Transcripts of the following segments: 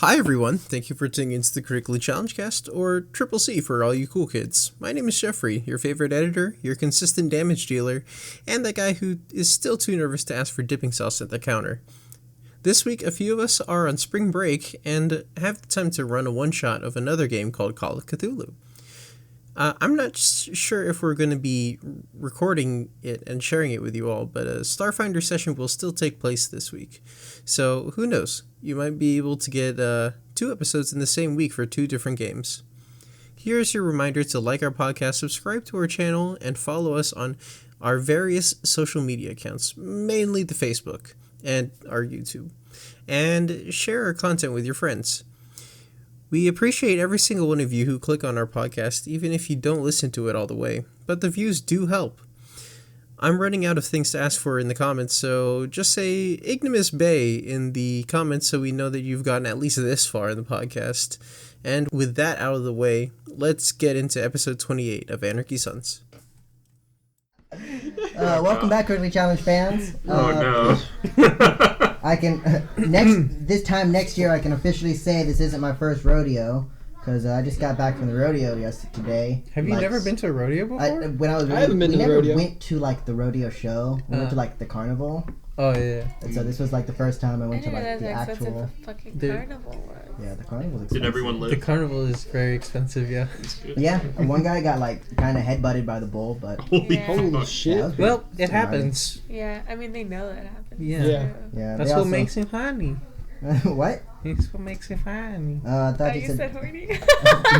Hi everyone, thank you for tuning into the Critically Challenged Cast, or Triple C for all you cool kids. My name is Jeffrey, your favorite editor, your consistent damage dealer, and that guy who is still too nervous to ask for dipping sauce at the counter. This week, a few of us are on spring break and have the time to run a one-shot of another game called Call of Cthulhu. I'm not sure if we're going to be recording it and sharing it with you all, but a Starfinder session will still take place this week. So, who knows? You might be able to get 2 episodes in the same week for 2 different games. Here's your reminder to like our podcast, subscribe to our channel, and follow us on our various social media accounts, mainly the Facebook and our YouTube, and share our content with your friends. We appreciate every single one of you who click on our podcast, even if you don't listen to it all the way, but the views do help. I'm running out of things to ask for in the comments, so just say Ignomus Bay in the comments so we know that you've gotten at least this far in the podcast. And with that out of the way, let's get into episode 28 of Anarchy Sons. Welcome back, Critically Challenged fans. No. I can this time next year I can officially say this isn't my first rodeo because I just got back from the rodeo today. Have you never been to a rodeo before? I haven't been to the rodeo. We never went to like the rodeo show. We went to like the carnival. Oh yeah. And so this was like the first time I went to like the actual fucking carnival was. Yeah, the carnival was expensive. Did everyone live? The carnival is very expensive, yeah. Yeah, and one guy got like kind of headbutted by the bull, but Holy shit. Well, it happens. Yeah, I mean they know that happens. Yeah. That's what makes him funny. What? It's what makes it funny. I thought you said horny.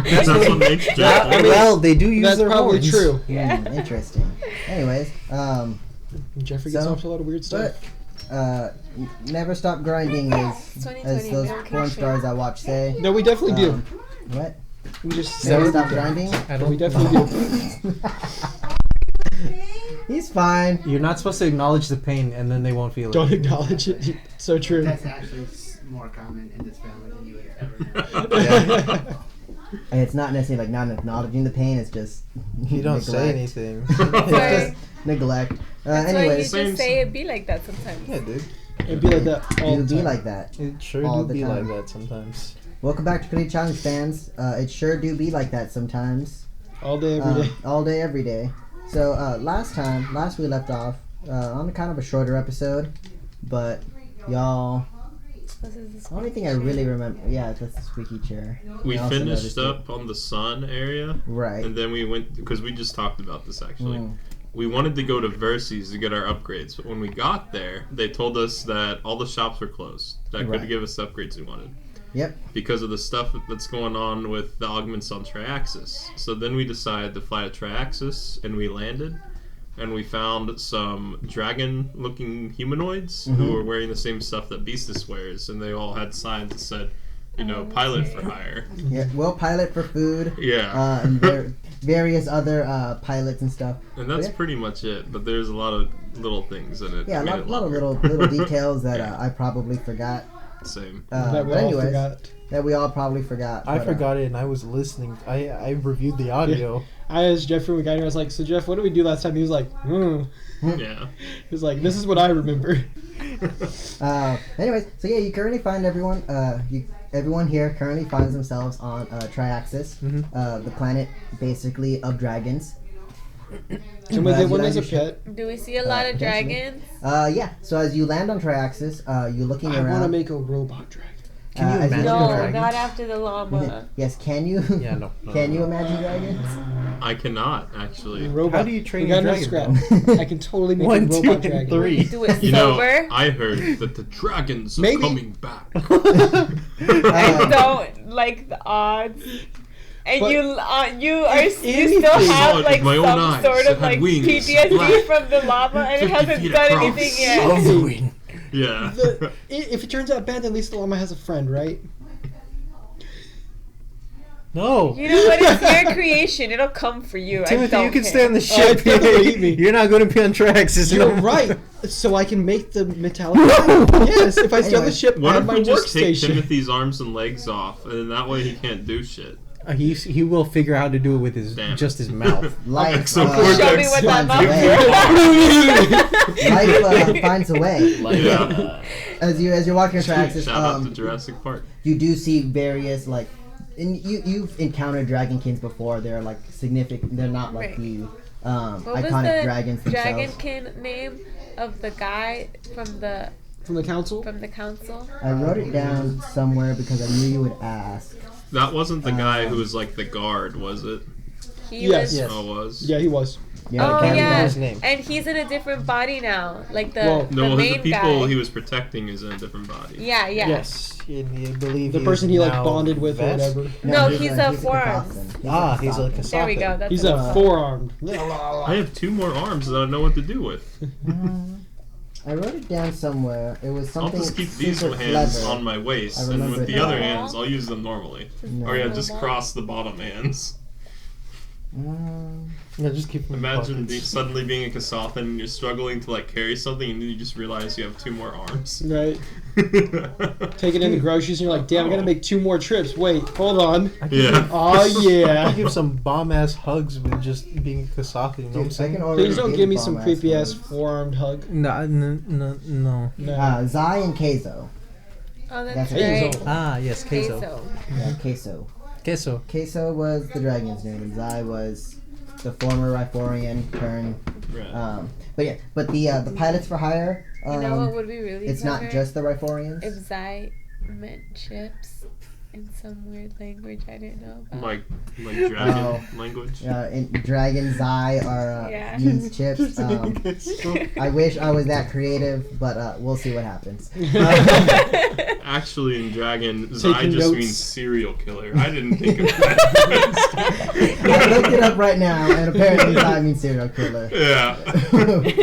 That's what makes Jeff. Well, they do use that's their probably horns. true. Interesting. Anyways, Jeffrey gets off to a lot of weird stuff. Never stop grinding as those porn stars I watch say. No, we definitely do. What? We just Never stop grinding? We definitely do. He's fine. You're not supposed to acknowledge the pain and then they won't feel it. Don't acknowledge it. So true. That's actually more common in this family than you would ever know. And it's not necessarily like not acknowledging the pain, it's just You don't neglect. say anything. It's just neglect. That's why you Anyways, just say it be like that sometimes. Yeah, dude. It'd be like that all you the be time. like that. It sure All do the be time. like that sometimes. Welcome back to Critically Challenge fans. It sure do be like that sometimes. All day, every day. All day, every day. So last we left off on kind of a shorter episode, but y'all, the only thing I really remember, that's the squeaky chair. We I also finished noticed up on the sun area, Right. and then we went because we just talked about this actually. We wanted to go to Verses to get our upgrades, but when we got there, they told us that all the shops were closed. That Right. could give us the upgrades we wanted. Yep. Because of the stuff that's going on with the augments on Triaxus. So then we decided to fly to Triaxus, and we landed, and we found some dragon-looking humanoids who were wearing the same stuff that Beastus wears, and they all had signs that said, pilot for hire. Yeah. Well, pilot for food. Yeah. And various other pilots and stuff. And that's pretty much it, but there's a lot of little things in it. Yeah, a that lot of made it little details that I probably forgot. Same. That we But all anyways, forgot. that we all probably forgot. I but, forgot it and I was listening. I reviewed the audio. I asked Jeffrey when we got here, I was like, so Jeff, what did we do last time? He was like, Yeah. He was like, this is what I remember. Anyways, so yeah, you currently find everyone. Everyone here currently finds themselves on Triaxus, the planet basically of dragons. Can we get one you as a land your pet? Do we see a lot of potentially. dragons? Yeah. So as you land on Triaxus, you're looking I around. want to make a robot dragon. Can you as imagine No, dragons? not after the llama. Yes. Can you? Yeah, no. Can you imagine dragons? I cannot, actually. Robot. How do you train we got a enough dragon, scrap. I can totally make 1, a 2, robot and dragon. 3. Do it You know, sober. I heard that the dragons are Maybe. coming back. I don't like the odds. And But you anything- still saw have it like with my own some eyes. sort It of had like wings, PTSD black, from the llama, and it 50 hasn't feet done across. anything yet. Of the wind. Yeah. If it turns out bad, then at least the llama has a friend, right? No. You know what? It's your creation. It'll come for you. I Timothy, don't you can care. stay on the it's ship. definitely eat me. You're not going to be on tracks. You're right. So I can make the metallic dragon. Yes, if I stay on the ship, I What have if my we just take workstation. Timothy's arms and legs off, and then that way he can't do shit? He will figure out how to do it with his Damn. just his mouth. Life, So Show me what that life mouth finds a way. Yeah. As you're walking your Shout Triaxus, out to Jurassic Park. you do see various like, and you've encountered dragonkins before. They're like significant. They're not like Right. the What was iconic the dragons themselves. dragonkin name of the guy from the From the council? council? I wrote it down somewhere because I knew you would ask. That wasn't the guy who was like the guard, was it? He Yes. was. Yes. Oh, it was. Yeah, he was. Yeah, Oh I can't remember yeah, his name. and he's in a different body now, like the Well, No, the the main people guy. he was protecting is in a different body. Yeah, yeah. Yes, and I believe The he person is he like now bonded with or Vest? whatever. No, he's a Kasathan. forearms. He's a Kasathan. There we go. That's He's what a it's four-armed. I have 2 more arms that I don't know what to do with. I wrote it down somewhere. It was I'll something just keep these super hands clever. on my waist, I and remember with the that. other hands, I'll use them normally. No. Or yeah, just cross the bottom hands. Yeah, just keep him in Imagine pockets. suddenly being a Kasathan and you're struggling to like carry something, and then you just realize you have 2 more arms. Right. Taking in the groceries and you're like, damn, I gotta make 2 more trips. Wait, hold on. Yeah. Oh, I yeah. give some bomb ass hugs with just being a Kasathan. You know what I'm Dude, I saying? can already Please don't give me bomb some creepy ass hugs. four-armed hug. No. No. Zai and Keizo. Oh, That's that's it. right. Queso. Ah, yes, queso. Yeah, Keizo. Queso. Keizo was the dragon's name, and Zai was the former Riforian turned. Right. But the pilots for hire. You know what would be really It's clever? not just the Riforians. If Zai meant chips in some weird language I didn't know about. Like dragon Oh. language. In Dragon Zai are Yeah. means chips. I wish I was that creative, but we'll see what happens. Actually, in Dragon, Zai Taking just notes. means serial killer. I didn't think of that. I looked it up right now, and apparently Zai means serial killer. Yeah.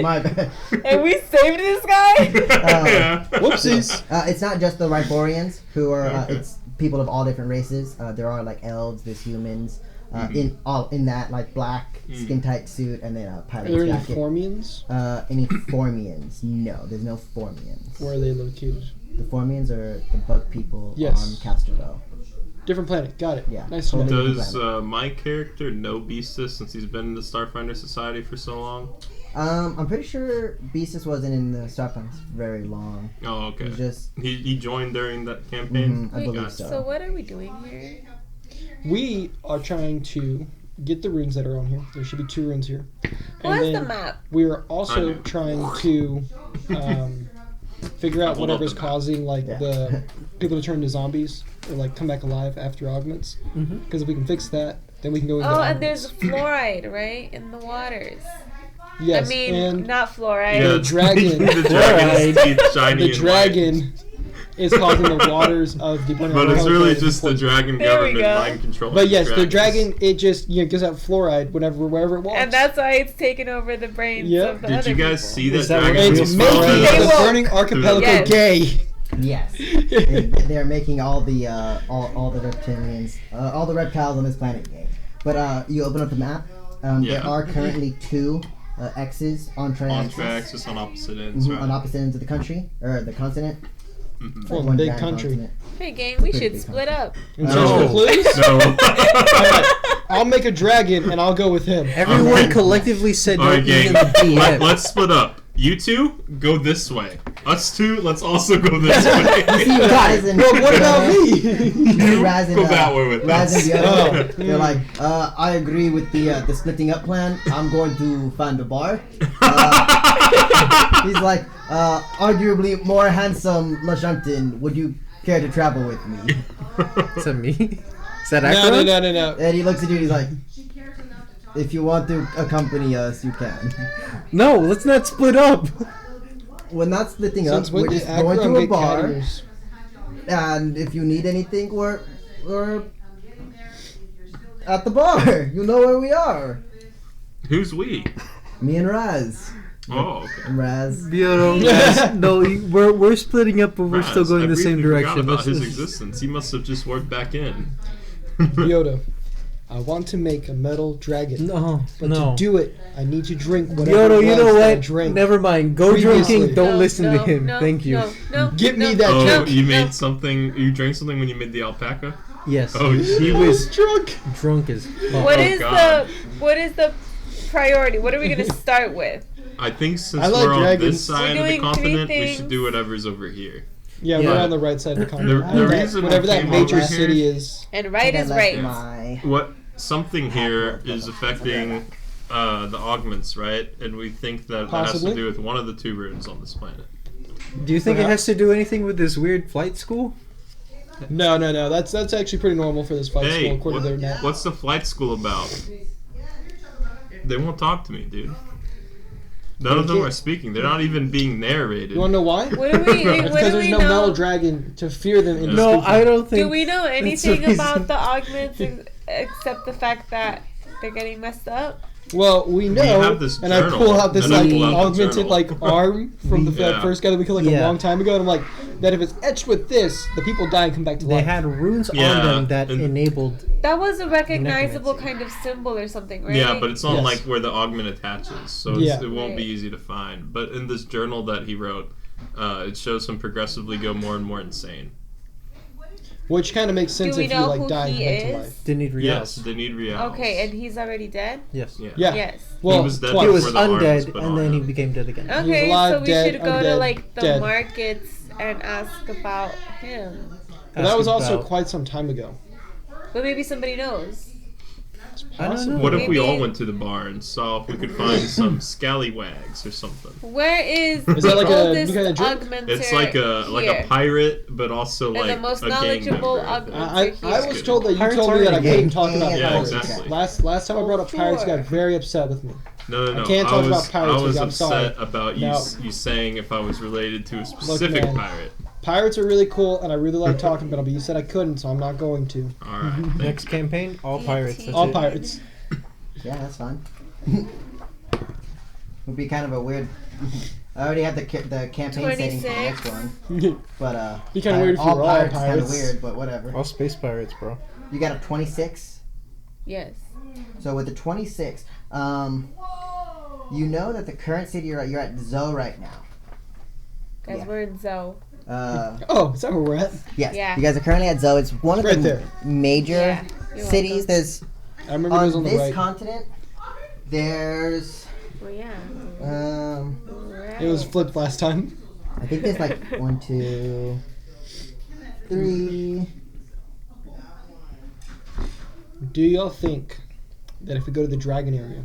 My bad. And we saved this guy? Yeah. Whoopsies. It's not just the Riforians who are. Okay. It's people of all different races. There are like elves, there's humans. In that like black skin tight suit, and then a Are pilot's there any jacket. Formians? Any Formians? No, there's no Formians. Where are they located? The Formians are the bug people Yes. on Castorville. Different planet. Got it. Yeah. Nice to know. Totally. Does my character know Beastus since he's been in the Starfinder Society for so long? I'm pretty sure Beastus wasn't in the Starfinders very long. Oh, okay. He's just He joined during that campaign? I believe Gotcha. so. So what are we doing here? We are trying to get the runes that are on here. There should be 2 runes here. Who has the map? We are I also do. trying to figure out Hold up whatever's the map. causing like Yeah. the people to turn into zombies or like come back alive after augments. Because if we can fix that, then we can go into Oh, and augments. there's fluoride, right? In the waters. Yes, I mean, and not fluoride. Yeah, The dragon. the dragon's teeth shiny the and dragon is causing the waters of the white. But it's really just the dragon There we government go. mind controlling. But yes, the dragons. dragon, it just gives out fluoride wherever it walks. And that's why it's taken over the brains Yep. of the Did other you guys people. see that Is that dragon? what it's Real making fluoride. They the will. burning archipelago Yes. gay. Yes, they're making all the all the reptilians, all the reptiles on this planet gay. But you open up the map. There Yeah. are currently 2 X's on Triaxus. On Triaxus on opposite ends, right? On opposite ends of the country or the continent. Mhm. Well, One big giant country. continent. Hey, gang, we Pretty should big split up. In No. search for clues? No. Alright, I'll make a dragon and I'll go with him. Everyone Alright. collectively said no, Alright, even gang. the DM. Let's split up. You 2, go this way. Us 2, let's also go this way. See, Raz and But what about me? You Raz and, go that way with Raz us. and the other, Oh. they're like, I agree with the splitting up plan. I'm going to find a bar. He's like, arguably more handsome Lashantin, would you care to travel with me? Is that me? Is that No, Akron? no. And he looks at you and he's like, if you want to accompany us, you can. No, let's not split up. We're not splitting Since up, when we're did just going Akron to a get bar. cat ears? And if you need anything, we're at the bar. You know where we are. Who's we? Me and Raz. Oh, okay. And Raz. No, we're splitting up, but we're still Raz, going I the same briefly forgot direction. about his Let's- existence. He must have just worked back in. Yoda, I want to make a metal dragon. No, But no. to do it, I need to drink whatever Yoda, it you was know that I what? drank. Never mind. Go Previously. drinking. Don't No, listen to no, him. no, Thank you. No, Get me no, that Oh, drink. you made no. something. You drank something when you made the alpaca. Yes. Oh, he shit. was drunk. as What Oh, is God. what is the priority? What are we gonna start with? I think since I like we're on dragons. this side We're of the doing three continent, we things. should do whatever's over here. Yeah, Yeah. we're on the right side of the continent. The That- reason whatever I that came major over here- city is. And right I is left right. My What something here Half-Life is Double. affecting the augments, right? And we think that has Possibly. to do with one of the 2 runes on this planet. Do you think it Perhaps. has to do anything with this weird flight school? No. That's actually pretty normal for this fight school, Hey, according to their map. what's the flight school about? They won't talk to me, dude. None of them are speaking. They're not even being narrated. You want to know why? What do we? It's What because do there's we no know? metal dragon to fear them into No, speaking. I don't think. Do we know the anything reason. about the augments except the fact that they're getting messed up? Well, we know, have this and I journal, pull out this and I like pull out the augmented journal. like arm from the Yeah. first guy that we killed like Yeah. a long time ago, and I'm like, that if it's etched with this, the people die and come back to They life. had runes Yeah, on them that and- enabled. That was a recognizable necromancy. kind of symbol or something, right? Yeah, but it's on Yes. like where the augment attaches, so Yeah. it won't be Right. easy to find. But in this journal that he wrote, it shows him progressively go more and more insane. Which kind of makes sense Do we if you know like who die and he come back to is? life. They need reals. Yes, they need reals. Okay, and he's already dead? Yes. Yeah. Yeah. Yes. Well, He was dead twice. He was before the arms undead, put and on then he him. became dead again. Okay, alive, so we dead, should go to undead, like the dead. markets and ask about him. But that was Ask also about- quite some time ago. But maybe somebody knows. I don't know. What if we Maybe- all went to the bar and saw if we could find some scallywags or something? Where is Is that like the a oldest new kind of drink? augmenter It's like a here? pirate, but also And like the most a gang knowledgeable member. I think. augmenter I here. was told that you Pirates told me are that I in couldn't game. talk about Yeah, pirates. exactly. Last time I brought up pirates, you got Sure. very upset with me. No. I can't talk was, about pirates I was with you, I'm upset sorry. about No. you saying if I was related to a specific man. pirate. Pirates are really cool, and I really like talking about them, but you said I couldn't, so I'm not going to. All right. thank Next you. campaign, all pirates. That's All it. pirates. Yeah, that's fine. Would be kind of a weird. I already have the campaign setting for the next 26. one, but Be kinda weird if you all were all pirates kind of pirates. weird, but whatever. All space pirates, bro. You got a 26. Yes. So with the 26, you know that the current city you're at Zoe right now. Guys, Yeah. we're in Zoe. Oh, is that where we're at? Yes, Yeah. you guys are currently at Zoe. It's one of Right the there. major Yeah, you're cities. welcome. There's I remember it was on on the this right. continent. There's Well, yeah. um, It was flipped last time. I think there's like 1, 2, 3. Do y'all think that if we go to the dragon area,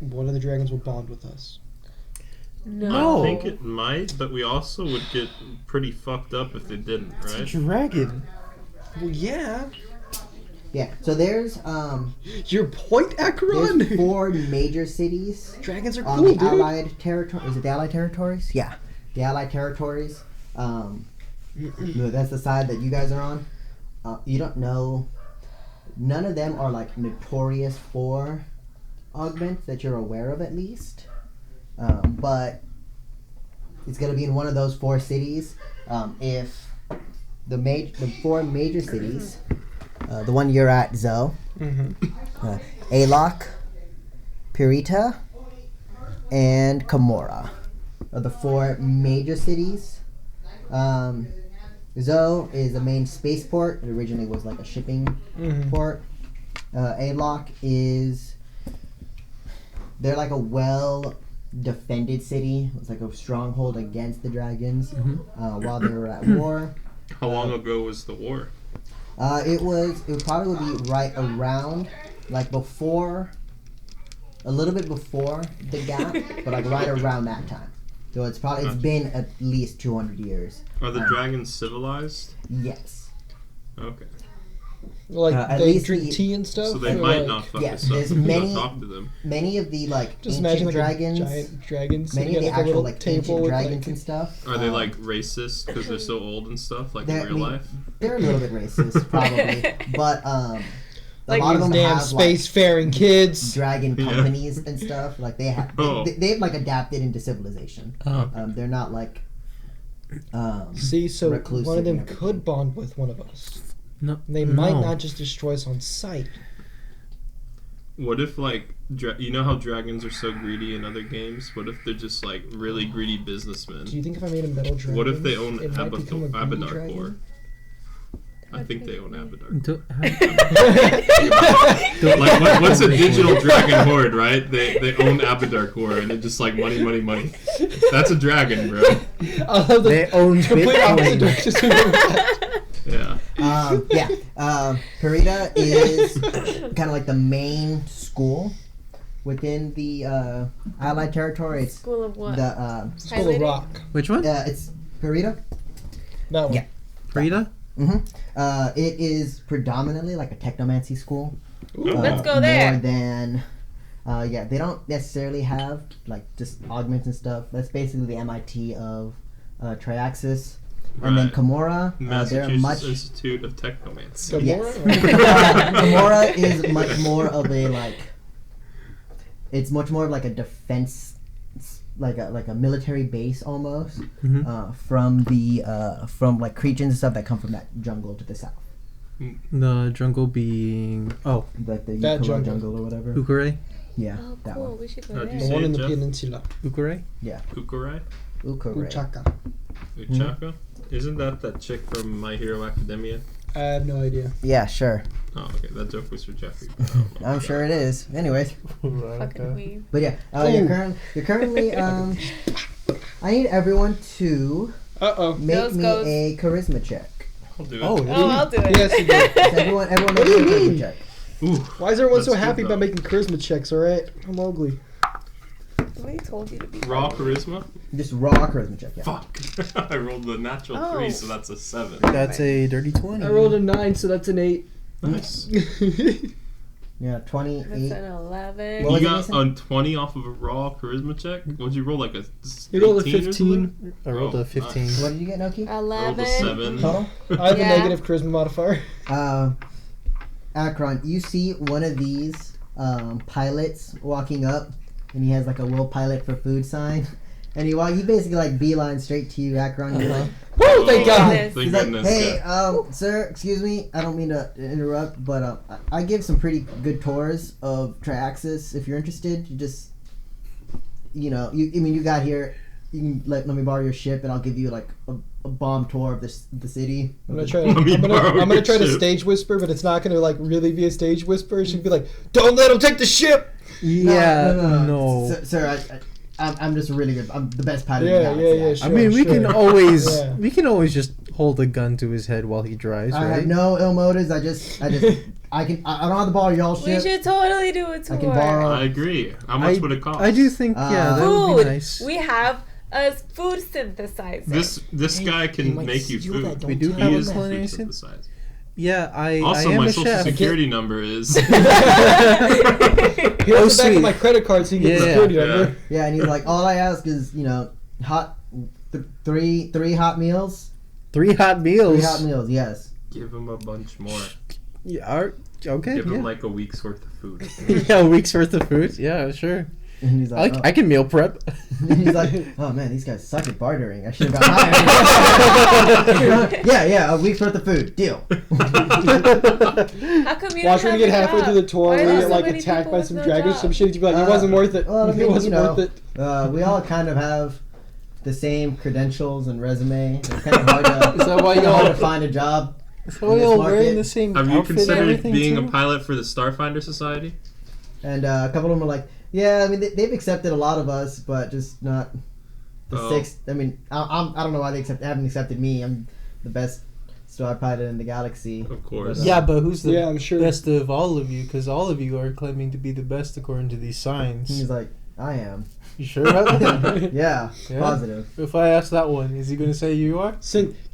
one of the dragons will bond with us? No. I think it might, but we also would get pretty fucked up if they didn't, It's a right? dragon. Well, yeah. Yeah. So there's Your point, Acheron. there's 4 major cities Dragons are on cool, the dude. Allied territory. Is it the Allied territories? Yeah, the Allied territories. No, that's the side that you guys are on. You don't know. None of them are like notorious for augments that you're aware of, at least. But it's gonna be in one of those 4 cities. If the 4 major cities, the one you're at, Zoe, Alok, Purita, and Kamora are the 4 major cities. Zoe is the main spaceport. It originally was like a shipping port. Alok is they're like a well defended city. It's like a stronghold against the dragons while they were at war. How long ago was the war? It would probably be right around like before a little bit before the gap, but like right around that time. So it's been at least 200 years. Are the dragons civilized? Yes. Okay. Like At they least drink the- tea and stuff. So they or might like, not fuck yes, us up there's if we many- don't talk to them. Many of the like Just ancient imagine like dragons, a giant dragon many sitting of at the like a actual little like table ancient with dragons like. and stuff. Are they like racist because they're so old and stuff, like in They're- real life? They're a little bit racist, probably, but a Like lot of them Damn have spacefaring kids. dragon Yeah. companies and stuff. Like they have, Oh. they've like adapted into civilization. Oh. They're not like. See, so reclusive one of them and everything. could bond with one of us. No, They might not just destroy us on sight. What if like you know how dragons are so greedy in other games? What if they're just like really greedy businessmen? Do you think if I made a metal dragon, What if they own it might become a greedy Abadar core? dragon? I think they own Abadar. Don't- What's a digital dragon horde, right? They own Abadar core, and they're just like money, money, money. That's a dragon, bro. I love the They own complete opposite Bitcoin. direction to that. Yeah. Parita is kind of like the main school within the Allied territory. It's School of what? the School of Rock. Which one? it's Parita. That one. Yeah. Frida? It is predominantly like a technomancy school. Let's go there. More than, they don't necessarily have like just augments and stuff. That's basically the MIT of Triaxus. And then Right. Kimura, they're Massachusetts much. Institute of Technomancy. Yes. Gamora? Kimura is much more of a like. It's much more of like a defense, like a military base almost, from like creatures and stuff that come from that jungle to the south, The jungle being... Oh, like the That Yukura jungle. jungle or whatever. Ukure? Yeah, Oh, that cool. one. We should go How'd you The there. say one it, in the Jeff? peninsula. Ukure? Kukurai? Ukure. Uchaka. Uchaka? Isn't that chick from My Hero Academia? I have no idea. Yeah, sure. Oh, okay. That joke was for Jeffrey. but I don't know I'm about sure that. it is. Anyways, Fucking queen. but yeah, you're currently. I need everyone to Uh-oh. make Those me goes- a charisma check. I'll do it. Oh, Oh, I'll do it. Yes, you did. So everyone make me a charisma check. Ooh. Why is everyone so That's good, happy though. about making charisma checks, alright? I'm ugly. Somebody told you to be Raw funny. charisma? Just raw charisma check. Yeah. Fuck. I rolled the natural Oh. 3, so that's a 7. That's a dirty 20. I rolled a 9, so that's an 8. Nice. Yeah, 28. That's an 11. What was You it, got Mason? a 20 off of a raw charisma check? What'd you roll, like a You rolled a 18 or 15. something? I rolled Oh, a 15. nice. What did you get, Noki? I rolled a 11. 7. Total? I have Yeah. a negative charisma modifier. Akron, you see one of these pilots walking up, and he has like a "Will Pilot for Food" sign, and he basically like beeline straight to you, Akron. You're like, Woo, thank God! Thank he's like, goodness. "Hey, yeah. sir, excuse me, I don't mean to interrupt, but I give some pretty good tours of Triaxus. If you're interested, you just, you got here. You can let me borrow your ship, and I'll give you like a bomb tour of the city." I'm gonna try. Let me borrow I'm gonna your try to ship. stage whisper, but it's not gonna like really be a stage whisper. She'd be like, "Don't let him take the ship." Yeah, no. no. Sir, I'm just really good. I'm the best pilot in Yeah, the galaxy. yeah, yeah, actually. I mean, we can Sure. always Yeah. we can always just hold a gun to his head while he drives, I right? have no ill motives. I don't have to borrow y'all We shit. should totally do a tour. I can borrow. I agree. How much would it cost? I do think, yeah, that would Food. be nice. We have a food synthesizer. This guy he can might make you steal food. that, We don't do tell have He a is culinary food synth- synthesized. Yeah, I Also, am my a social chef. security number is. Here's Oh, the back sweet. of my credit card so you can get the Yeah. security Yeah. number. Yeah, and he's like, all I ask is, hot, three hot meals. 3 hot meals. 3 hot meals, yes. Give him a bunch more. Yeah, okay, Give him yeah. like a week's worth of food. Yeah, a week's worth of food. Yeah, sure. And he's like, I can meal prep. and he's like, oh man, these guys suck at bartering. I should have got hired. yeah, a week's worth of food. Deal. How come you Watch don't when you get have a halfway job? through the tour Why where are you there get so like many attacked people by with some no dragons, job? some shit. You'd be like, it wasn't worth it. Well, I mean, It wasn't worth it. We all kind of have the same credentials and resume. It's kind of hard to, Is that why kinda hard y'all- to find a job. So In this y'all market. wearing the same Have you outfit and considered everything being too? a pilot for the Starfinder Society? And a couple of them are like, yeah, I mean, they've accepted a lot of us, but just not the Oh. sixth. I mean, I don't know why they haven't accepted me. I'm the best star pilot in the galaxy. Of course. Yeah, but who's the Yeah, I'm sure. best of all of you? Because all of you are claiming to be the best according to these signs. He's like, I am. You sure about that? Yeah, Yeah? positive. If I ask that one, is he going to say you are?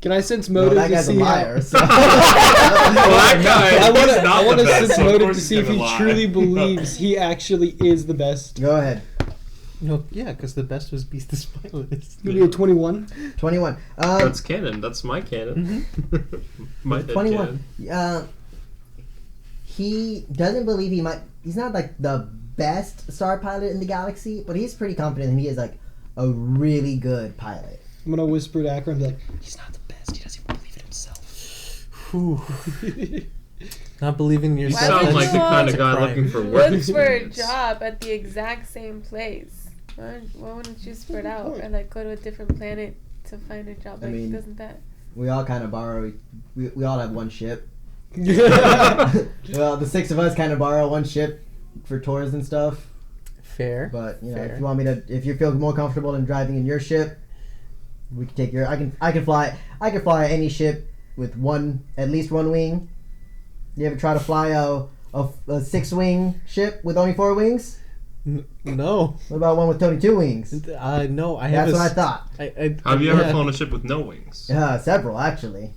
Can I sense No, motive that to guy's a see liar. So. Well, that guy, he's not I want the to best, sense so of motive course to he's see if gonna he lie. truly believes he actually is the best. Go ahead. No, yeah, because the best was Beast the Spineless. Maybe a 21. 21. That's canon. That's my canon. My head 21. canon. He doesn't believe he might. He's not like the best star pilot in the galaxy, but he's pretty confident that he is like a really good pilot. I'm gonna whisper to Akron and be like, he's not the best. He doesn't even believe in himself. Whew. Not believing in You yourself. sound would like the you kind of that's a guy crime. looking for work Look for a experience. job at the exact same place. Why wouldn't you spread out or like go to a different planet to find a job? I Like, mean- doesn't that? we all kind of borrow. We all have one ship. Well, the 6 of us kind of borrow one ship for tours and stuff. Fair. But you know, Fair. if you want me to, if you feel more comfortable in driving in your ship, we can take your. I can fly any ship with at least one wing. You ever try to fly a 6-wing ship with only 4 wings? No. What about one with only 2 wings? No. That's what I thought. Have you ever flown a ship with no wings? Several actually.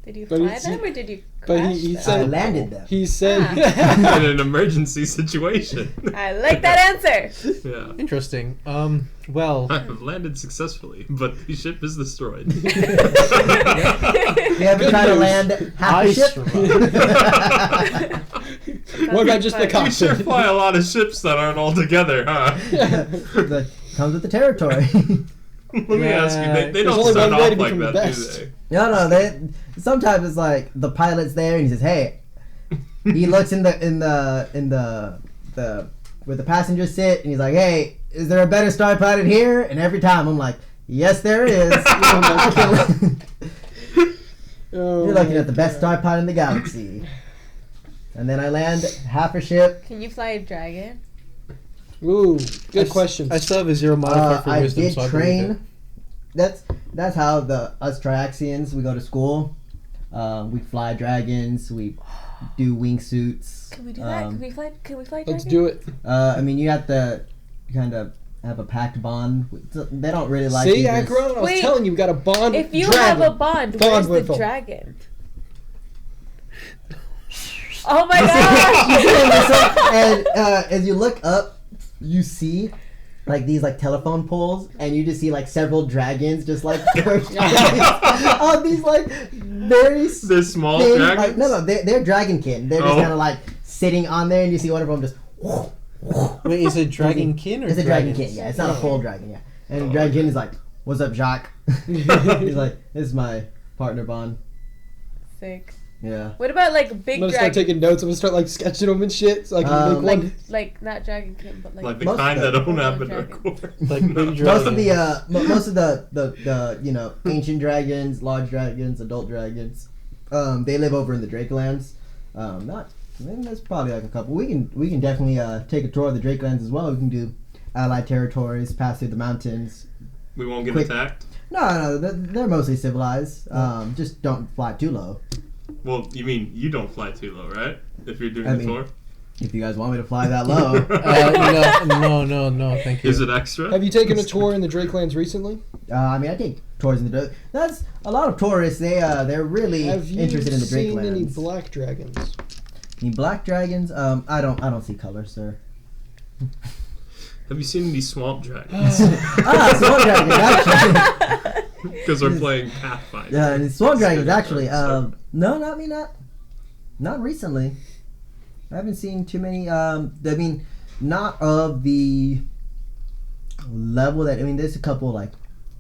Did you But fly he's- them or did you but crash he them? said- I landed them. He said. In an emergency situation. I like that answer. Yeah. Interesting. Well. I have landed successfully, but the ship is destroyed. You ever try to land half I a ship? What about just the fun. You sure cockpit? fly a lot of ships that aren't all together, huh? Comes with the territory. Let me ask you, they There's don't only start one way to off like become the that, do best. they? No, sometimes it's like the pilot's there and he says, "Hey," he looks in the where the passengers sit and he's like, "Hey, is there a better star pilot here?" And every time I'm like, "Yes, there is." You're looking at the best star pilot in the galaxy. And then I land half a ship. Can you fly a dragon? Ooh, good question. I still have a 0 modifier for I wisdom, did so I believe it. train. That's how us Triaxians, we go to school. We fly dragons. We do wingsuits. Can we do that? Can we fly dragon? Let's do it. I mean, you have to kind of have a pact bond. They don't really like See, you just- Akron, I was Wait. telling you, we got a bond. If you dragon. have a bond, Bond where's with the them. dragon? Oh my gosh! And as you look up, you see like these like telephone poles, and you just see like several dragons just like on these like very They're small thin, dragons? like, no, they're dragonkin. They're just Oh. kind of like sitting on there, and you see one of them just. Wait, is it dragonkin or It's a dragons? dragonkin, yeah. It's not a full dragon, yeah. And dragonkin is like, "What's up, Jacques?" He's like, "This is my partner bond." Sick. Yeah. What about like I'm big gonna start dragon? taking notes. I'm gonna start like sketching them and shit, so I can make Like- one. Like not dragonkin, but like, Like the Most kind of that them. don't happen to Dragon. record. Like big Most dragons. of the most of the you know, ancient dragons, large dragons, adult dragons, they live over in the Drakelands. Not I mean, there's probably like a couple. We can definitely take a tour of the Drakelands as well. We can do allied territories, pass through the mountains. We won't get Quick. attacked? No, they're mostly civilized. Just don't fly too low. Well, you mean you don't fly too low, right? If you're doing I a mean, tour? If you guys want me to fly that low. No, thank you. Is it extra? Have you taken a tour in the Drakelands recently? I mean, I take tours in the. That's a lot of tourists. They're really Have you interested in the seen Drakelands. any black dragons? Any black dragons? I don't see color, sir. Have you seen these swamp dragons? Swamp dragons, actually. Because we're playing Pathfinder. Yeah, and swamp dragons, Instead of actually. so- No, not recently. I haven't seen too many. I mean, not of the level that. I mean, there's a couple like,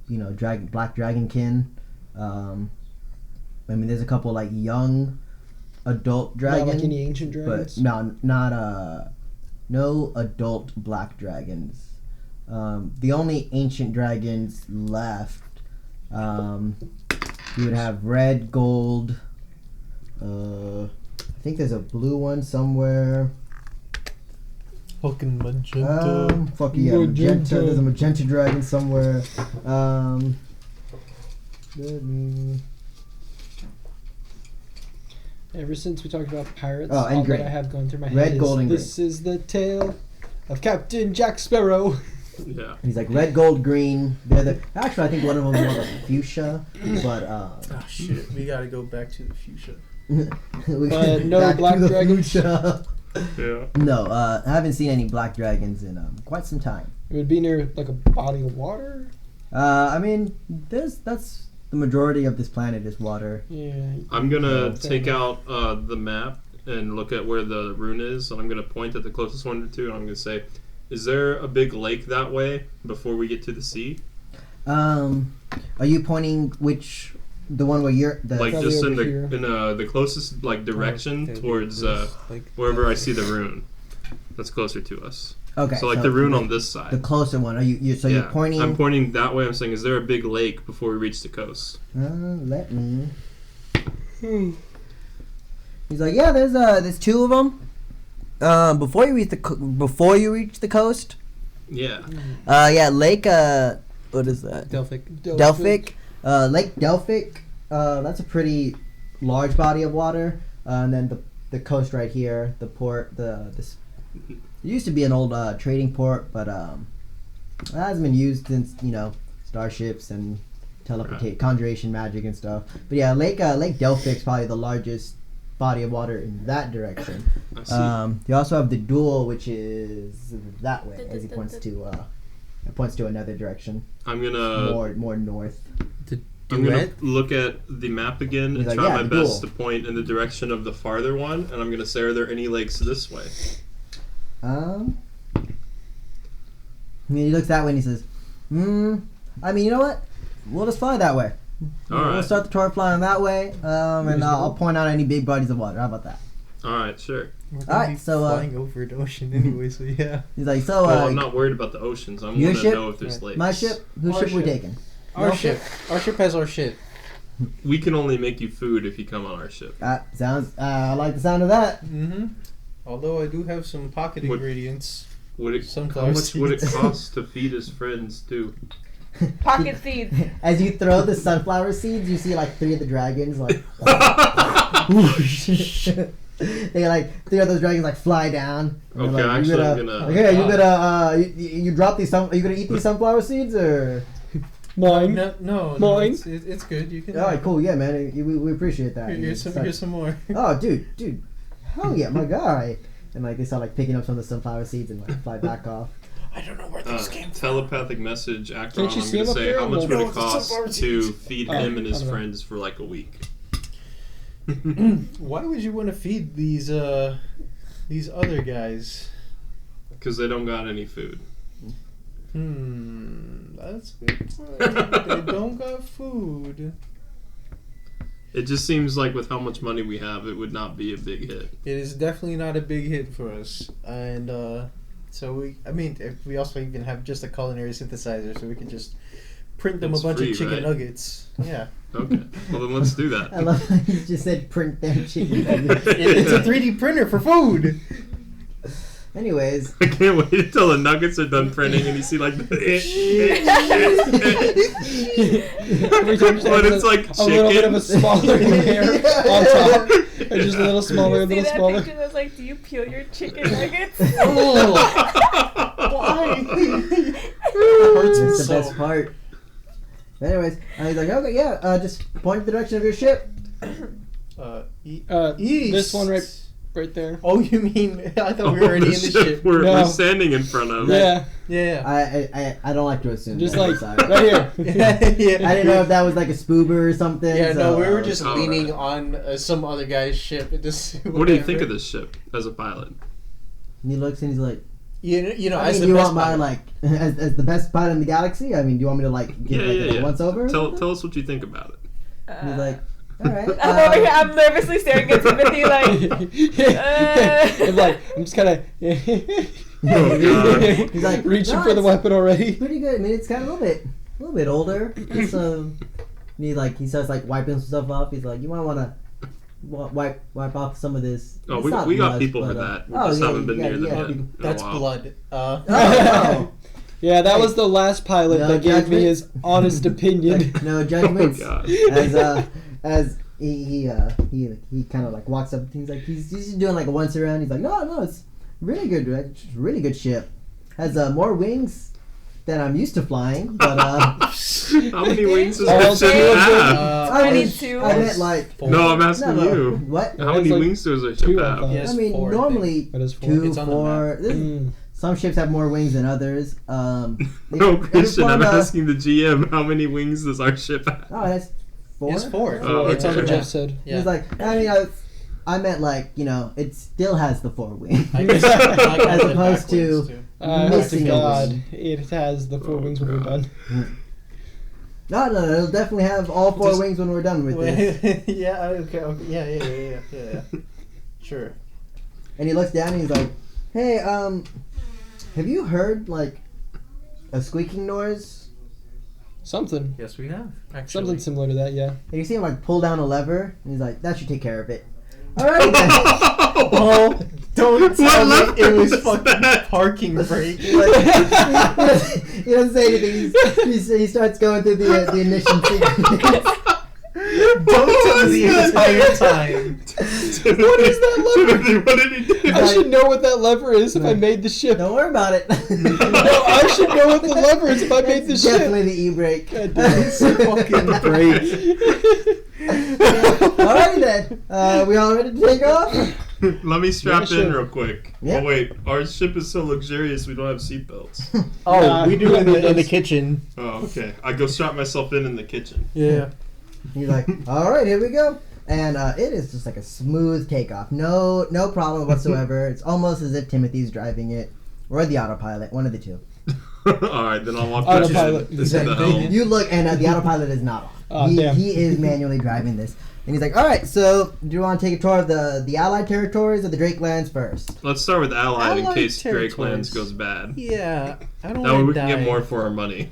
you know, black dragonkin. I mean, there's a couple like young adult dragons. Not like any ancient dragons. But no adult black dragons. The only ancient dragons left, you would have red, gold. I think there's a blue one somewhere. Fucking magenta. Fuck yeah, magenta. There's a magenta dragon somewhere. Let me. Ever since we talked about pirates, Oh, and all green. that I have going through my Red, head is, gold, and this is the tale of Captain Jack Sparrow. Yeah. He's like red, gold, green. Actually, I think one of them is more like fuchsia, but Oh shit, we gotta go back to the fuchsia. But no back black to the dragons? fuchsia. Yeah. No, I haven't seen any black dragons in quite some time. It would be near like a body of water. I mean, that's the majority of this planet is water. Yeah. I'm gonna fair take enough. out the map and look at where the rune is, and I'm gonna point at the closest one or two, and I'm gonna say, is there a big lake that way before we get to the sea? Are you pointing the one where you're the Like Probably just in over the here. the closest like direction Okay, towards like wherever I see the rune. That's closer to us. Okay. So like the rune on this side. The closer one. Are you? So you're pointing. I'm pointing that way. I'm saying, is there a big lake before we reach the coast? Let me. He's like, yeah. There's 2 of them. Before you reach the coast. Yeah. Yeah. Lake. What is that? Delphic. Lake Delphic. That's a pretty large body of water. And then the coast right here, the port, it used to be an old trading port, but it hasn't been used since starships and conjuration magic and stuff. But yeah, Lake Delphic's probably the largest body of water in that direction. I see. You also have the Duel, which is that way, as he points to another direction. I'm gonna more north. I'm gonna look at the map again and try my best Duel. to point in the direction of the farther one, and I'm gonna say, are there any lakes this way? He looks that way and he says, I mean, you know what? We'll just fly that way. All right. We'll start the tour flying that way, and I'll point out any big bodies of water. How about that? All right, sure. We're All gonna right, be so flying over the ocean anyway, so yeah. He's like, Well, I'm not worried about the oceans. I want your to ship? know if there's lakes. my ship? Whose Our ship we ship. taking? Our Your ship. Our ship has our ship. We can only make you food if you come on our ship. Sounds. I like the sound of that. Mm-hmm. Although I do have some pocket What- ingredients. How Sunflower much would it seeds. cost to feed his friends too? Pocket seeds. As you throw the sunflower seeds, you see like 3 of the dragons like. They like 3 of those dragons like fly down. And Okay, they're like, actually, I'm you gonna. Okay, you better you drop these are you gonna eat these sunflower seeds or? Mine. No, Mine. it's good. You can. All right, cool. Yeah, man, we appreciate that. Here's some more. Oh, dude, hell yeah, my guy. And like they start like picking up some of the sunflower seeds and like fly back off. I don't know where these came from. Telepathic message, Acron. Can't you I'm see gonna him up say, there? how much No, would it it's a sunflower cost to seeds. feed Oh, him and his I don't know. friends for like a week? Why would you want to feed these other guys? Because they don't got any food. That's good. They don't got food. It just seems like with how much money we have, it would not be a big hit. It is definitely not a big hit for us, and so if we also even have just a culinary synthesizer, so we can just print them It's a bunch free, of chicken right? nuggets. Yeah, Okay, well then let's do that. I love how you just said print them chicken nuggets. it's a 3D printer for food. Anyways, I can't wait until the nuggets are done printing and you see like Every time but it's like a little bit of a chicken. smaller layer on top, and just a little smaller, a See little that smaller. picture that's like, do you peel your chicken nuggets? Why? Hurts me that's the so. best part. Anyways, he's like, okay, yeah, just point the direction of your ship. East. This one right there. Oh, you mean? I thought we were already in the ship. We're No. standing in front of. Yeah, Yeah. I don't like to assume. just that, like I'm sorry. right here. Yeah. I didn't know if that was like a spoober or something. Yeah, no, so, we were just Oh, leaning right. on some other guy's ship. It just, What do you think of this ship as a pilot? And he looks and he's like, You know, I as mean, the do you best want my pilot. like as the best pilot in the galaxy? I mean, do you want me to like give like a once over? Tell us what you think about it. And he's like, all right. I'm over here. I'm nervously staring at Timothy like. I'm like, I'm just kind of Oh, God. He's like, reaching "No, for the it's weapon already. pretty good. I mean, it's kind of a little bit older. It's, he starts like wiping some stuff off. He's like, you might want to wipe off some of this. Oh, It's not we got much, people but, for that. We oh, just yeah, haven't been you near got- them you yet. got- in a That's while. blood. Oh, Yeah, that was the last pilot No that gave judgment? me his honest opinion. no Oh judgments. God. As he kind of like walks up. He's like he's just doing like a once around. He's like, no, it's really good. It's a really good ship. Has more wings than I'm used to flying. But How many wings does Oh, that so ship you have? I mean, 22. I meant like No, I'm asking no. you. What? How many like wings does a two, ship I have? thought. Yes, I mean, 4, I normally That is 4. 2, It's on the 4. Mm. Some ships have more wings than others. No, every Christian, I'm form of- asking the GM how many wings does our ship have? Oh, that's 4. It's 4. Oh, It's on the okay. Jeff map. said. Yeah. He's like, I mean, I meant like, it still has the 4 wings. I guess I got As it opposed to- backwards, too. Missing a God, wing. it has the 4 Oh, wings when we're God. done. No, it'll definitely have all 4 Just- wings when we're done with this. Yeah, okay, yeah. Sure. And he looks down and he's like, hey, Have you heard like a squeaking noise? Something. Yes, we have. Actually. Something similar to that, yeah. And you see him like pull down a lever, and he's like, "That should take care of it." All right. Then. Oh, don't tell lever me it was was fucking that? parking brake. He doesn't say anything. He starts going through the ignition sequence. Don't tell me the entire time. What is that lever? Timothy, what did he do? I should know what that lever is if I made the ship. Don't worry about it. No, I should know what the lever is if I made the It's ship. definitely the e-brake. God damn it. Fucking brake. Alrighty then. We all ready to take off? Let me strap Yeah, sure. in real quick. Yeah. Oh wait, our ship is so luxurious we don't have seatbelts. Oh, Nah, we do in the that's- kitchen. Oh, okay. I go strap myself in the kitchen. Yeah. He's like, alright, here we go. And it is just like a smooth takeoff. No problem whatsoever. It's almost as if Timothy's driving it. Or the autopilot, one of the two. Alright, then I'll walk Autopilot. This is the helm. You look, and the autopilot is not on. Oh, damn. He is manually driving this. And he's like, alright, so do you want to take a tour of the Allied territories or the Drake lands first? Let's start with Allied in Allied case Drake territories. Lands goes bad. Yeah. I don't That way want we to can die. get more for our money.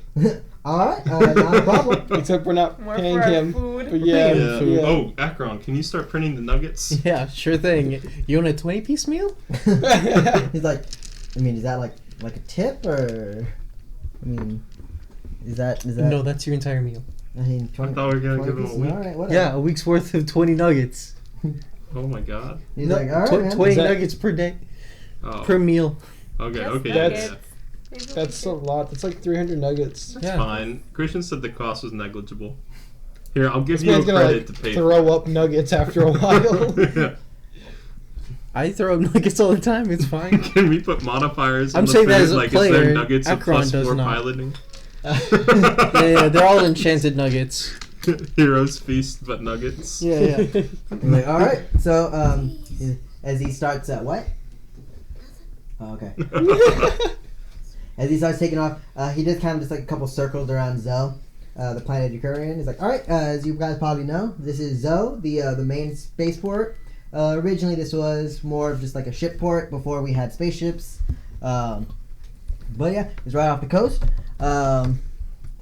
Alright, not a problem. Except we're not More paying for our him. food. But yeah, Yeah. yeah. Oh, Akron, can you start printing the nuggets? Yeah, sure thing. You want a 20-piece meal? He's like, I mean, is that like a tip or? I mean, is that? No, that's your entire meal. I mean, 20, I thought we were gonna give him a pieces? week. Alright, whatever. Yeah, a week's worth of 20 nuggets. Oh my god. He's No, like, alright, man. 20 Is that- nuggets per day, Oh. per meal. Okay, Just okay. That's- yeah. Maybe we That's a should- lot. That's like 300 nuggets. Yeah. Fine. Christian said the cost was negligible. Here, I'll give This you a man's gonna credit like to pay. throw up nuggets after a while. Yeah. I throw up nuggets all the time. It's fine. Can we put modifiers on I'm the saying food? that as a Like, is there player, nuggets of Akron does +4 not. piloting? Yeah, they're all enchanted nuggets. Heroes feast, but nuggets. Yeah, yeah. He's like, alright. So, as he starts, what? Oh, okay. As he starts taking off, he does kind of just like a couple circles around Zoe, the planet you're currently in. He's like, alright, as you guys probably know, this is Zoe, the main spaceport. Originally, this was more of just like a ship port before we had spaceships. But yeah, it's right off the coast.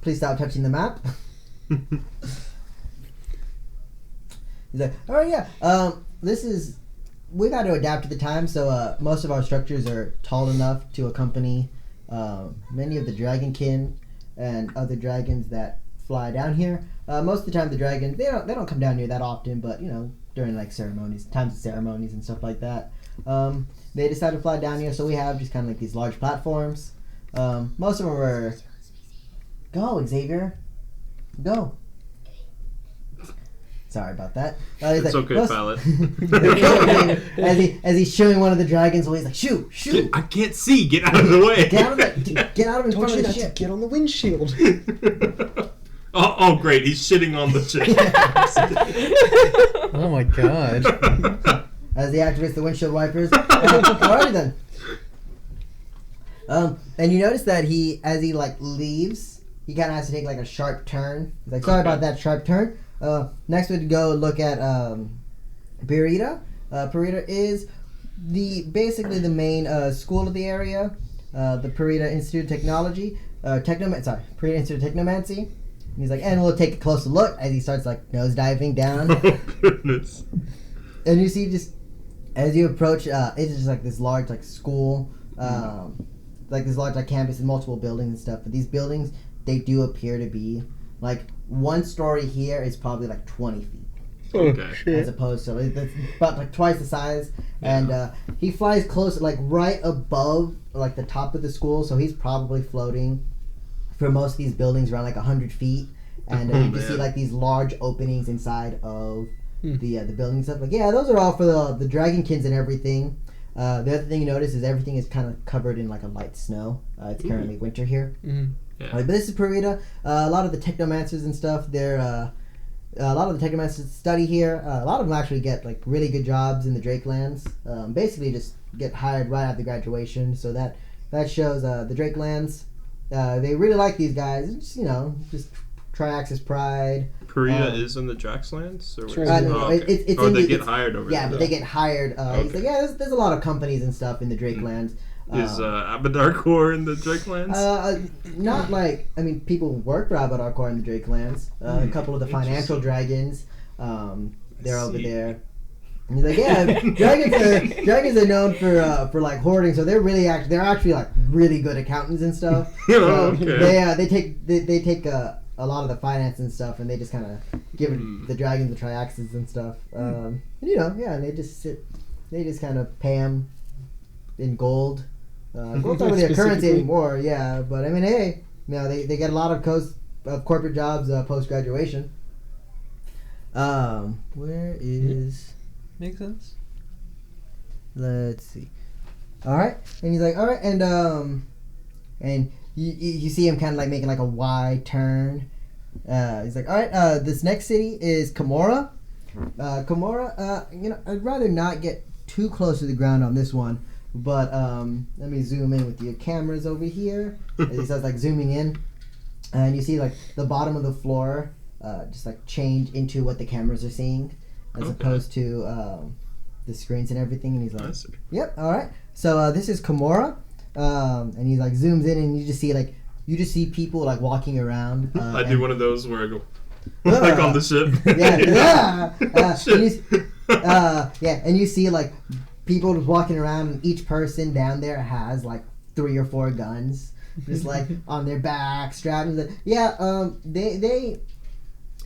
Please stop touching the map. He's like, oh yeah, we got to adapt to the time, so most of our structures are tall enough to accompany many of the dragonkin and other dragons that fly down here. Most of the time, the dragons they don't come down here that often, but you know, during like ceremonies, times of ceremonies and stuff like that, they decide to fly down here. So we have just kind of like these large platforms. Most of them are. Go, Xavier. Go. Sorry about that. He's It's like, okay, most- pilot. as he's shooing one of the dragons, he's like, shoot. I can't see. Get out of the way. Get out of in Told front you of the not to ship. get on the windshield. Oh, great. He's shitting on the ship. Oh my god. As he activates the windshield wipers. Alrighty then. And you notice that as he like leaves, he kind of has to take like a sharp turn. He's like, sorry about that sharp turn. Next we'd go look at Purita. Purita is basically the main school of the area. The Purita Institute of Technology. Purita Institute of Technomancy. And he's like, and we'll take a closer look as he starts like nose diving down. Oh, goodness. And you see just as you approach, it's just like this large like school, like this large like campus and multiple buildings and stuff. But these buildings, they do appear to be like one story here is probably like 20 feet. Okay. As opposed to it's about like twice the size, and he flies close, like right above like the top of the school, so he's probably floating for most of these buildings around like 100 feet, and you just see man. like these large openings inside of the building and stuff. Like those are all for the dragonkins and everything. The other thing you notice is everything is kind of covered in like a light snow. It's currently winter here. Mhm. Yeah. But this is Purita. A lot of the technomancers and stuff, a lot of the technomancers study here. A lot of them actually get like really good jobs in the Drake lands. Basically just get hired right after graduation. So that shows the Drake lands. They really like these guys. It's, just Triaxus pride. Korea is in the Draxlands? Or Sure. what? No, Oh, okay. it's Or in they the- get it's- hired over Yeah, there. but they get hired. He's Okay. like, there's a lot of companies and stuff in the Drake lands. Is Abadar core in the Drakelands? Not like, I mean, people work for Abadar in the Drakelands. A couple of the financial dragons, they're over there. And he's like, yeah, dragons are known for like hoarding, so they're actually like really good accountants and stuff. So they take a lot of the finance and stuff, and they just kind of give the dragons the Triaxus and stuff. And and they just kind of pay them in gold. Gold's not really a currency anymore, yeah. But I mean, hey, they get a lot of corporate jobs post graduation. Where is? Makes sense. Let's see. All right, and he's like, all right, and you see him kind of like making like a wide turn. He's like, all right, this next city is Kamora. Kamora, I'd rather not get too close to the ground on this one, but let me zoom in with your cameras over here. He starts like zooming in, and you see like the bottom of the floor just like change into what the cameras are seeing, as opposed to the screens and everything. And he's like, yep, all right. So this is Kamora, and he like zooms in, and you just see people like walking around. I do one of those where I go like on the ship. And you see like people just walking around, and each person down there has like 3 or 4 guns, just like on their back, strapped.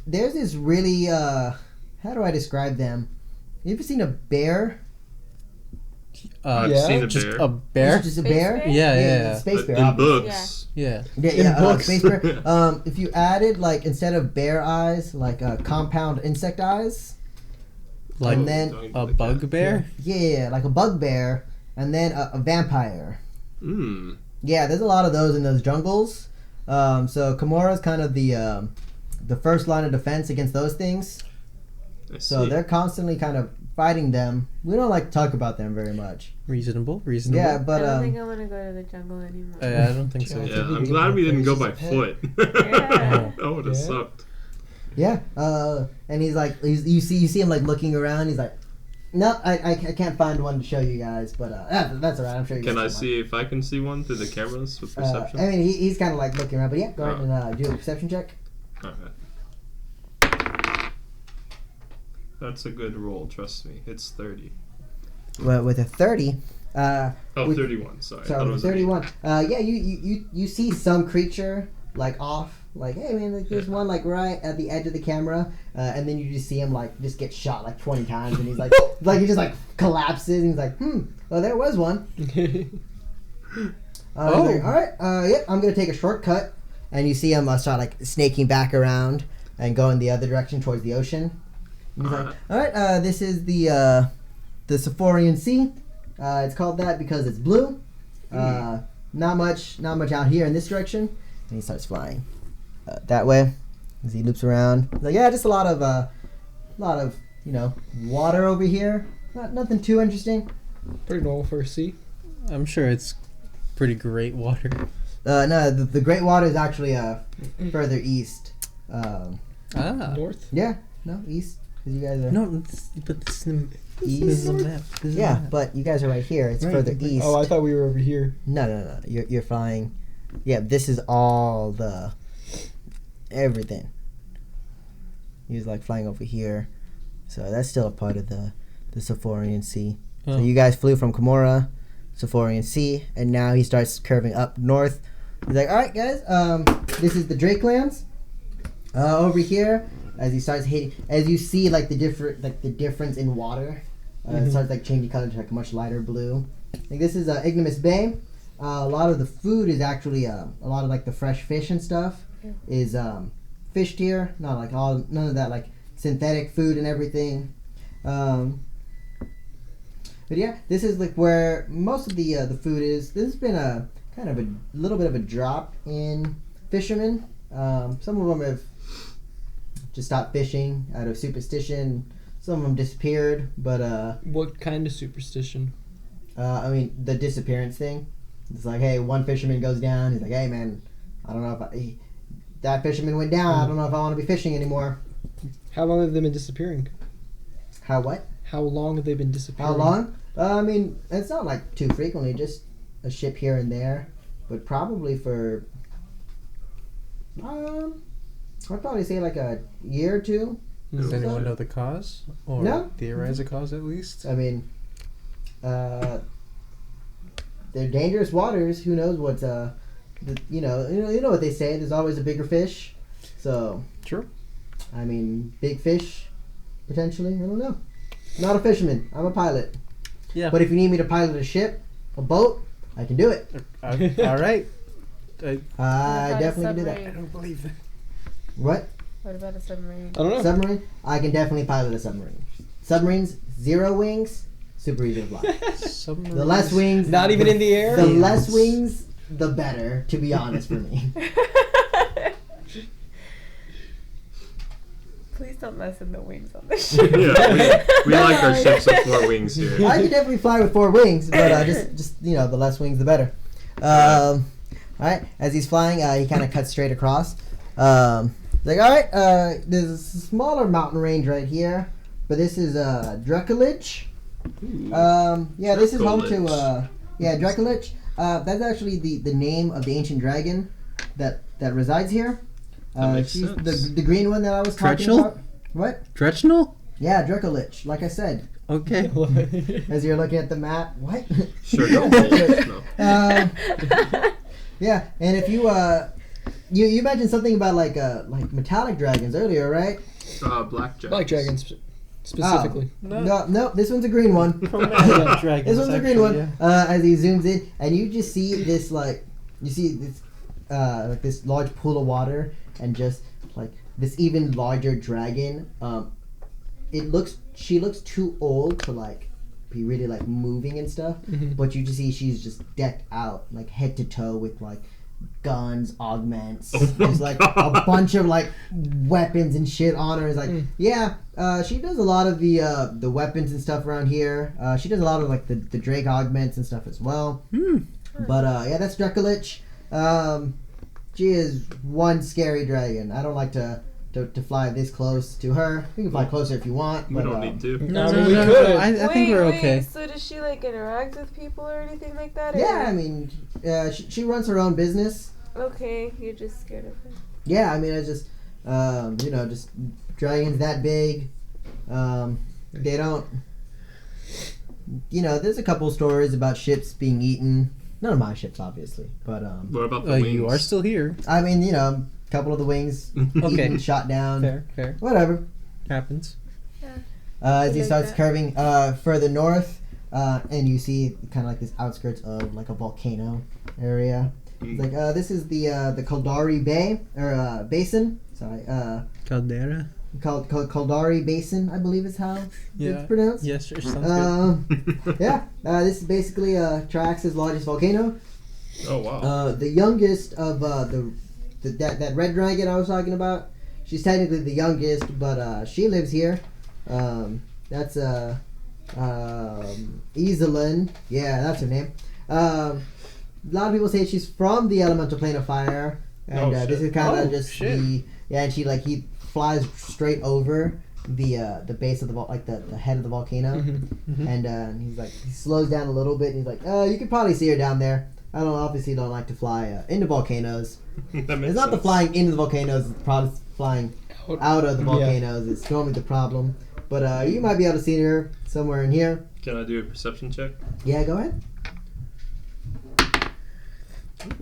There's this really how do I describe them? You ever seen a bear? I've seen a just bear. a bear. Just a bear? bear? Yeah. Space bear. In obviously. books. Yeah. Space bear. If you added like instead of bear eyes, like compound insect eyes, Like and then a bugbear. yeah, like a bugbear, and then a vampire. Mm. Yeah, there's a lot of those in those jungles. So Kamora's kind of the first line of defense against those things. So they're constantly kind of fighting them. We don't like to talk about them very much. Reasonable. Yeah, but I don't think I want to go to the jungle anymore. I don't think so. Yeah, I'm glad we didn't go by foot. Yeah. That would have sucked. yeah. And he's like, you see him like looking around. He's like, no, I can't find one to show you guys, but that's alright. I'm sure you guys Can I one. see if I can see one through the cameras with perception? I mean, he's kind of like looking around, but yeah, go ahead and do a perception check. Okay. That's a good roll, trust me. It's 30. Well, with a 30. 31, sorry. I thought it So was 31. Yeah, you see some creature like off, like, hey man, like, there's one like right at the edge of the camera, and then you just see him like just get shot like 20 times, and he's like, he just like collapses, and he's like, well there was one. He's like, all right, yep, I'm gonna take a shortcut, and you see him start like snaking back around and going the other direction towards the ocean. And he's like, all right, this is the Sephorian Sea. It's called that because it's blue. Not much out here in this direction. And he starts flying that way as he loops around. He's like, yeah, just a lot of water over here. Nothing too interesting. Pretty normal for a sea. I'm sure it's pretty great water. No, the Great Water is actually further east. North? Yeah, no, east. Because you guys are But this is east. the map. This is the Yeah, map. but you guys are right here. It's Right, further but- east. Oh, I thought we were over here. No. You're flying. Yeah, this is all the everything. He's like flying over here, so that's still a part of the Sephorian Sea. Oh. So you guys flew from Kamora, Sephorian Sea, and now he starts curving up north. He's like, all right, guys, this is the Drakelands. Over here, as he starts hitting, as you see like the difference in water, it starts like changing color to like a much lighter blue. Like this is Ignomus Bay. A lot of the food is actually a lot of like the fresh fish and stuff is fished here. Not like none of that like synthetic food and everything. But yeah, this is like where most of the food is. This has been a kind of a little bit of a drop in fishermen. Some of them have just stopped fishing out of superstition. Some of them disappeared, but What kind of superstition? I mean the disappearance thing. It's like, hey, one fisherman goes down. He's like, hey man, I don't know if that fisherman went down. I don't know if I want to be fishing anymore. How long have they been disappearing? How what? How long have they been disappearing? How long? I mean, it's not like too frequently. Just a ship here and there, but probably for I'd probably say like a year or two. Does anyone know the cause? Or No. theorize a cause at least? I mean, they're dangerous waters. Who knows what you know what they say. There's always a bigger fish. So True. I mean, big fish potentially. I don't know. Not a fisherman. I'm a pilot. Yeah. But if you need me to pilot a ship, a boat, I can do it. All right. I about a definitely can do that. submarine? don't believe that. What? What about a submarine? I don't know. Submarine? I can definitely pilot a submarine. Submarines, 0 wings, super easy to fly. The less wings, Not even in the air. the less wings, the better. To be honest, for me. Please don't lessen the wings on this ship. Yeah, we like our ships with more wings here. I can definitely fly with 4 wings, but just the less wings, the better. All right. As he's flying, he kind of cuts straight across. Like, all right. There's a smaller mountain range right here, but this is Dracolich. Yeah, this is home to Dracolich. That's actually the name of the ancient dragon that resides here. That makes She's sense. the green one that I was talking Dretchel? about. What? Dretchnell? Yeah, Dracolich. Like I said, Okay. as you're looking at the map. What? Sure, no bullshit, no. Yeah, and if you you mentioned something about like metallic dragons earlier, right? Black dragons. Black dragons specifically. No, this one's a green one. This one's a green one. As he zooms in, and you just see this like this large pool of water, and just like this even larger dragon. She looks too old to like be really like moving and stuff, but you just see she's just decked out like head to toe with like guns, augments. There's like a bunch of like weapons and shit on her. It's like she does a lot of the weapons and stuff around here. She does a lot of like the Drake augments and stuff as well. But that's Dracolich. She is one scary dragon. I don't like to fly this close to her. You can fly closer if you want. We But, don't need to. No, we could. I think we're okay. So does she like interact with people or anything like that? Yeah, I mean, she runs her own business. Okay, you're just scared of her. Yeah, I mean, it's just, just dragons that big. They don't, there's a couple stories about ships being eaten. None of my ships, obviously, but What about the wings? You are still here. I mean, a couple of the wings Okay. eaten, shot down. Fair. Whatever. Happens. As he like starts that. curving further north, and you see kind of like this outskirts of like a volcano area. It's like this is the Kaldari Bay or Basin. Sorry, Caldera? called Kaldari Basin, I believe is how it's pronounced. Yes, sure. Sounds good. This is basically Triaxus' largest volcano. Oh wow. The youngest of that red dragon I was talking about. She's technically the youngest, but she lives here. That's Iselin. Yeah, that's her name. A lot of people say she's from the elemental plane of fire, and this is kind of just and he flies straight over the base of the head of the volcano, and he slows down a little bit, and he's like, you could probably see her down there. I obviously don't like to fly into volcanoes. That makes It's not the sense. flying into the volcanoes, it's probably flying out of the volcanoes. It's normally the problem. But you might be able to see her somewhere in here. Can I do a perception check? Yeah, go ahead.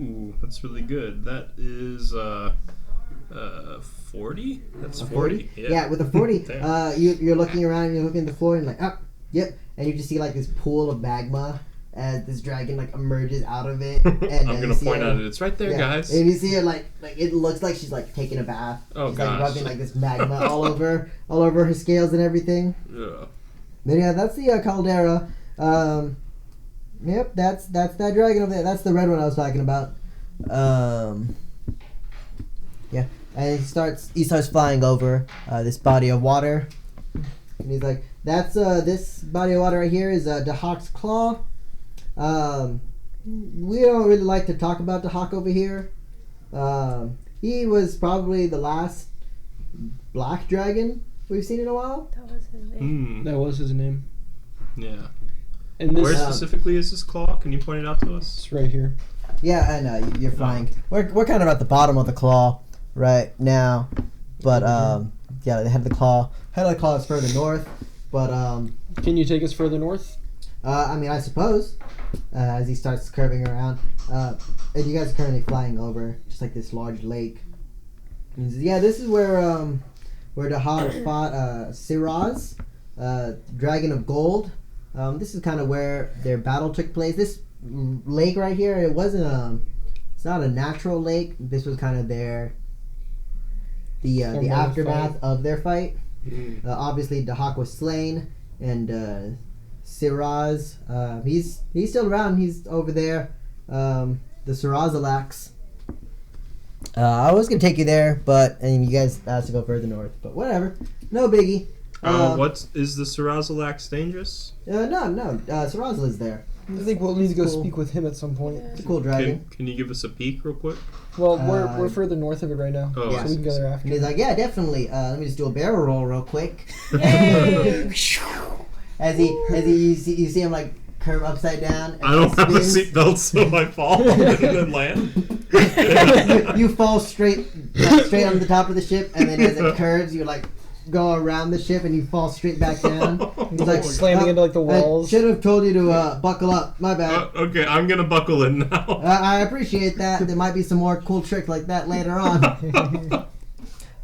Ooh, that's really good. That is 40. That's 40. Yeah, with a 40, Damn. you're looking around and you're looking at the floor and yep, and you just see like this pool of magma as this dragon like emerges out of it. And I'm you gonna see point her- at it. It's right there, guys. And you see her like it looks like she's like taking a bath. Oh, she's gosh. like rubbing like this magma all over her scales and everything. Yeah. But yeah, that's the caldera. Yep, that's that dragon over there. That's the red one I was talking about. Yeah, and he starts flying over this body of water, and he's like, "That's this body of water right here is Dahak's Claw. We don't really like to talk about Dahak over here. He was probably the last black dragon we've seen in a while. That was his name. Hmm. That was his name. Yeah. And this Where specifically is this claw? Can you point it out to us? it's right here. Yeah, I know you're flying. We're kind of at the bottom of the claw right now, but yeah, the head of the claw. Head of the claw is further north, but Can you take us further north? I mean, I suppose as he starts curving around, and you guys are currently flying over just like this large lake. And he says, yeah, this is where Dahak fought Siraz, Dragon of Gold. This is kind of where their battle took place. This lake right here, it wasn't it's not a natural lake. This was kind of the aftermath of their fight. Obviously Dahak was slain, and Siraz, he's still around. He's over there. The Sirazalax. I was gonna take you there, but you guys asked to go further north. But whatever, no biggie. What is the Sirazalax dangerous? No. Sirazal is there. I think we'll need to go speak with him at some point. It's a cool dragon. Can you give us a peek real quick? Well, we're further north of it right now, Oh, yeah. so we can go there after. And he's like, yeah, definitely. Let me just do a barrel roll real quick. Yay! As you see him like curve upside down. And I don't have a spins. seatbelt, so I fall and then land. you fall straight on the top of the ship, and then as it curves, you like go around the ship and you fall straight back down. He's like Slamming into like the walls. I should have told you to buckle up. My bad. Okay, I'm gonna buckle in now. I appreciate that. There might be some more cool tricks like that later on.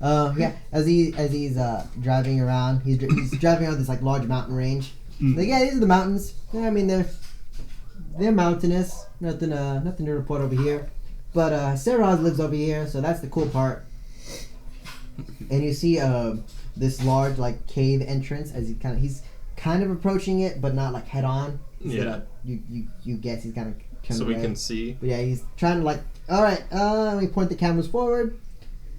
Yeah, as he's driving around, he's driving around this like large mountain range. Like, yeah, these are the mountains. Yeah, I mean they're mountainous. Nothing to report over here. But Saraz lives over here, so that's the cool part. And you see this large like cave entrance as he's kind of approaching it, but not like head on. Yeah. You guess he's kind of turned So we away. can see. But yeah, he's trying to like, all right, let me point the cameras forward.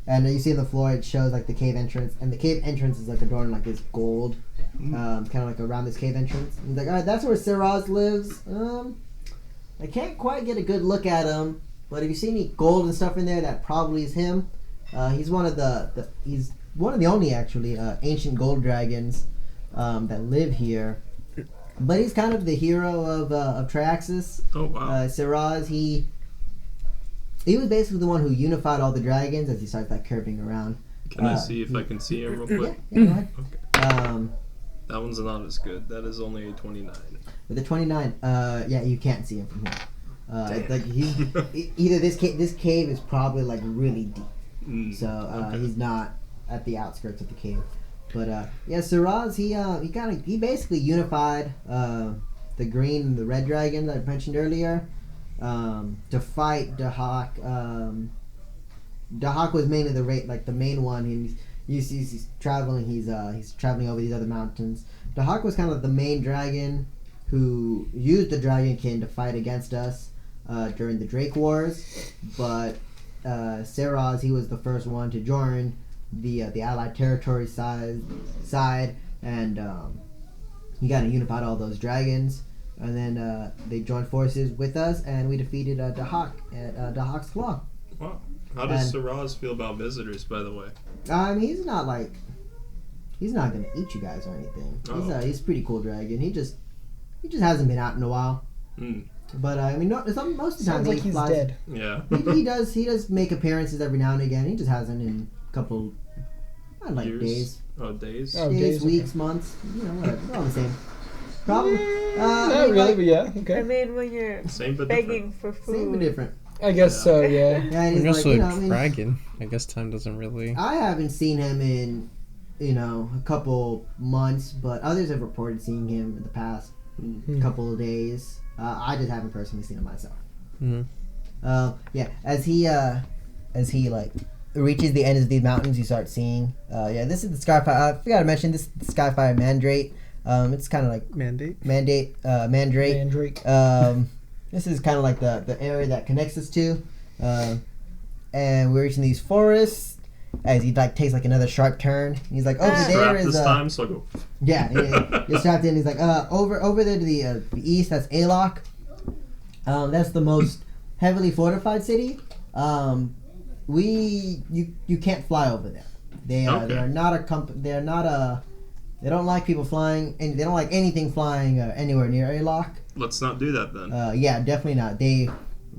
And you see on the floor, it shows like the cave entrance. And the cave entrance is like adorned like this gold, kind of like around this cave entrance. And he's like, all right, that's where Siraz lives. I can't quite get a good look at him. But if you see any gold and stuff in there, that probably is him. He's one of he's one of the only actually ancient gold dragons that live here. But he's kind of the hero of Triaxus. Oh wow. Siraz, he was basically the one who unified all the dragons as he starts like curving around. Can I see if I can see him real quick? Yeah, go ahead. Okay. That one's not as good. That is only a 29. With the 29, yeah, you can't see him from here. Damn. Like he's either this cave is probably like really deep, so okay. he's not at the outskirts of the cave. But yeah, Siraz, he basically unified the green and the red dragon that I mentioned earlier to fight Dahak. Dahak was mainly the main one. He's traveling. He's traveling over these other mountains. Dahak was kind of the main dragon who used the Dragonkin to fight against us during the Drake Wars, but Siraz, he was the first one to join the Allied territory side, and he kind of unified all those dragons, and then they joined forces with us, and we defeated Dahak at Dahak's Claw. Wow. How does Siraz feel about visitors, by the way? I mean, he's not gonna eat you guys or anything. He's a pretty cool dragon. He just hasn't been out in a while. But I mean, most of the time Sounds like he's flies. dead. Yeah. He does make appearances every now and again. He just hasn't in a couple, not like Years? days, Oh, days? Oh, days, days, okay. weeks, months. You know, whatever. They're all the same. Probably. Not really, but yeah, okay. I mean, when you're Same but begging different. for food. Same but different. I guess so, yeah. Yeah, and he's We're like, also you know, I mean, dragon. I guess time doesn't really. I haven't seen him in, a couple months, but others have reported seeing him in the past couple of days. I just haven't personally seen him myself. Yeah, as he like reaches the end of these mountains, you start seeing. Yeah, this is the Skyfire. I forgot to mention this is the Skyfire Mandrake. It's kind of like Mandrake. Mandrake. This is kind of like the area that connects us to, and we're reaching these forests. As he like takes like another sharp turn, he's like, over there is this time, so I go. yeah, you're strapped in. He's like, over there to the east, that's Alok. That's the most heavily fortified city. You can't fly over there. They are not a They don't like people flying, and they don't like anything flying anywhere near a lock. Let's not do that then. Yeah, definitely not. They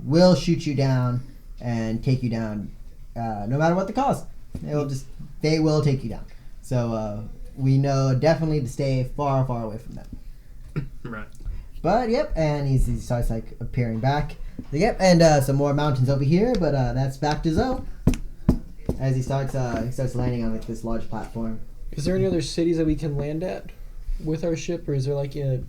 will shoot you down and take you down, no matter what the cost. They will take you down. So we know definitely to stay far, far away from them. Right. But yep, and he starts like appearing back. Yep, and some more mountains over here, but that's back to Zoe. As he starts landing on like this large platform. Is there any other cities that we can land at with our ship, or is there like a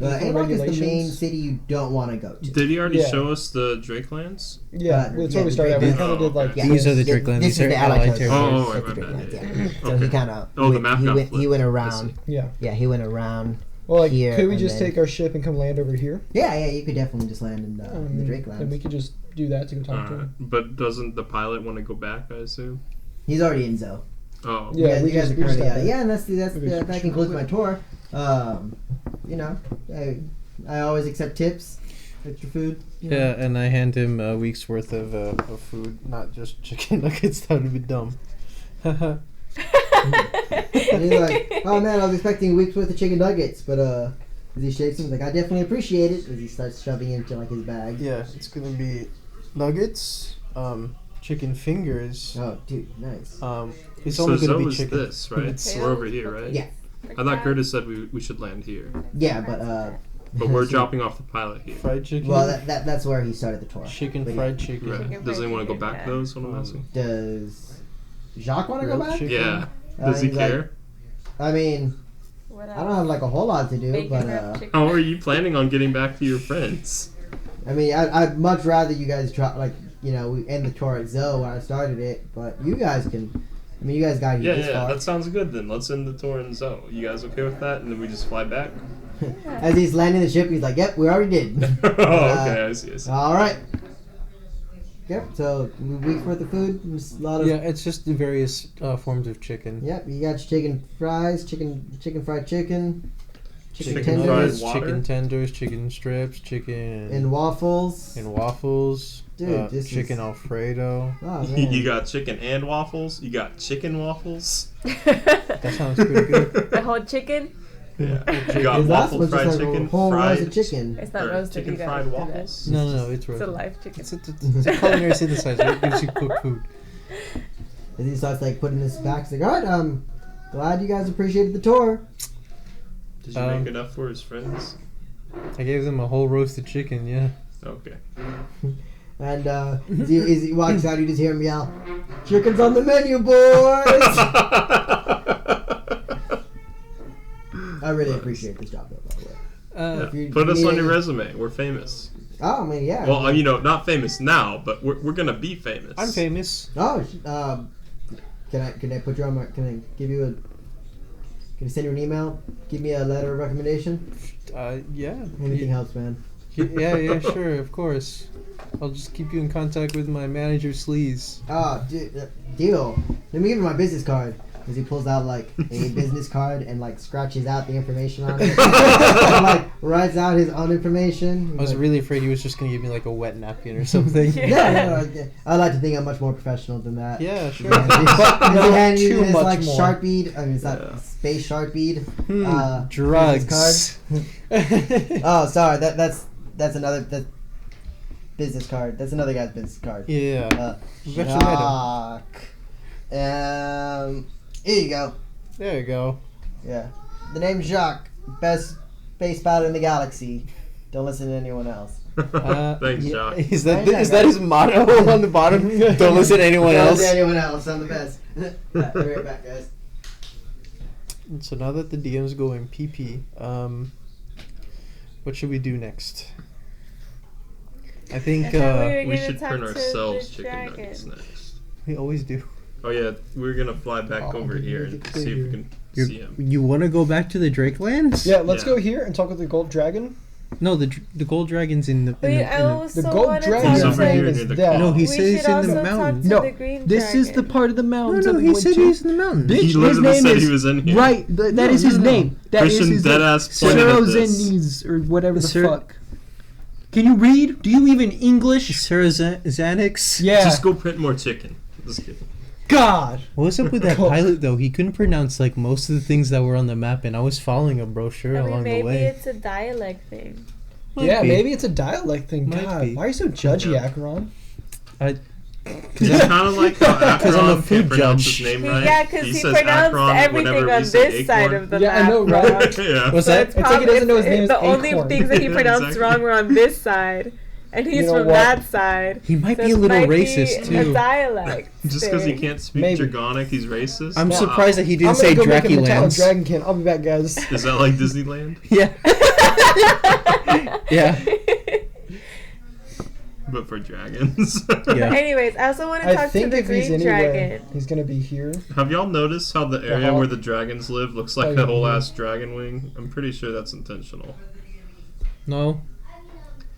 An-R-K is the main city you don't want to go to. Did he already show us the Drakelands? Yeah, that's where we started. We kind of did like These are the Drakelands. This These is are the allied allied territories. Oh, territories. right, That's the my bad. Drakelands, yeah. So Okay. he kind of Oh, the map got he flipped. went I around. see. Yeah. He went around. Well, like, here, could we and just then- take our ship and come land over here? Yeah, you could definitely just land in the And we Drakelands. could just do that to go talk to him. But doesn't the pilot want to go back, I assume? He's already in Zoe. Oh. Yeah, you guys are we just currently got that. yeah, and that's We just- that concludes my tour. You know, I always accept tips. Extra food. You know. Yeah, and I hand him a week's worth of food, not just chicken nuggets. That would be dumb. And he's like, oh man, I was expecting a week's worth of chicken nuggets, but as he shakes them, he's like, I definitely appreciate it. As he starts shoving it into like his bag. Yeah, it's gonna be nuggets, chicken fingers. Oh, dude, nice. It's So only gonna Zoe be is chicken. this, right? Okay. We're over here, right? Yeah, I thought Curtis said we should land here. yeah, but But we're dropping off the pilot here. Fried chicken. well, that's where he started the tour. chicken, But fried chicken. Right. Chicken Does fried anyone want to go chicken, back yeah. though? Is what I'm asking. Does Jacques want to go Grilled back? chicken. Yeah. Does he he's like, care? I mean, What I don't have like a whole lot to do, Bacon but wrapped chicken. How are you planning on getting back to your friends? I mean, I'd much rather you guys try, like, you know, we end the tour at Zoe where I started it, but you guys can. I mean, you guys got here this Yeah, far. that sounds good then. Let's end the tour in Zoe. You guys okay with that? And then we just fly back? As he's landing the ship, he's like, "Yep, we already did." Oh, okay, I see. All right. Yep. So a week's worth of food. Just a lot of. Yeah, it's just the various forms of chicken. Yep. You got your chicken fries, chicken fried chicken, chicken Chicken tenders, fried nuggets, water? chicken tenders, chicken strips, chicken and waffles. and waffles. Dude, this chicken is- Alfredo. Oh man. You got chicken and waffles. You got chicken waffles. That sounds pretty good. The whole chicken? Yeah. His You got last waffle one's just fried like a chicken, whole roast fried of chicken. It's not or roasted. chicken You gotta fried do that. waffles. No, it's It's a roasted. live chicken. It's a culinary synthesizer. It gives you cooked food. And he starts like putting this back. He's like, "All right, glad you guys appreciated the tour." Did you make enough for his friends? I gave them a whole roasted chicken. Yeah. Okay. And as he walks out, you just hear him yell, "Chicken's on the menu, boys!" I really appreciate this job, though, by the way. Yeah. If you- Put us on yeah. your resume. We're famous. Oh, I mean, yeah. Well, not famous now, but we're gonna be famous. I'm famous. Oh, can I put you on my? Can I give you a? Can I send you an email? Give me a letter of recommendation. Yeah. Anything helps, man. Yeah, sure, of course. I'll just keep you in contact with my manager, Sleaze. Oh, deal. Let me give you my business card. As he pulls out like a business card and like scratches out the information on it, and like writes out his own information. I was Like, really afraid he was just gonna give me like a wet napkin or something. yeah, I like to think I'm much more professional than that. Yeah, sure. Does he hand you too this much like more. Sharpie? I mean, it's not space Sharpie. Drugs. Business card. Oh, sorry. That's another business card. That's another guy's business card. Yeah. We've actually met him. Here you go. There you go. Yeah. The name's Jacques. Best space pilot in the galaxy. Don't listen to anyone else. Thanks, yeah, Jock. Is that Thanks, his motto on the bottom? Don't listen to anyone Don't else. listen to anyone else. I'm the best. Alright, be right back, guys. So now that the DM's going PP, what should we do next? I think I thought we were We gonna should talk turn to ourselves the chicken dragon. nuggets next. we always do. Oh yeah, we're gonna fly back over here and see if we can see him. You want to go back to the Drakelands? Yeah, let's Yeah. go here and talk with the gold dragon. No, the gold dragon's in the. Wait, I also The gold want to dragon He's talk over to... here is near the that. No, he We says should it's in also the talk mountain. to No, the green This is the dragon. part of the mountains that we he went said to. he's in the mountains. Bitch, He his literally name said is he was in here. right. That is his name. That is Christian his deadass pointed at this. Serozenes or whatever the Sir- fuck. Can you read? Do you even English? Sir Xanax. Yeah. Just go print more chicken. Just kidding. God. What was up with that pilot though? He couldn't pronounce like most of the things that were on the map, and I was following a brochure I mean, along the maybe way. it's a dialect thing. Yeah, be. maybe it's a dialect thing. Might God, be. why are you so judgy, Yeah. Acheron? It's kind of like how 'Cause I'm a Akron food can't pronounce judge. his name right. Yeah, because he says pronounced Akron everything whenever on we say this side acorn. of the Yeah, I map. know, right? Yeah. What's So that? it's It's like he doesn't know his name is the only Acorn. things that he Yeah, pronounced exactly. wrong were on this side, and he's You know from what? that side. He might So be a it little might racist be a too. dialect. Just because he thing. can't speak Maybe. Draconic, he's racist. I'm Wow. surprised that he I'm didn't gonna say go make a metallic Draculans. dragon can. I'll be back, guys. Is that like Disneyland? Yeah. Yeah. But for dragons. Yeah. Anyways, I also want to I talk to think the if he's green anywhere, dragon. he's gonna be here. Have y'all noticed how the area hall. where the dragons live looks like Oh, a whole yeah. ass dragon wing? I'm pretty sure that's intentional. No.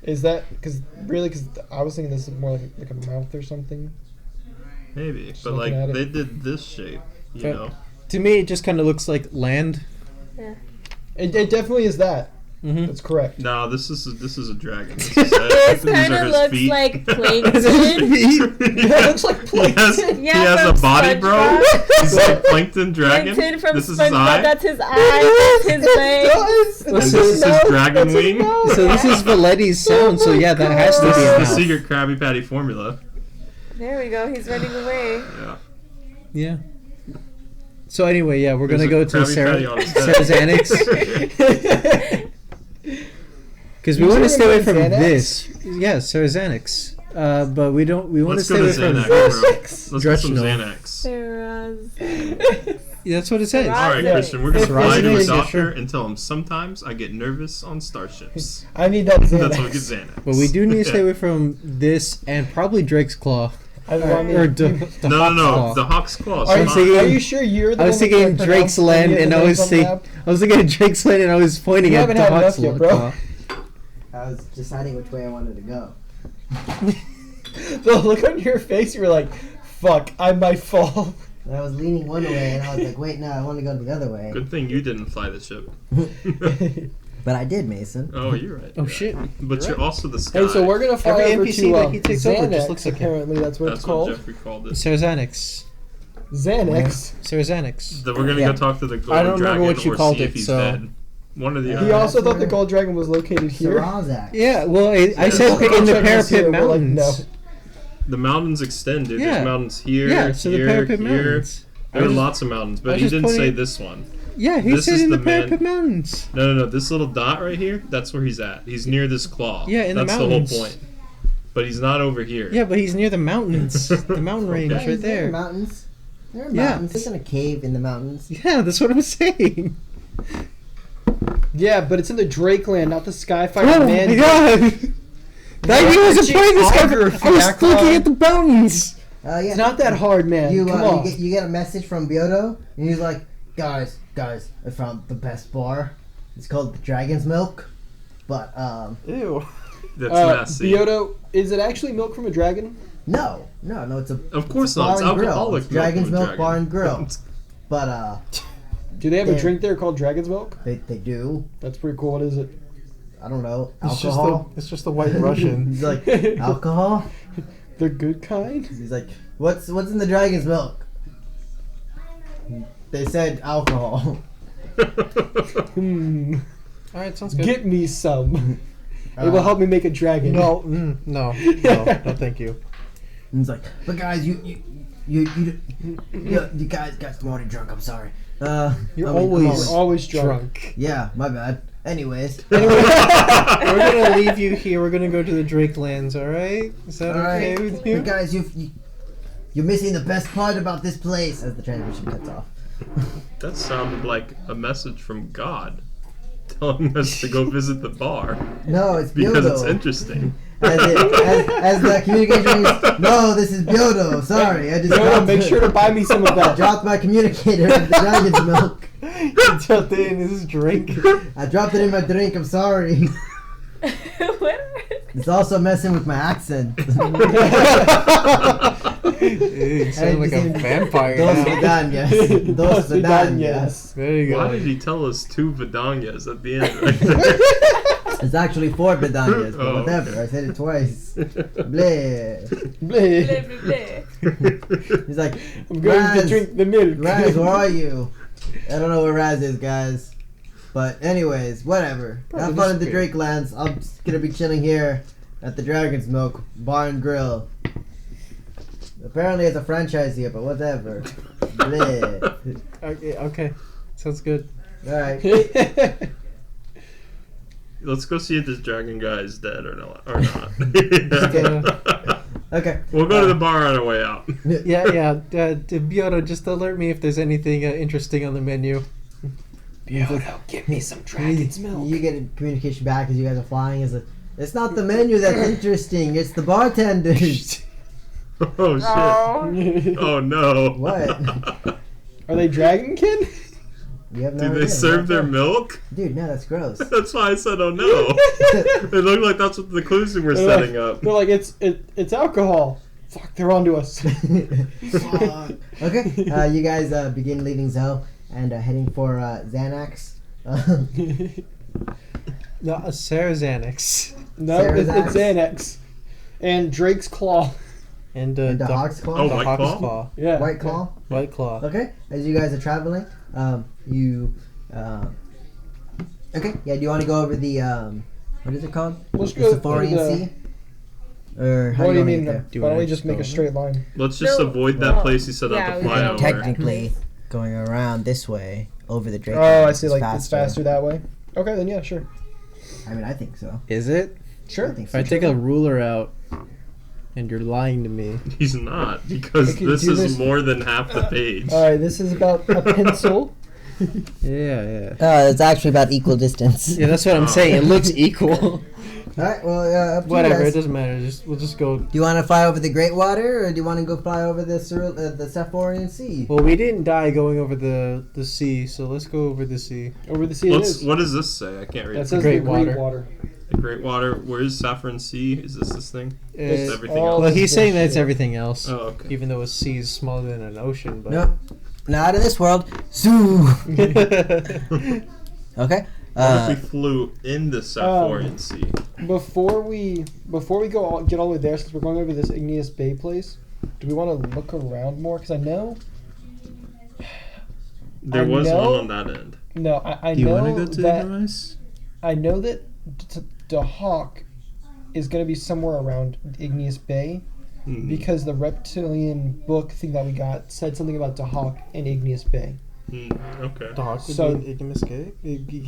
Is that because really? Because I was thinking this is more like a mouth or something. Maybe. Just But looking like at it. they did this shape, you Fair. know. To me, it just kind of looks like land. It definitely is that. Mm-hmm. That's correct. No, this is a dragon. This, This these kind are of his looks feet. like plankton. That looks like He has, plankton. he Yeah, has from a body, bro. SpongeBob. He's like plankton dragon. Plankton from This is his SpongeBob. eye. That's his eye. That's his leg. And this is his dragon wing. So this is Valetti's sound. So yeah, that has to This be is a the mouth. secret Krabby Patty formula. There we go. He's running away. Yeah. Yeah. So anyway, yeah, we're There's gonna a go to Krabby Patty on his head. Sarazanix because we You want to say stay away name from Xanax? this. Yeah, Sarazanix. But we don't. We want to Let's stay go away to from Xanax, this. bro. Let's get some Dretchnol. Xanax. Yeah, that's what it says. All right, Yeah. Christian, we're gonna If fly to a Xanax- doctor and tell him sometimes I get nervous on starships. I need that That's Xanax. why we get Xanax. But we do need to stay Yeah. away from this and probably Drake's Claw. I mean, Or the No, Hawk's Claw. the Hawk's Claw. are, I'm Come thinking- on. are you sure you're the I was one that thinking can't Drake's pronounce any Land, of the and I names was on the thinking map? I was looking at Drake's Land, and I was pointing You at haven't the had Hawk's enough yet, bro. Claw. I was deciding which way I wanted to go. The look on your face, you were like, "Fuck, I might fall." And I was leaning one way, and I was like, wait, no, I want to go the other way. Good thing you didn't fly the ship. But I did, Mason. Oh, you're right. Oh you're shit! right. But you're also the sky. Hey, so we're gonna fly Every over NPC to that he takes over Xanax, just looks like him. apparently that's what That's it's what called. Jeffrey called it. Sarazanix. Xanax. Sarazanix. Then we're gonna Yeah. go talk to the gold I don't remember dragon what you or called see it, if he's so- dead. One or the He He other. also thought the right. gold dragon was located here. Sarazak. Yeah, well, I Yeah, said the in the Gold dragon was here, Parapet we're like, Mountains. no. The mountains extend, dude. Yeah. There's mountains here, Yeah, so the here, Parapet here. Mountains. There are I was lots of mountains, I but was he just didn't say pointing- this one. Yeah, he This said is in the the man- Parapet Mountains. No. This little dot right here, that's where he's at. He's near this claw. Yeah, in the That's mountains. the whole point. But he's not over here. Yeah, but he's near the mountains, the mountain range Okay. right There are there. mountains. There are Yeah. mountains. It's in a cave in the mountains. Yeah, that's what I'm saying. Yeah, but it's in the Drake land, not the Skyfire Oh man. my god! That he wasn't playing this guy. Geography, I was Akron. looking at the mountains. Yeah. It's not that hard, man. You, Come you on. get a message from Byodo, and he's like, guys, I found the best bar. It's called the Dragon's Milk. But, Ew. That's nasty. Biodo, is it actually milk from a dragon? no, it's a Of course it's a not. It's bar and grill. alcoholic. It's Dragon's milk Milk from a Bar and dragon. Grill. But, Do they have a Yeah. drink there called Dragon's Milk? they do. That's pretty cool. What is it? I don't know. It's Alcohol. just the white Russian. He's like, alcohol? The good kind? He's like, what's in the Dragon's Milk? They said alcohol. Hmm. All right, sounds good. Get me some. It will help me make a dragon. No, no, thank you. And he's like, but guys, you guys I'm already drunk. I'm sorry. You're come always on. Always drunk. drunk. Yeah, my bad. Anyways, Anyway, we're gonna leave you here. We're gonna go to the Drake lands. All right? Is that all okay right, with you? but guys, you're missing the best part about this place. As the transmission cuts off. That sounded like a message from God telling us to go visit the bar No, it's because Byodo. it's interesting. As the communication is, no, this is Byodo. Sorry, I just No, dropped make sure to buy me some of I that. dropped my communicator in the dragon's milk. You jumped in. This is drink. I dropped it in my drink. I'm sorry. What? It's also messing with my accent. You sound like a vampire Dos now. vidanias. Dos vidanias. There you Why go. did he tell us two Vidanyas at the end right there? It's actually 4 bidanias, but Oh, whatever. okay. I said it twice. Bleh. Bleh. Bleh, bleh, bleh. He's like, I'm going to Raz, drink the milk. Raz, where are you? I don't know where Raz is, guys. But anyways, whatever. Probably Have fun at the disappeared. Drake Lands. I'm just gonna be chilling here at the Dragon's Milk Bar and Grill. Apparently it's a franchise here, but whatever. Bleh. Okay. Sounds good. Alright. Let's go see if this dragon guy is dead or not. Okay. We'll go to the bar on our way out. Yeah. Bioto, just alert me if there's anything interesting on the menu. Bioto, give me some dragon's milk. You get a communication back as you guys are flying. It's not the menu that's interesting. It's the bartenders. Oh shit! Oh no! What? Are they dragonkin? You have no Do idea. they serve their That's milk? Dude, no, that's gross. That's why I said, oh no. It looked like that's what the clues we were They're setting like, up. They're like, it's alcohol. Fuck, they're onto us. Okay, you guys begin leaving Zoe and heading for Xanax. No, Sarah Xanax. No, Sarah's it's Xanax. And Drake's Claw. And And the Hawk's Claw? Oh, the White Hawk's Claw? Claw. Yeah. White Claw. White Claw. Okay, as you guys are traveling, you. Okay, yeah. Do you want to go over the what is it called? Let's The go Sapporian to the- Sea. Or how What do you wanna mean? get there? Do Why don't I we just make a go? straight line? Let's just No, avoid that well, place he set out yeah, to we fly gotta- over. Technically, going around this way over the Drake. Oh, I Lands see. is Like it's faster that way. Okay, then yeah, sure. I mean, I think so. Is it? I Sure. think If so. I take a ruler out and you're lying to me. He's not, because I can this do is this. more than half the page. All right, this is about a pencil. Yeah. It's actually about equal distance. Yeah, that's what I'm saying. It looks equal. All right. Well, up to Whatever, you it guys. doesn't matter. We'll just go. Do you want to fly over the Great Water, or do you want to go fly over the Sapporian Sea? Well, we didn't die going over the sea, so let's go over the sea. Over the sea it is. What does this say? I can't read That it. says Great the Great Water. Water. The Great Water. Where's Saffron Sea? Is this thing? It's everything all else. Well, this he's saying that's bullshit. everything else, Oh, okay. even though a sea is smaller than an ocean. But Nope. Not in this world. Zoo. Okay. What if we flew in the Saffron Sea? Before we go get all the way there, since we're going over this Igneous Bay place, do we want to look around more? Because I know. There I was know- one on that end. No, I do you know want to go to that Ignomus? I know that the Hawk is going to be somewhere around Igneous Bay Hmm. because the reptilian book thing that we got said something about the Hawk in Igneous Bay. Hmm, okay. Dog So- Ignomus Gay? Yeah, dude.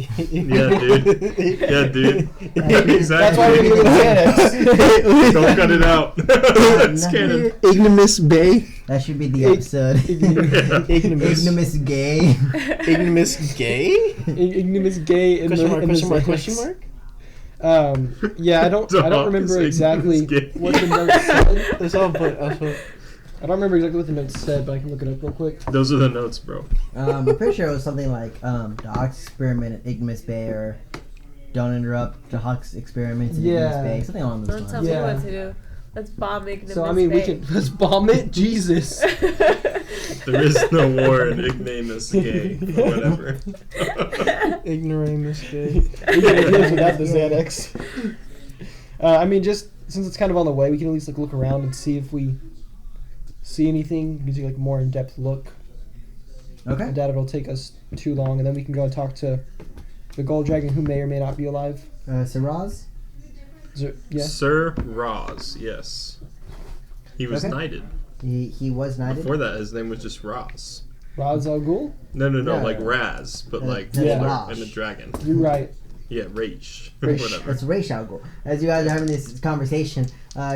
Yeah, dude. Exactly. That's why we're doing Xanax. Don't cut it out. It's canon. Ignomus Bay? That should be the episode. Ignomus. Ignomus gay. Ignomus Gay? Ignomus Gay in Question the mark, in the question mark, Xanax. question mark? Yeah, I don't Dog remember is exactly Ignomus Gay. what the notes said. That's all put. I don't remember exactly what the notes said, but I can look it up real quick. Those are the notes, bro. I'm pretty sure it was something like the Hawk's experiment at Ignomus Bay, or don't interrupt the Hawk's experiments in Yeah. Ignomus Bay, something along those Don't lines. tell Yeah. me what to do. Let's bomb Ignomus So I mean, we Bay. can let's bomb it. Jesus. There is no war in Ignomus Gay. Or whatever. Ignoramus Gay. We can do this without the Xanax. I mean, just since it's kind of on the way, we can at least look around and see if we see anything. We can take like a more in-depth look. I Okay. doubt it'll take us too long, and then we can go and talk to the gold dragon who may or may not be alive. Siraz? Yeah. Sir Roz, yes. He was Okay. knighted. He was knighted. Before that, his name was just Roz. Raz Al Ghul? No, Yeah. like Raz, but like Yeah. older Raj. and a dragon. You're right. Yeah, Raish. Raish. Whatever. That's Ray Shao. As you guys are having this conversation,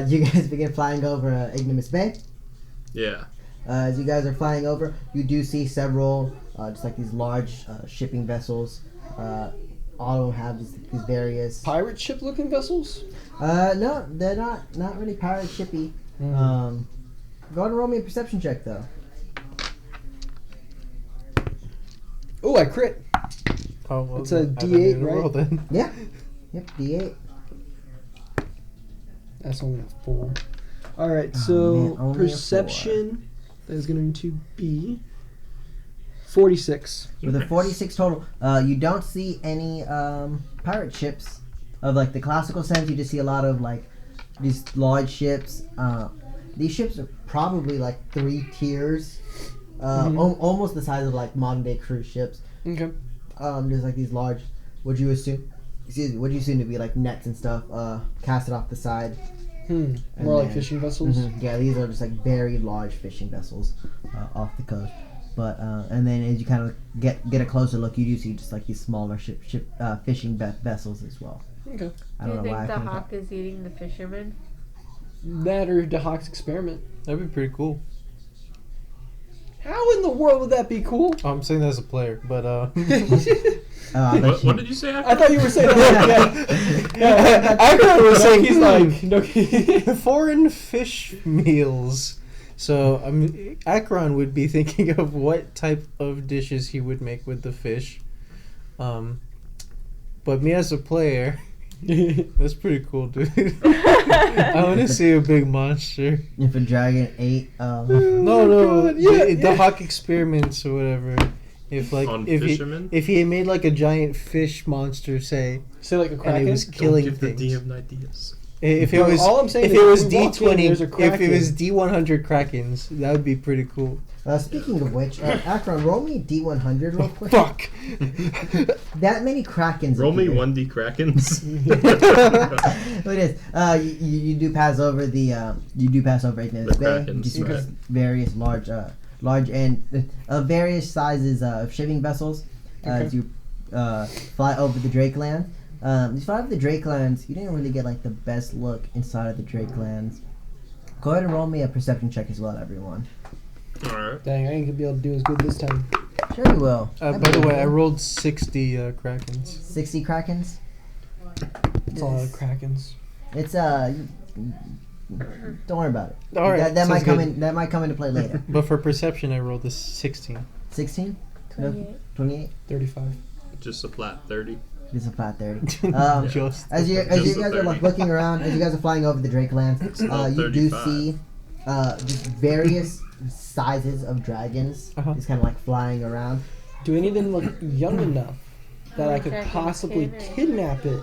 you guys begin flying over Ignomus Bay. Yeah. As you guys are flying over, you do see several, just like these large shipping vessels. All of them have these various. Pirate ship looking vessels? No, they're not really pirate shippy. Go ahead and roll me a perception check, though. Oh, I crit. Oh, well, It's a I don't D8, need to right? roll then. Yeah. Yep. D8. That's only a 4. Alright, Oh, so man, only a perception that is going to be 46. With a 46 total, you don't see any pirate ships of like the classical sense, you just see a lot of like these large ships. These ships are probably like 3 tiers, almost the size of like modern day cruise ships. Okay. There's like these large, what do you assume to be like nets and stuff, casted off the side. More like fishing vessels. Yeah, these are just like very large fishing vessels off the coast. But and then as you kind of get a closer look, you do see just like these smaller fishing vessels as well. Okay. I Do don't you know why. think the hawk is eating the fishermen? That or the Hawk's experiment. That'd be pretty cool. How in the world would that be cool? I'm saying that as a player, but What did you say? I thought you were saying that. Yeah. I was saying he's like no. foreign fish meals. So Akron would be thinking of what type of dishes he would make with the fish. But me as a player, that's pretty cool, dude. I want to see a big monster. If a dragon ate, No, God, the hawk experiments or whatever. If he made like a giant fish monster, say like a and kraken. it was Don't killing give the things. DM ideas. If it No, was, all I'm saying if is it was if we walk in, D20, there's a if it kraken. was D100 krakens, that would be pretty cool. speaking of which, Akron, roll me D100 real quick. Fuck. That many krakens. Roll me appear. 1D Krakens. What it is? You do pass over the Ignomus Bay. Krakens, You see right. various large and various sizes of shipping vessels as you fly over the Drakeland. You fly over the Drakelands. You didn't really get like the best look inside of the Drakelands. Go ahead and roll me a perception check as well, everyone. Alright. Dang, I ain't gonna be able to do as good this time. Sure you will. By the way, I rolled 60 krakens. 60 krakens. It's a lot of krakens. It's don't worry about it. All right, that might sounds come good. in. That might come into play later. But for perception, I rolled a 16. 16, 28. 28. 35. Just a flat 30. It's a flat 30. Just As you Just a guys are like 30. looking around, as you guys are flying over the Drakelands, you do 35. see just various sizes of dragons, just kind of like flying around. Do any of them look young enough that I could Dragon possibly cannon. kidnap it,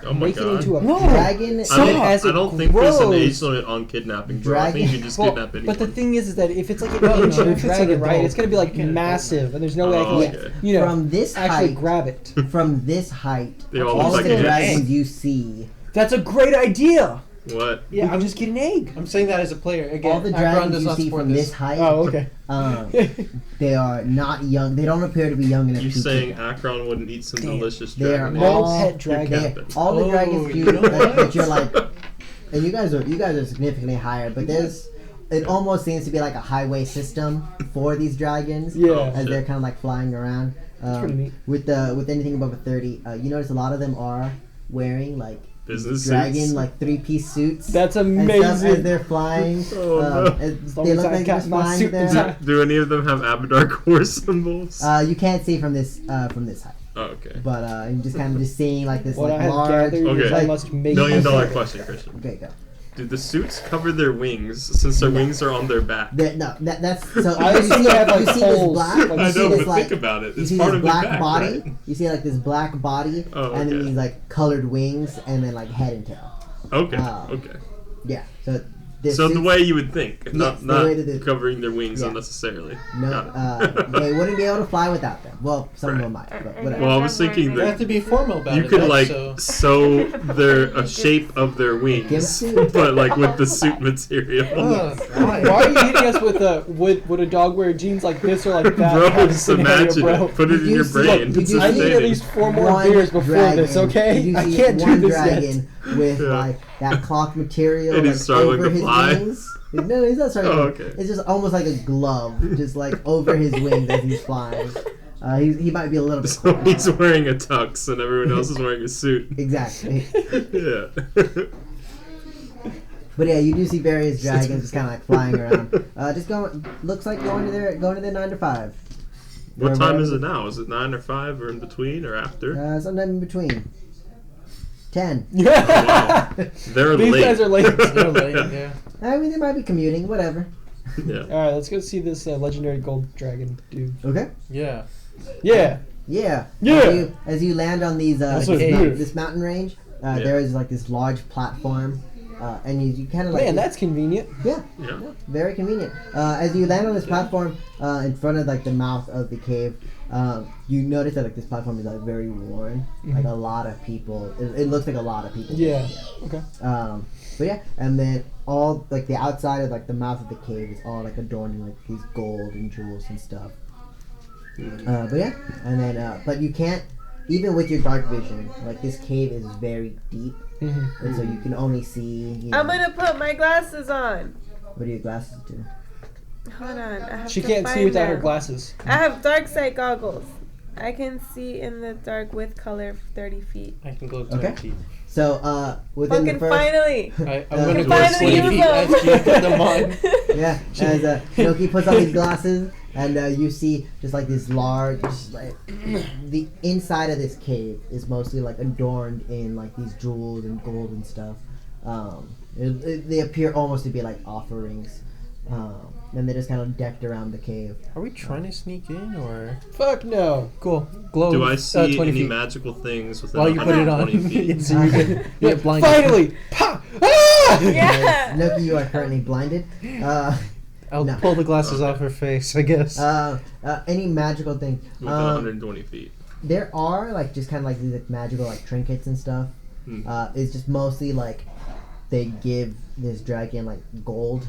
Oh my make it god. into a Dragon. I don't think there's an grows- age limit on kidnapping, bro. I think you can just kidnap anyone. But the thing is that if it's like an No, ancient if it's an dragon, right, adult, it's gonna be like you can't massive, and there's no way I can, Oh, like, okay. you know, From this actually height, grab it. from this height, They all all look of like the eggs. dragons you see, That's a great idea. What? Yeah, I'm just get an egg. I'm saying that as a player. Again, all the Akron dragons does you not see support from this height, Oh, okay. they are not young. They don't appear to be young enough You're to saying kidnap. Akron wouldn't eat some Damn. delicious They are dragon No all eggs? pet dragon. You're They- capping. all the dragons you know that you're like, and you guys are significantly higher, but it almost seems to be like a highway system for these dragons. Yeah. As they're kind of like flying around. pretty neat. With anything above a 30, you notice a lot of them are wearing like Business dragon suits. like 3-piece suits. That's and stuff as amazing. they're flying. Oh, no. As long they as look I like they're got my flying suit there. intact. Do any of them have Abadar core symbols? You can't see from this height, Oh, okay. but you're just kind of just seeing like this What I like have large. gathered is Okay. I must make $1,000,000 it. question, Christian. Okay, go. Do the suits cover their wings since their wings are on their back? That's so. I you assume see, they have, like, you see this holes, black. like- You I see know, this but like. think about it. You It's see part this of their black back, body. right? You see like this black body, Oh, and then okay. these like colored wings, and then like head and tail. Okay, Ah. okay. Yeah. So. This So the suits- way you would think, Yes, not the way that it- covering their wings Yeah. unnecessarily. No, Got it. they wouldn't be able to fly without them. Well, some of Right. them might, but whatever. Well, I was thinking You that have to be formal about you it. could right? like So, sew a shape of their wings, Gimp? but like with the suit material. Why are you hitting us with would a dog wear jeans like this or like that? Bro, kind of just scenario, imagine bro? it. Put it in You your see- brain. you It's do I need at insane. least 4 more One beers before this, okay? You I see can't do one this dragon yet. with Yeah. like that cloth material And he's like, struggling over to his fly? wings. No, he's not struggling. Oh, okay. It's just almost like a glove, just like over his wings as he's flying. He might be a little bit. So cold. he's wearing a tux and everyone else is wearing a suit. Exactly. Yeah. But yeah, you do see various dragons just kind of like flying around. Just going. Looks like going to their 9 to 5. What time is it now? Is it 9 or 5 or in between or after? Sometime in between. 10. Wow. They're These late. guys are late. they're late, yeah. I mean, they might be commuting. Whatever. Yeah. All right, let's go see this legendary gold dragon dude. Okay. Yeah. Yeah. Yeah. Yeah. As you land on these That's what it's weird. this mountain range, there is like this large platform, and you kind of like Man, that's convenient. yeah, Yeah. very convenient. As you land on this platform in front of like the mouth of the cave, you notice that like this platform is like very worn. Like a lot of people. It looks like a lot of people. Yeah. Okay. But yeah, and then all like the outside of like the mouth of the cave is all like adorned in like these gold and jewels and stuff. But yeah, and then but you can't, even with your dark vision, like this cave is very deep, and so you can only see. You know, I'm gonna put my glasses on. what do your glasses do? Hold on. I have She to can't see find without her them. glasses. I have dark sight goggles. I can see in the dark with color 30 feet. I can go 10 Okay. feet. So within Fucking the first, finally! I'm You gonna can go finally 20 use feet them. after you put them on. yeah, as Noki puts on these glasses, and you see just like this large, just, like the inside of this cave is mostly like adorned in like these jewels and gold and stuff. They appear almost to be like offerings, and they're just kind of decked around the cave. Are we trying to sneak in or? Fuck no. Cool. Glow. Do I see 20 any feet. magical things within While you put it on. 120 feet? Yeah, so you get blinded. Finally! Pa! Ah! Yeah! Noki, you are currently blinded. I'll No. pull the glasses Okay. off her face, I guess. Any magical thing? Within 120 feet. There are like just kind of like these like, magical like trinkets and stuff. It's just mostly like they give this dragon like gold.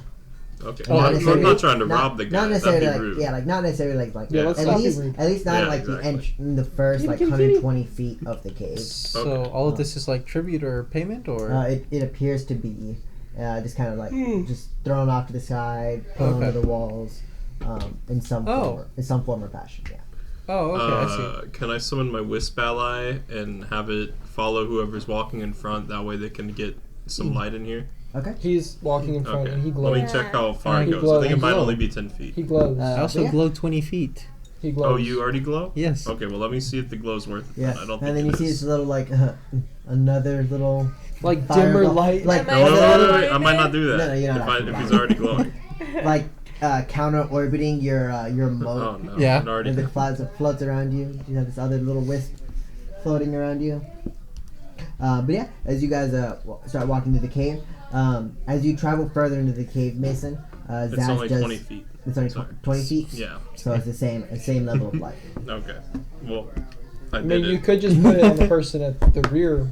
Okay. Not I'm necessarily- not trying to rob the guy. Not necessarily That'd be like rude. yeah, like not necessarily like Yeah, let's at not be least rude. at least not Yeah, like exactly. in the first like Kitty, kitty. 120 feet of the cave. So Okay. all of this is like tribute or payment or? It appears to be just kind of like just thrown off to the side, put Okay. onto the walls, in some form or fashion. Yeah. Oh, okay, I see. Can I summon my Wisp ally and have it follow whoever's walking in front? That way they can get some light in here. Okay. He's walking in front Okay. and he Let glows. me check how far it He goes. glows. I think it might Glow. only be 10 feet. He glows. I also but yeah. glow 20 feet. He glows. Oh, you already glow? Yes. Okay, well let me see if the glow's worth it. Yeah. then. I don't And think then you it see is. this little like another little Like fire dimmer ball- light. like Am No, wait, glowing? wait. I might not do that. No, you're not if actually he's glowing. already glowing. like counter orbiting your moat. Oh no. Yeah. I'm already And the clouds that floats around you. You have this other little wisp floating around you. But yeah, as you guys start walking through the cave, as you travel further into the cave, Mason, It's Zaz only does. 20 feet. It's only Sorry. 20 feet. Yeah. So it's the same level of light. Okay. Well, I I did mean, you it. could just put it on the person at the rear.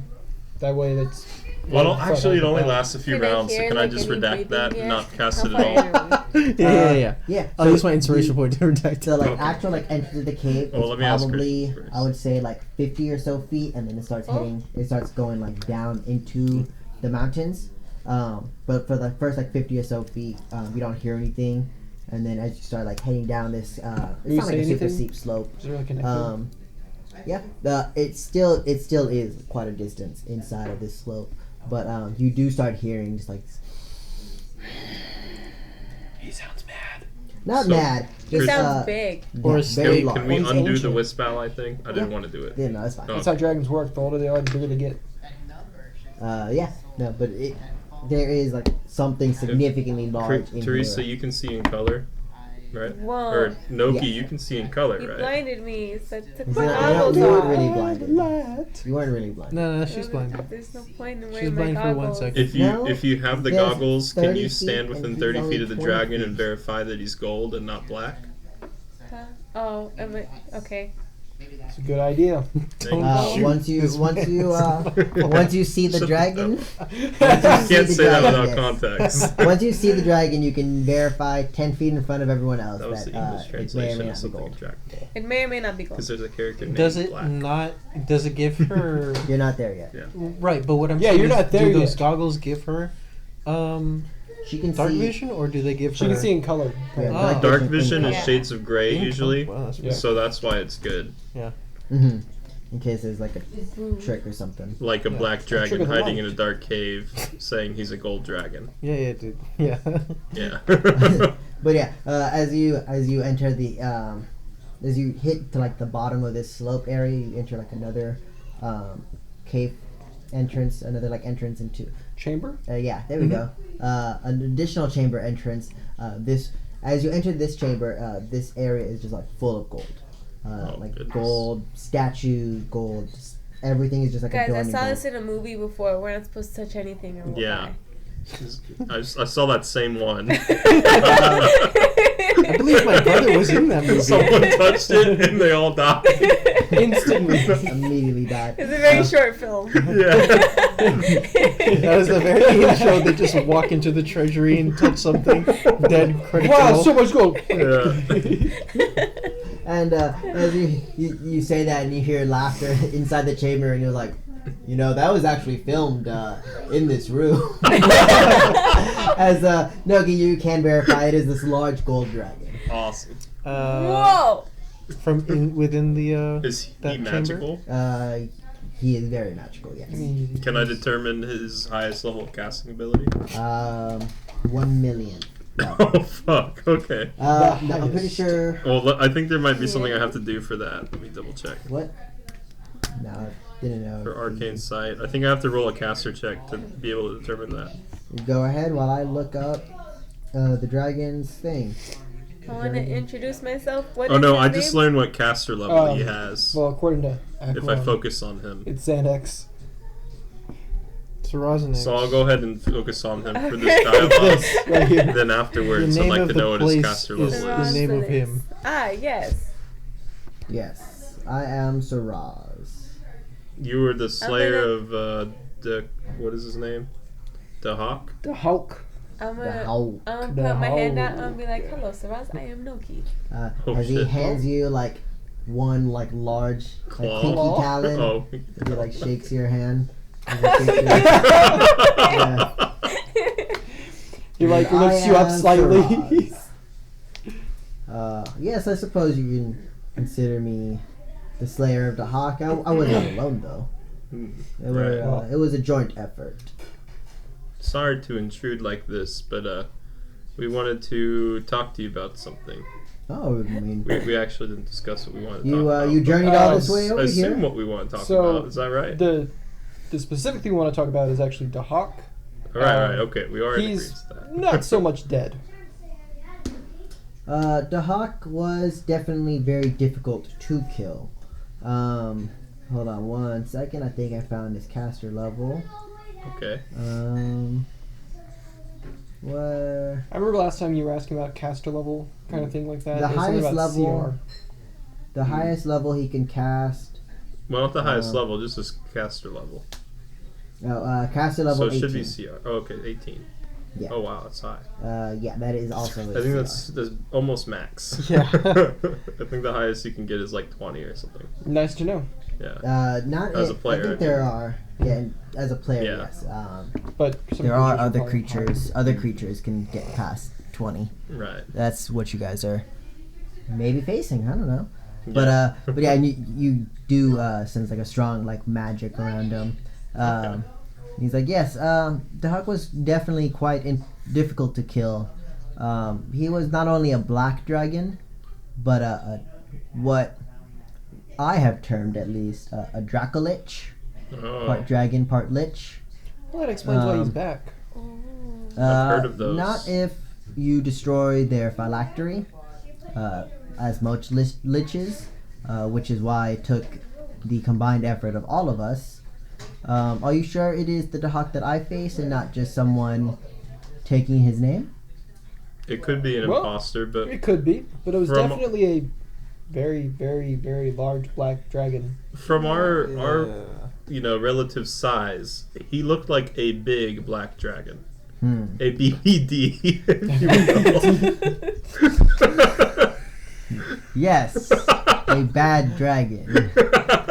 That way that's... Well, front actually, it on the only back. lasts a few Can I rounds. So hear, can I like, just any redact breathing that yet? and not cast How it at all? far are we? Yeah. Yeah. I'll use my inspiration point to protect. The like Okay. actual like entrance of the cave Well, is let me ask probably Christian first. I would say like 50 or so feet, and then it starts hitting. It starts going like down into the mountains. But for the first like 50 or so feet, you don't hear anything, and then as you start like heading down this, it's you not like say a super anything? steep slope. Is there like an echo? Yeah, it still is quite a distance inside of this slope, but you do start hearing just like He sounds mad. not So, mad, He just sounds big. Or yeah, a very Can, large. can we One's undo the ancient. Wisp ally thing? I didn't want to do it. Yeah, no, that's fine. Oh. That's how dragons work. The older they are, the bigger they get. Yeah, no, but there is like something significantly large in Teresa, here. you can see in color, right? Whoa. Or Noki, Yeah. you can see in color, You right? blinded me, so I took You my weren't goggles off. really blinded. You weren't really blinded. No, she's blind. There's no point in She's wearing my blind for 1 goggles. second. If you have the There's goggles, can 30 you feet stand and within he's 30 only feet of the 20 dragon feet. and verify that he's gold and not black? Huh? Oh, am I okay? It's a good idea. Once you see the Shut the dragon, You can't say that without yes. context. Once you see the dragon, you can verify 10 feet in front of everyone else That was the English it may or may translation not of be something gold. dragon. It may or may not be gold. Because there's a character named Does it Black. not? Does it give her? You're not there yet. Right, but what I'm Yeah, saying you're is, not there do those yet. goggles give her She can dark see. vision, or do they give She her? can see in color. Yeah, Oh. Dark vision in is Yeah. shades of gray Pink? usually, Wow, that's Yeah. so that's why it's good. Mhm. In case there's like a trick or something. Like a Yeah. black Trick dragon of the hiding light. in a dark cave, saying he's a gold dragon. Yeah, dude. Yeah. Yeah. But yeah, as you enter the as you hit to like the bottom of this slope area, you enter like another cave entrance, another like entrance into. Chamber? Yeah, there we go. An additional chamber entrance. As you enter this chamber, this area is just like full of gold. Like goodness. gold statues, gold everything is just like a Guys, I dormy saw boat. this in a movie before. We're not supposed to touch anything or we'll Yeah. die. I saw that same one. I believe my brother was in that movie. Someone touched it and they all died. Instantly. Immediately died. It's a very short film. Yeah. That was the very intro. They just walk into the treasury and touch something. Dead credit Wow, roll. so much gold. Yeah. And as you say that and you hear laughter inside the chamber and you're like, you know, that was actually filmed in this room. As Nogi, you can verify it is this large gold dragon. Awesome. Whoa! From within the Is he that magical? He is very magical, yes. Can I determine his highest level of casting ability? 1 million. Oh fuck. Okay. No, I'm pretty sure. Well, I think there might be something I have to do for that. Let me double check. What? No, didn't know. For arcane sight, I think I have to roll a caster check to be able to determine that. Go ahead while I look up the dragon's thing. I want to introduce myself. What Oh is no, his I just name? learned what caster level he has. Well, according to If I Aqua, focus on him. it's Xanax. Sarazanex. So I'll go ahead and focus on him for Okay. this dialogue. This right here. Then afterwards, The I'd name like of to the know what his place caster is level is. the name of him. Ah, yes. Yes, I am Saraz. You were the slayer gonna- of the what is his name? The Hawk. The Hulk. I'm The gonna Hulk. put The my hand out Hulk. and be like, "Hello, Saraz. I am Noki." Oh, As he shit. hands you like one like large like Claw. pinky talon. Oh. He like shakes your hand. Yeah. He like I lifts you up am slightly. Saraz. Yes, I suppose you can consider me the Slayer of the Hawk. I wasn't alone though. Right. It was a joint effort. Sorry to intrude like this, but we wanted to talk to you about something. Oh, I mean, We actually didn't discuss what we wanted to talk you about. you journeyed all this way I over assume here. what we want to talk So, about. Is that right? The specific thing we want to talk about is actually the Hawk. Right. Okay, we are in agreement He's to that. not so much dead. The Hawk was definitely very difficult to kill. Hold on one second. I think I found his caster level. Okay. Where I remember last time you were asking about caster level kind of thing like that. The It was something highest about level- the highest level he can cast. Well, not the highest Um, level, just his caster level. Caster level So it 18. should be CR. Oh, okay, 18. Yeah. Oh wow, that's high. Yeah, that is also. I think that's almost max. Yeah. I think the highest you can get is like 20 or something. Nice to know. Yeah. Not As a player, I think I there think. are. Yeah, as a player, Yeah. yes. But some There are creatures other probably creatures. Other creatures can get past 20. Right. That's what you guys are maybe facing. I don't know. Yeah. But yeah, and you do sense like a strong like magic around him. He's like, yes, the Hawk was definitely quite difficult to kill. He was not only a black dragon, but what I have termed at least a Dracolich, Oh, part dragon, part lich. Well, that explains why he's Um, back. I've heard of those. Not if you destroy their phylactery, as much liches, which is why it took the combined effort of all of us. Are you sure it is the Dahak that I face and not just someone taking his name? it could be an Well, imposter, but It could be, but it was From- definitely a very, very, very large black dragon. from our relative size, he looked like a big black dragon. A BBD, if you will. Yes, a bad dragon.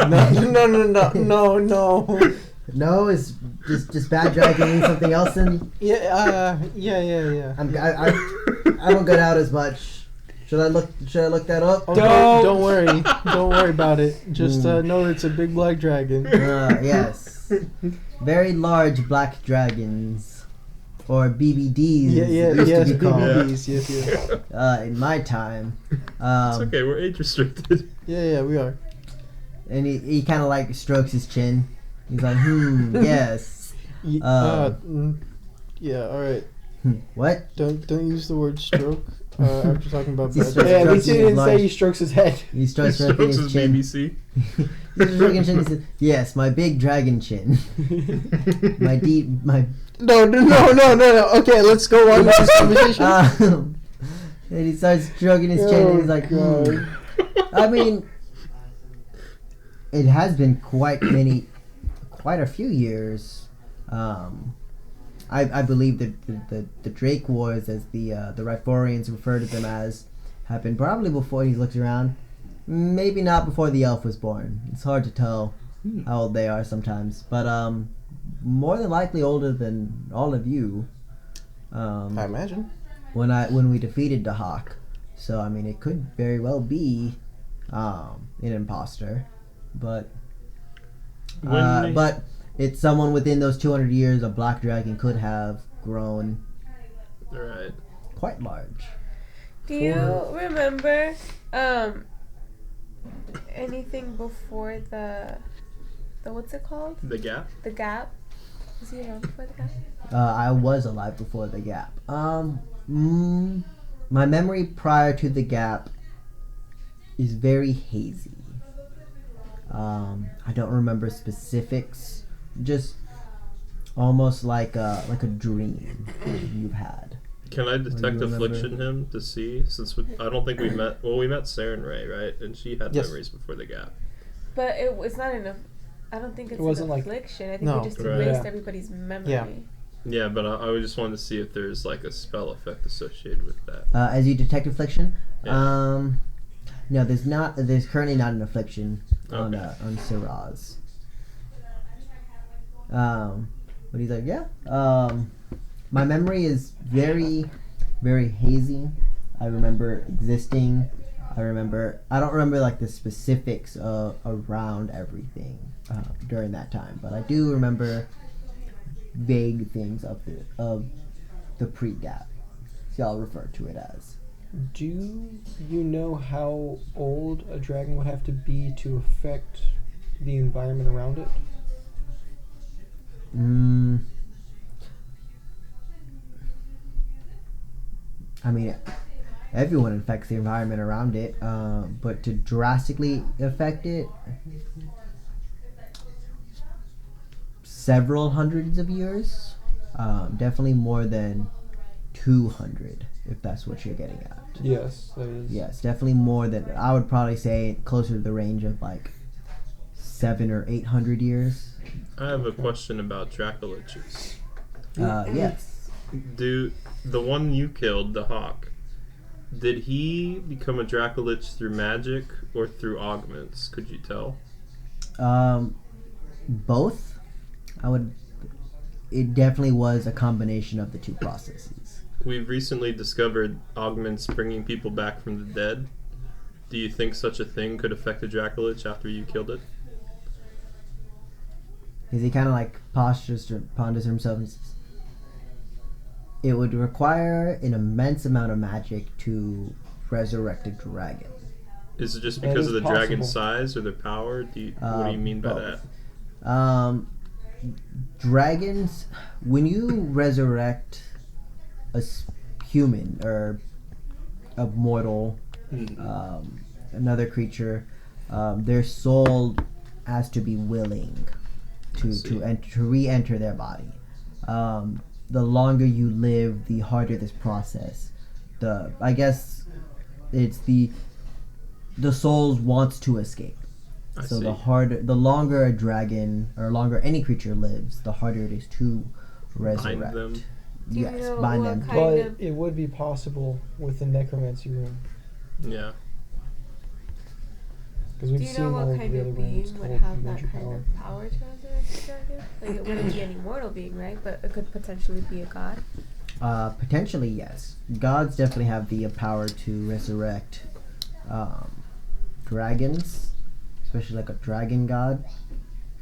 No. No, it's just bad dragon means something else. And Yeah. I don't get out as much. Should I look that up? Oh, don't worry. Don't worry about it. Just know it's a big black dragon. Yes, very large black dragons, or BBDs. used Yes, to be called. BBDs. Yes. In my time. It's okay, we're age restricted. Yeah, we are. And he kind of like strokes his chin. He's like, yes. Yeah, all right. What? Don't use the word stroke. After talking about He's bad so Yeah, at least he Stroking his didn't say large- he strokes his head. He starts Strokes stroking his his chin. BBC. He's stroking his chin. He says, "Yes, my big dragon chin. my deep, my." No. Okay, let's go on with this conversation. And he starts stroking his chin, and he's like, God. I mean, it has been quite a few years. I believe that the Drake Wars, as the Riforians refer to them as, happened probably before he looks around. Maybe not before the elf was born. It's hard to tell how old they are sometimes, but more than likely older than all of you. I imagine. When we defeated the Hawk, so I mean it could very well be an imposter, but it's someone within those 200 years. A black dragon could have grown Right. quite large. Do you remember anything before the what's it called? The gap. The gap? Was he around before the gap? I was alive before the gap. My memory prior to the gap is very hazy. I don't remember specifics. Just almost like a dream you've had. Can I detect remember? affliction him to see? Since I don't think we met. Well, we met Saren Ray, right? And she had Yes. memories before the gap. But it's not enough. I don't think it's It wasn't an like- affliction. I think No. we just Right. erased Yeah. everybody's memory. Yeah. Yeah, but I just wanted to see if there's like a spell effect associated with that. As you detect affliction, Yeah. no, there's not. There's currently not an affliction on Okay. on Siraz. But he's like, yeah. My memory is very, very hazy. I remember existing. I don't remember like the specifics around everything during that time, but I do remember vague things of the pre-gap. So I'll refer to it as. Do you know how old a dragon would have to be to affect the environment around it? I mean, everyone affects the environment around it, but to drastically affect it, several hundreds of years, definitely more than 200, if that's what you're getting at. Yes, that is. Yes, definitely more than, I would probably say closer to the range of like 700 or 800 years. I have a question about Dracoliches. Yes. The one you killed, the hawk, did he become a Dracolich through magic or through augments? Could you tell? Both. It definitely was a combination of the two processes. We've recently discovered augments bringing people back from the dead. Do you think such a thing could affect a Dracolich after you killed it? Because he kind of like ponders himself and says, it would require an immense amount of magic to resurrect a dragon. Is it just That because is of the dragon's possible. size or their power? What do you mean by both. that? Dragons, when you resurrect a human or a mortal, another creature, their soul has to be willing to re-enter their body. The longer you live, the harder this process. I guess it's the soul wants to escape. I So see. the longer a dragon or longer any creature lives, the harder it is to resurrect. them. Do you Yes, know bind what them. kind But of- it would be possible with the necromancy rune. Yeah. Because Do we've you seen know all what of kind the other of runes being would called have that major kind power. of power to resurrect a dragon? Like, it wouldn't be any mortal being, right? But it could potentially be a god. Potentially, yes. Gods definitely have the power to resurrect dragons, especially like a dragon god.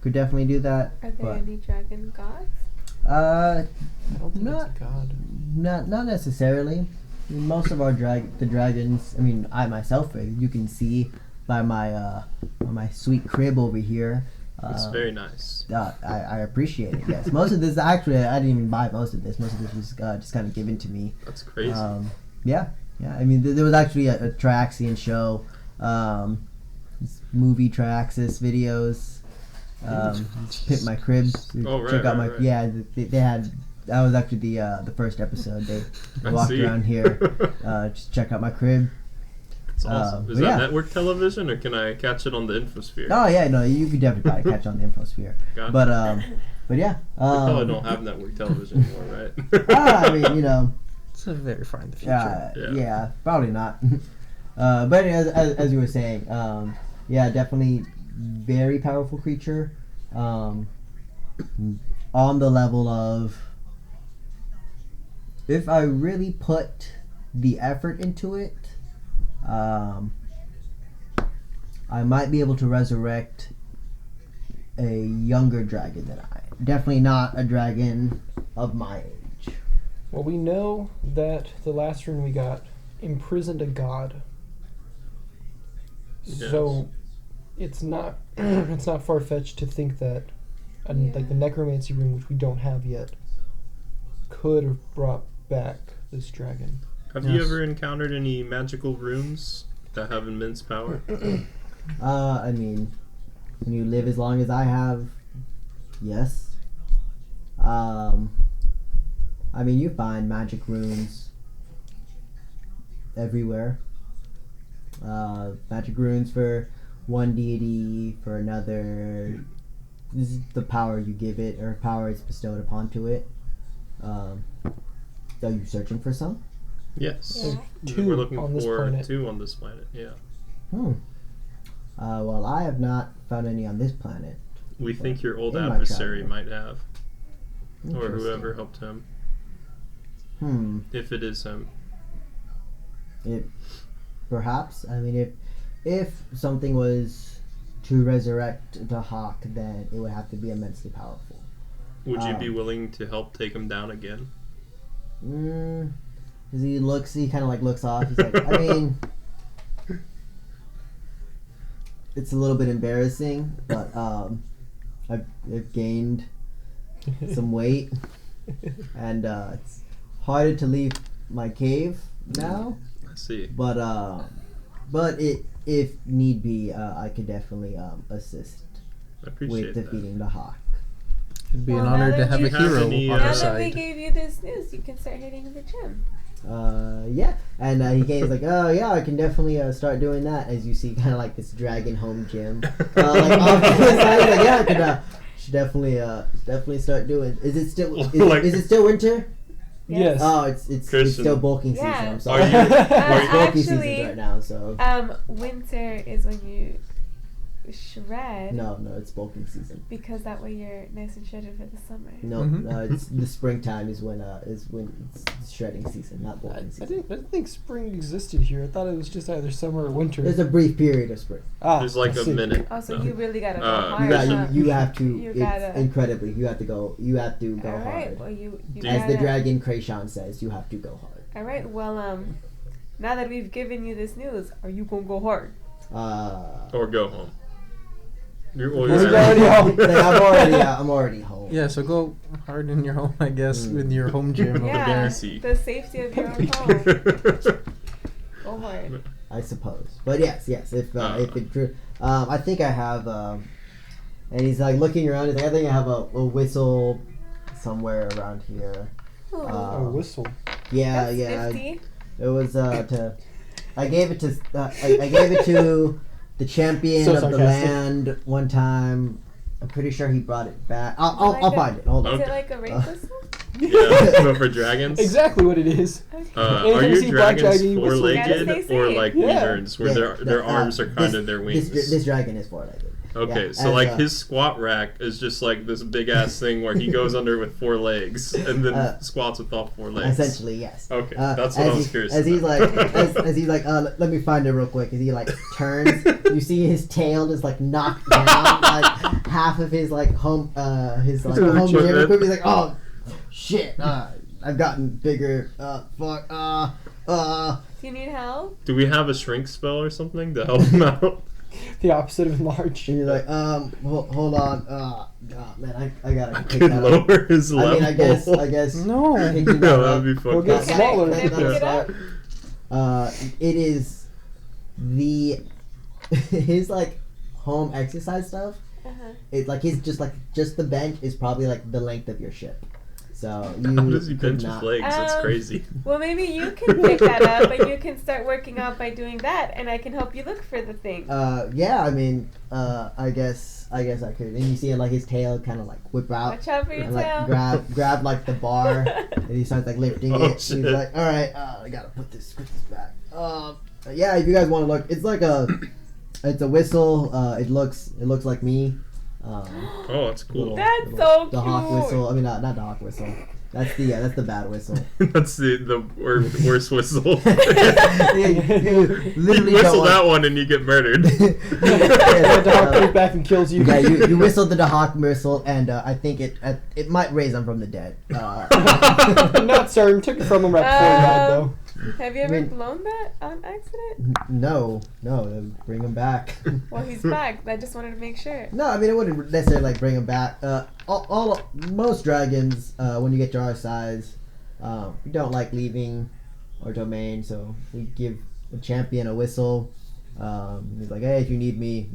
Could definitely do that. Are there But any dragon gods? I don't think Not- it's a god. not necessarily. I mean, most of our the dragons. I mean, I myself, you can see by my sweet crib over here. It's very nice. I appreciate it. Yes, most of this actually I didn't even buy most of this. Most of this was just kind of given to me. That's crazy. Yeah, Yeah, I mean, there was actually a Triaxian show, movie Triaxus videos. Pimp My Crib. Check out my yeah. They had that was actually the first episode. They walked around here. Just check out my crib. It's awesome. Is that network television, or can I catch it on the Infosphere? Oh yeah, no, you could definitely probably catch it on the Infosphere. Gotcha. But yeah. We probably don't have network television anymore, right? I mean, you know. It's very far in the future. Yeah, probably not. But as you were saying, yeah, definitely very powerful creature. On the level of, if I really put the effort into it, I might be able to resurrect a younger dragon than I. Definitely not a dragon of my age. Well, we know that the last rune we got imprisoned a god. Yes. So it's not it's not far fetched to think that like the necromancy rune, which we don't have yet, could have brought back this dragon. Have you ever encountered any magical runes that have immense power? I mean, when you live as long as I have, yes. I mean, you find magic runes everywhere. Magic runes for one deity, for another. This is the power you give it, or power is bestowed upon to it. Are you searching for some? Yes. Yeah. We're looking on this for planet. 2 on this planet, yeah. Well, I have not found any on this planet. We think your old In my adversary travel. might have. Or whoever helped him. If it is him. Perhaps. I mean, if something was to resurrect the hawk, then it would have to be immensely powerful. Would you be willing to help take him down again? He kind of like looks off. He's like, I mean, it's a little bit embarrassing, but I've gained some weight, and it's harder to leave my cave now. I see. But if need be, I could definitely assist I appreciate with that. defeating the hawk. It'd be an Well, honor now to that have a you have hero any, on now our Now that we side. gave you this news, you can start hitting the gym. Yeah, and he came like, oh yeah, I can definitely start doing that. As you see, kind of like this dragon home gym, like off to the side. He's like, yeah, I could should definitely start doing. Is it still is it still winter? Yes. Oh, it's still bulking season. Yeah. I'm sorry. Are you- It's bulking season Actually, right now, so winter is when you shred. no, it's bulking season. Because that way you're nice and shredded for the summer. No, it's the springtime is when it's shredding season, not I bulking season. didn't think spring existed here. I thought it was just either summer or winter. There's a brief period of spring. There's like I a see. minute. Oh, so No. you really gotta go Uh, hard. Yeah, huh? you have to. You It's gotta- incredibly. You have to go. You have to go All right. hard. Well, you As the gotta- dragon Krayshawn says, you have to go hard. All right. Well, now that we've given you this news, are you gonna go hard? Or go home. You're Well, he's already home. I'm already home. Yeah, so go hard in your home, I guess, with your home gym over Yeah, there. Easy. the safety of your own home. Go hard. I suppose. But yes. If it true, I think I have. And he's like looking around. He's like, I think I have a whistle somewhere around here. Ooh, A whistle. Yeah, that's yeah. nifty. It was I gave it to. I gave it to the champion So of the sarcastic. land one time. I'm pretty sure he brought it back. Is it I'll like find it. Hold Is on. it like a rape whistle? Yeah, but for dragons. Exactly what it is. Are Anytime you your see black dragons dragon, you whistle. four-legged Gotta stay or safe. like Yeah. wyverns, where Yeah, their arms are kind of their wings? This dragon is four-legged. Okay, Yeah, so and, like his squat rack is just like this big ass thing where he goes under with 4 legs and then squats with all 4 legs. Essentially, yes. Okay, that's what I was curious As he's about. like, as he's like, let me find it real quick. As he like turns, you see his tail just like knocked down, like half of his like home home gym equipment. He's like, oh shit, I've gotten bigger. Fuck. Do you need help? Do we have a shrink spell or something to help him out? The opposite of enlarge. And you're like, hold on. God, man, I gotta I pick could that lower up. his I level. mean, I guess. No. picking No, that that up. would be He'll fucking get smaller. That- Can I pick it up? It is his like home exercise stuff. It's like just the bench is probably like the length of your ship. So you How does he could bench his legs? That's crazy. Well, maybe you can pick that up and you can start working out by doing that, and I can help you look for the thing. Yeah, I mean, I guess I could. And you see like his tail kind of like whip out. Watch out for your And tail. like grab like the bar, and he starts like lifting Oh, it. And shit. he's like, all right, I gotta put this back. Yeah, if you guys want to look, it's like it's a whistle. It looks like me. Oh, that's cool. That's so The cute. hawk whistle. I mean, not the hawk whistle. That's the bad whistle. That's the worst whistle. You literally You whistle don't that one and you get murdered. The hawk comes back and kills you. Yeah, you whistled the hawk whistle, and I think it might raise him from the dead. I'm not certain. Took it from him right before he died, though. Have you ever I mean- blown that on accident? No, bring him back. Well, he's back. I just wanted to make sure. No, I mean it wouldn't necessarily like bring him back. Most dragons, when you get to our size, we don't like leaving our domain, so we give a champion a whistle. He's like, hey, if you need me,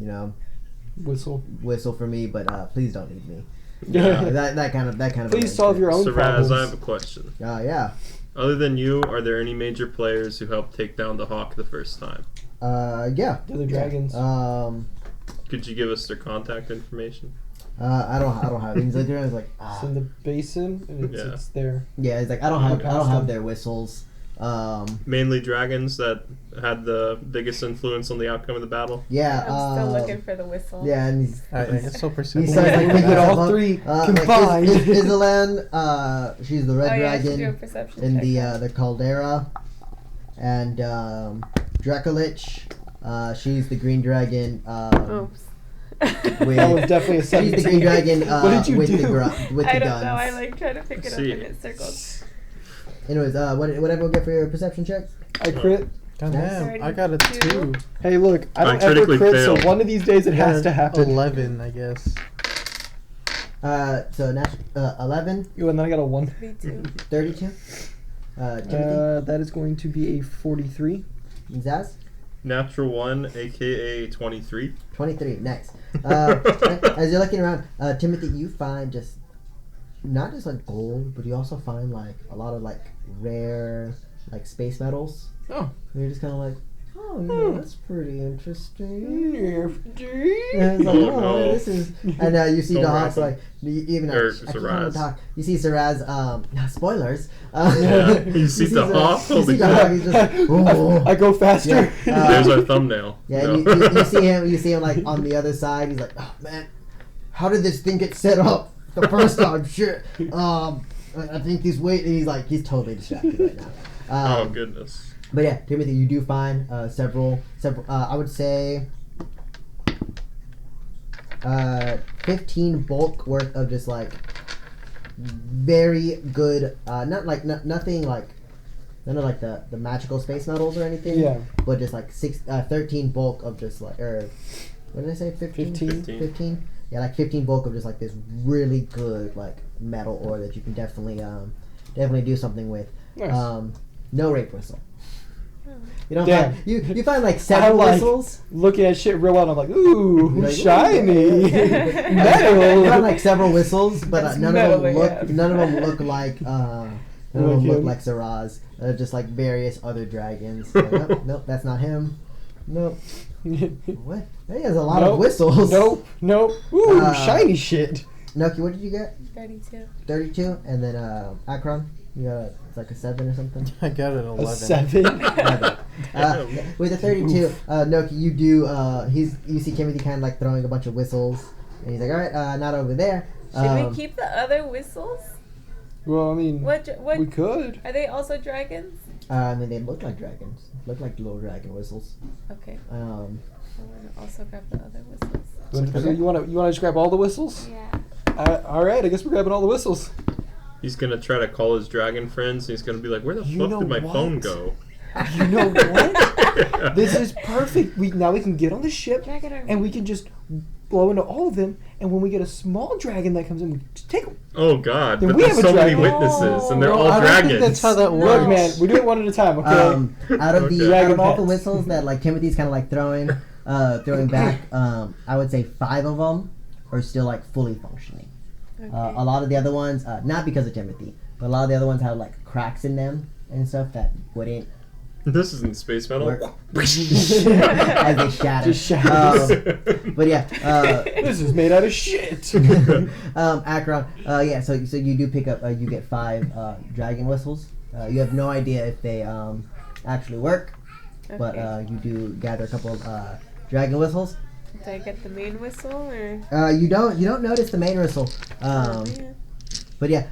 whistle for me, but please don't need me. That kind of. Please solve your own So, problems. Raz, I have a question. Yeah. Other than you, are there any major players who helped take down the hawk the first time? Yeah. The other dragons. Could you give us their contact information? I don't have. He's like, It's in the basin, and Yeah. it's there. yeah. He's like, I don't have their whistles. Mainly dragons that had the biggest influence on the outcome of the battle? Yeah. I'm still looking for the whistle. Yeah, and he's It's so he perceptive. starts like picking Get all up, three like, combined. Isolan, she's the red Oh yeah, I should do a dragon perception in check. the caldera, and Dracolich, she's the green dragon. Oops. With, That was definitely a she's the 17. green dragon. What did you with do? The with I the don't guns. know. I like try to pick it up See. and it circles. Anyways, what everyone get for your perception checks? I crit. God damn, I got a 2. Hey, look, I don't I ever critically crit, failed. so one of these days it has to happen. 11, I guess. So 11, Ooh, and then I got a 1. 32. 32. Timothy, That is going to be a 43. Zaz, Natural 1, aka 23. 23. Next. As you're looking around, Timothy, you find just not just like gold, but you also find like a lot of like rare like space metals. Oh. And you're just kind of like, oh, yeah, that's pretty interesting. And Yeah. it's like, Oh, no. this is, and you see Don't the wrap Hawks him. like even Or I can't Saraz. even talk. You see Saraz. Spoilers. Yeah. You see the Hawk? You see Holy the crap. Hawk. He's just, oh. I go faster. Yeah, There's our thumbnail. Yeah, No. and you see him like on the other side. He's like, oh man, how did this thing get set up the first time? Shit. I think he's waiting. He's totally distracted right now. Oh, goodness. But yeah, Timothy, you do find several. I would say 15 bulk worth of just like very good. Nothing like none of like the magical space metals or anything. Yeah. But just like 13 bulk of just like what did I say? 15? 15? Yeah, like 15 bulk of just like this really good like metal ore that you can definitely do something with. Nice. No rape whistle. You don't Damn. find you find like 7 like- whistles. Looking at shit real well, and I'm like, ooh, You're like, shiny. You find Metal. like several whistles, but That's none of them metal, look yeah. none of them look like none of Like them look him? like Saraz. Just like various other dragons. Like, nope, that's not him. Nope. What? He has a lot of Nope. whistles. Nope. Ooh, shiny shit. Noki, what did you get? 32. 32, and then Akron, you got it's like a 7 or something. I got an 11. A 7. With the 32, Noki, you do. You see Timothy kind of like throwing a bunch of whistles, and he's like, "All right, not over there." Should we keep the other whistles? Well, I mean, What we could. are they also dragons? I mean, they look like dragons. Look like little dragon whistles. Okay. Um, I want to also grab the other whistles. So you want to just grab all the whistles? Yeah. All right, I guess we're grabbing all the whistles. He's going to try to call his dragon friends, and he's going to be like, where the You fuck know did my what? phone go? You know what? This is perfect. We can get on the ship, Dragon army. and we can just blow into all of them, and when we get a small dragon that comes in, we just take them. Oh God! Then But we there's have a so many dragon. witnesses, and they're all I don't dragons. think that's how that No. works. Look, man, we do it one at a time, okay? Out of the Okay. out of all the Dragon whistles that like Timothy's kind of like throwing back, I would say 5 of them are still like fully functioning. Okay. A lot of the other ones, not because of Timothy, but a lot of the other ones have like cracks in them and stuff that wouldn't This isn't space metal. work as they shatter. Just shatters. But yeah, This is made out of shit. Akron. Yeah, so you do pick up. You get 5 dragon whistles. You have no idea if they actually work, but you do gather a couple of dragon whistles. Do I get the main whistle or? You don't notice the main whistle. Yeah. But yeah,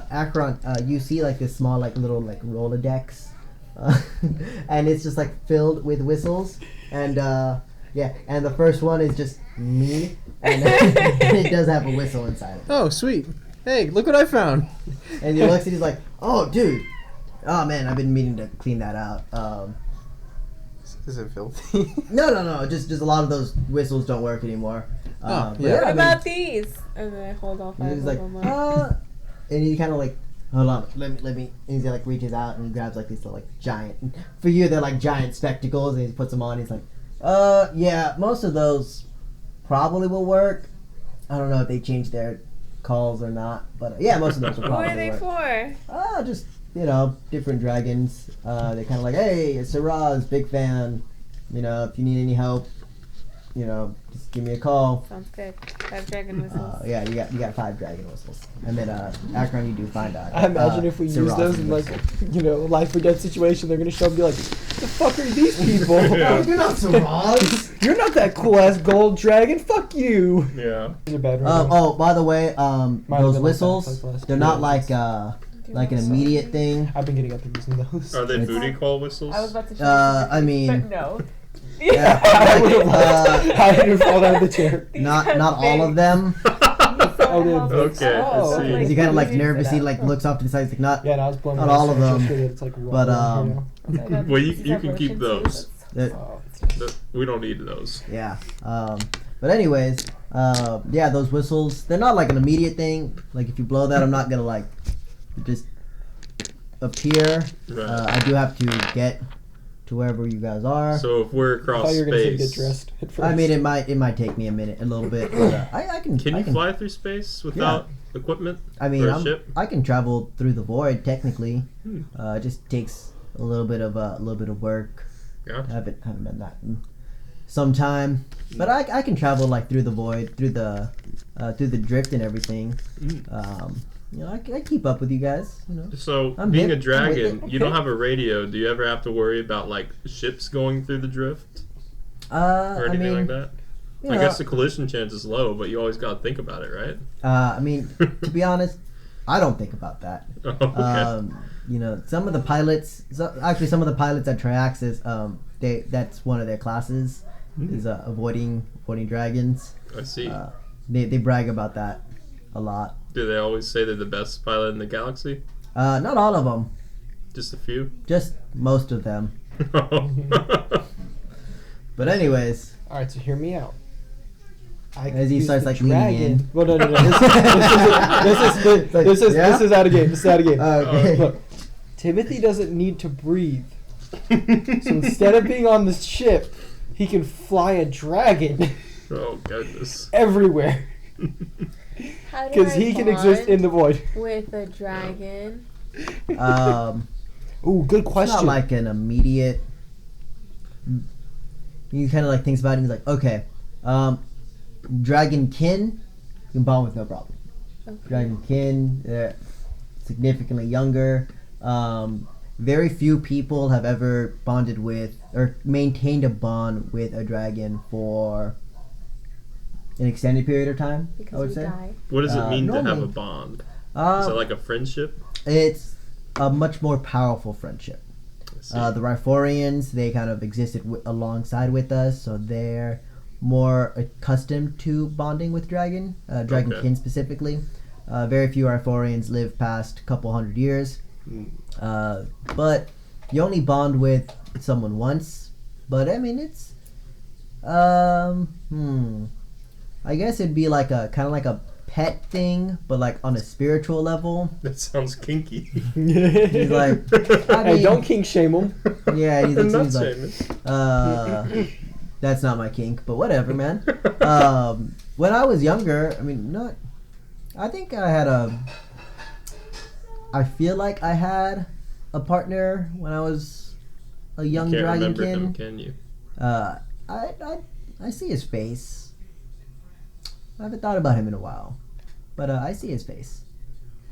Akron, you see like this small like little like Rolodex, and it's just like filled with whistles, and yeah, and the first one is just me, and it does have a whistle inside it. Oh, sweet. Hey, look what I found. And he looks and he's like, "Oh, dude, oh man, I've been meaning to clean that out." Is it filthy? No, just a lot of those whistles don't work anymore. Oh, But yeah. What I mean, about these? And then I hold all 5 he's of like, them up. and he kind of like, hold on, let me. And he like reaches out and he grabs like these little, like giant. For you, they're like giant spectacles, and he puts them on. He's like, yeah, most of those probably will work. I don't know if they changed their calls or not, but yeah, most of those will What probably are they work. for? Just different dragons. They're kind of like, hey, it's Siraz, big fan. If you need any help, just give me a call. Sounds good. 5 dragon whistles. Yeah, you got 5 dragon whistles, and then Akron, you do find out. I imagine if we use Siraz those in like, whistle. life or death situation, they're gonna show up and be like, "The fuck are these people? Oh, you're not Siraz. You're not that cool ass gold dragon. Fuck you." Yeah. These are bad right now. Oh, by the way, have those been like that whistles, for the last they're few not days. like an immediate thing. I've been getting up and using those. Are they It's booty not- call whistles? I was about to show I you, mean, but no. yeah, I would have like, I would have fallen out of the chair. not all of them. Oh, dude. Okay, Oh, I see. okay. He kind of like Easy to nervously set like up. looks off to the side. He's like, not. Yeah, and I was blown Not away all of so much them, yesterday that it's like but, raw, Well, you can keep those. that- We don't need those. Yeah. But anyways, yeah, those whistles, they're not like an immediate thing. Like if you blow that, I'm not gonna like just appear. Right. I do have to get to wherever you guys are. So if we're I across thought you were gonna say space, get dressed at first. I mean, it might take me a little bit. But, I can. can I you fly through space without equipment? I mean, or a ship? I can travel through the void technically. Hmm. It just takes a little bit of work. Yeah. Haven't done that in some time, but I can travel like through the void, through the drift and everything. Mm. I keep up with you guys. So I'm being hip. a I'm with dragon, it. you don't have a radio. Do you ever have to worry about like ships going through the drift or I anything mean, like that? I guess the collision chance is low, but you always got to think about it, right? I mean, to be honest, I don't think about that. Okay. Some of the pilots, some of the pilots at Triaxus, that's one of their classes is avoiding dragons. I see. They brag about that a lot. Do they always say they're the best pilot in the galaxy? Not all of them, Just a few. just most of them. But anyways, All right, so hear me out. As he starts, like, leaning in. Well, no. This is out of game. This is out of game. okay. Look, Timothy doesn't need to breathe. So instead of being on this ship, he can fly a dragon Oh goodness. everywhere How do because I he can exist in the void. with a dragon. Ooh, good It's question. not like an immediate. He kind of like thinks about it. And he's like, okay, dragonkin, you can bond with no problem. Okay. Dragonkin, they're significantly younger. Very few people have ever bonded with or maintained a bond with a dragon for an extended period of time. Because I would we say die. What does it mean to have normally- a bond? Is it like a friendship? it's a much more powerful friendship. I see. The Riforians, they kind of existed alongside with us, so they're more accustomed to bonding with dragonkin Okay. specifically. Very few Riforians live past a couple hundred years, but you only bond with someone once. But I mean, it's I guess it'd be like a kind of like a pet thing, but like on a spiritual level. That sounds kinky. He's like, I Hey, mean, don't kink shame him. yeah, I'm not he's like, shaming. that's not my kink, but whatever, man. When I was younger, I mean, not. I think I had I feel like I had a partner when I was a young You can't remember dragonkin. him, can you? I see his face. I haven't thought about him in a while, but I see his face.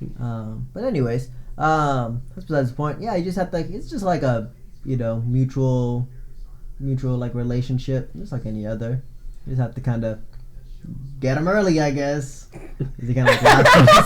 But anyways, that's besides the point. Yeah, you just have to. It's just like a mutual like relationship, just like any other. You just have to kind of get him early, I guess. He kind of like Lazarus.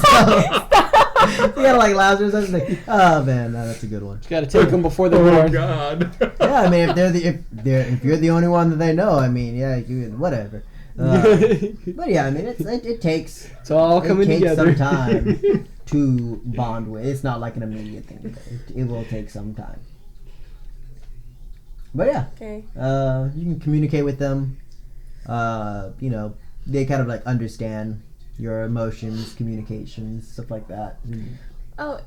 He kind of like Lazarus. I was like, oh man, that's a good one. You gotta take them before they're Oh born. God. Yeah, I mean, if you're the only one that they know, I mean, yeah, whatever. But yeah, I mean, it takes It's all coming takes together. some time to bond with. It's not like an immediate thing. It will take some time. But yeah, Okay. you can communicate with them. They kind of like understand your emotions, communications, stuff like that. Oh,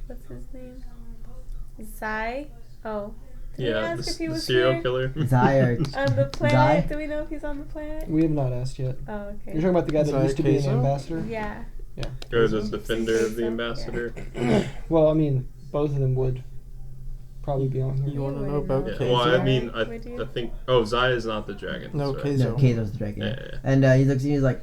what's his name? Zai? Oh. Did we Yeah, ask if he the was serial here? killer. Desire. On the planet? Zai? Do we know if he's on the planet? We have not asked yet. Oh, You're okay. talking about the guy that used to be an Queso? ambassador? Yeah. Or the defender of the Yeah. ambassador. Well, I mean, both of them would probably be on here. You want to You know about Yeah. Queso? Well, I mean, Would you? I think. Oh, Zaya is not the dragon. No, that's right. Queso. No, Kato's the dragon. Yeah. And he looks at me, he's like,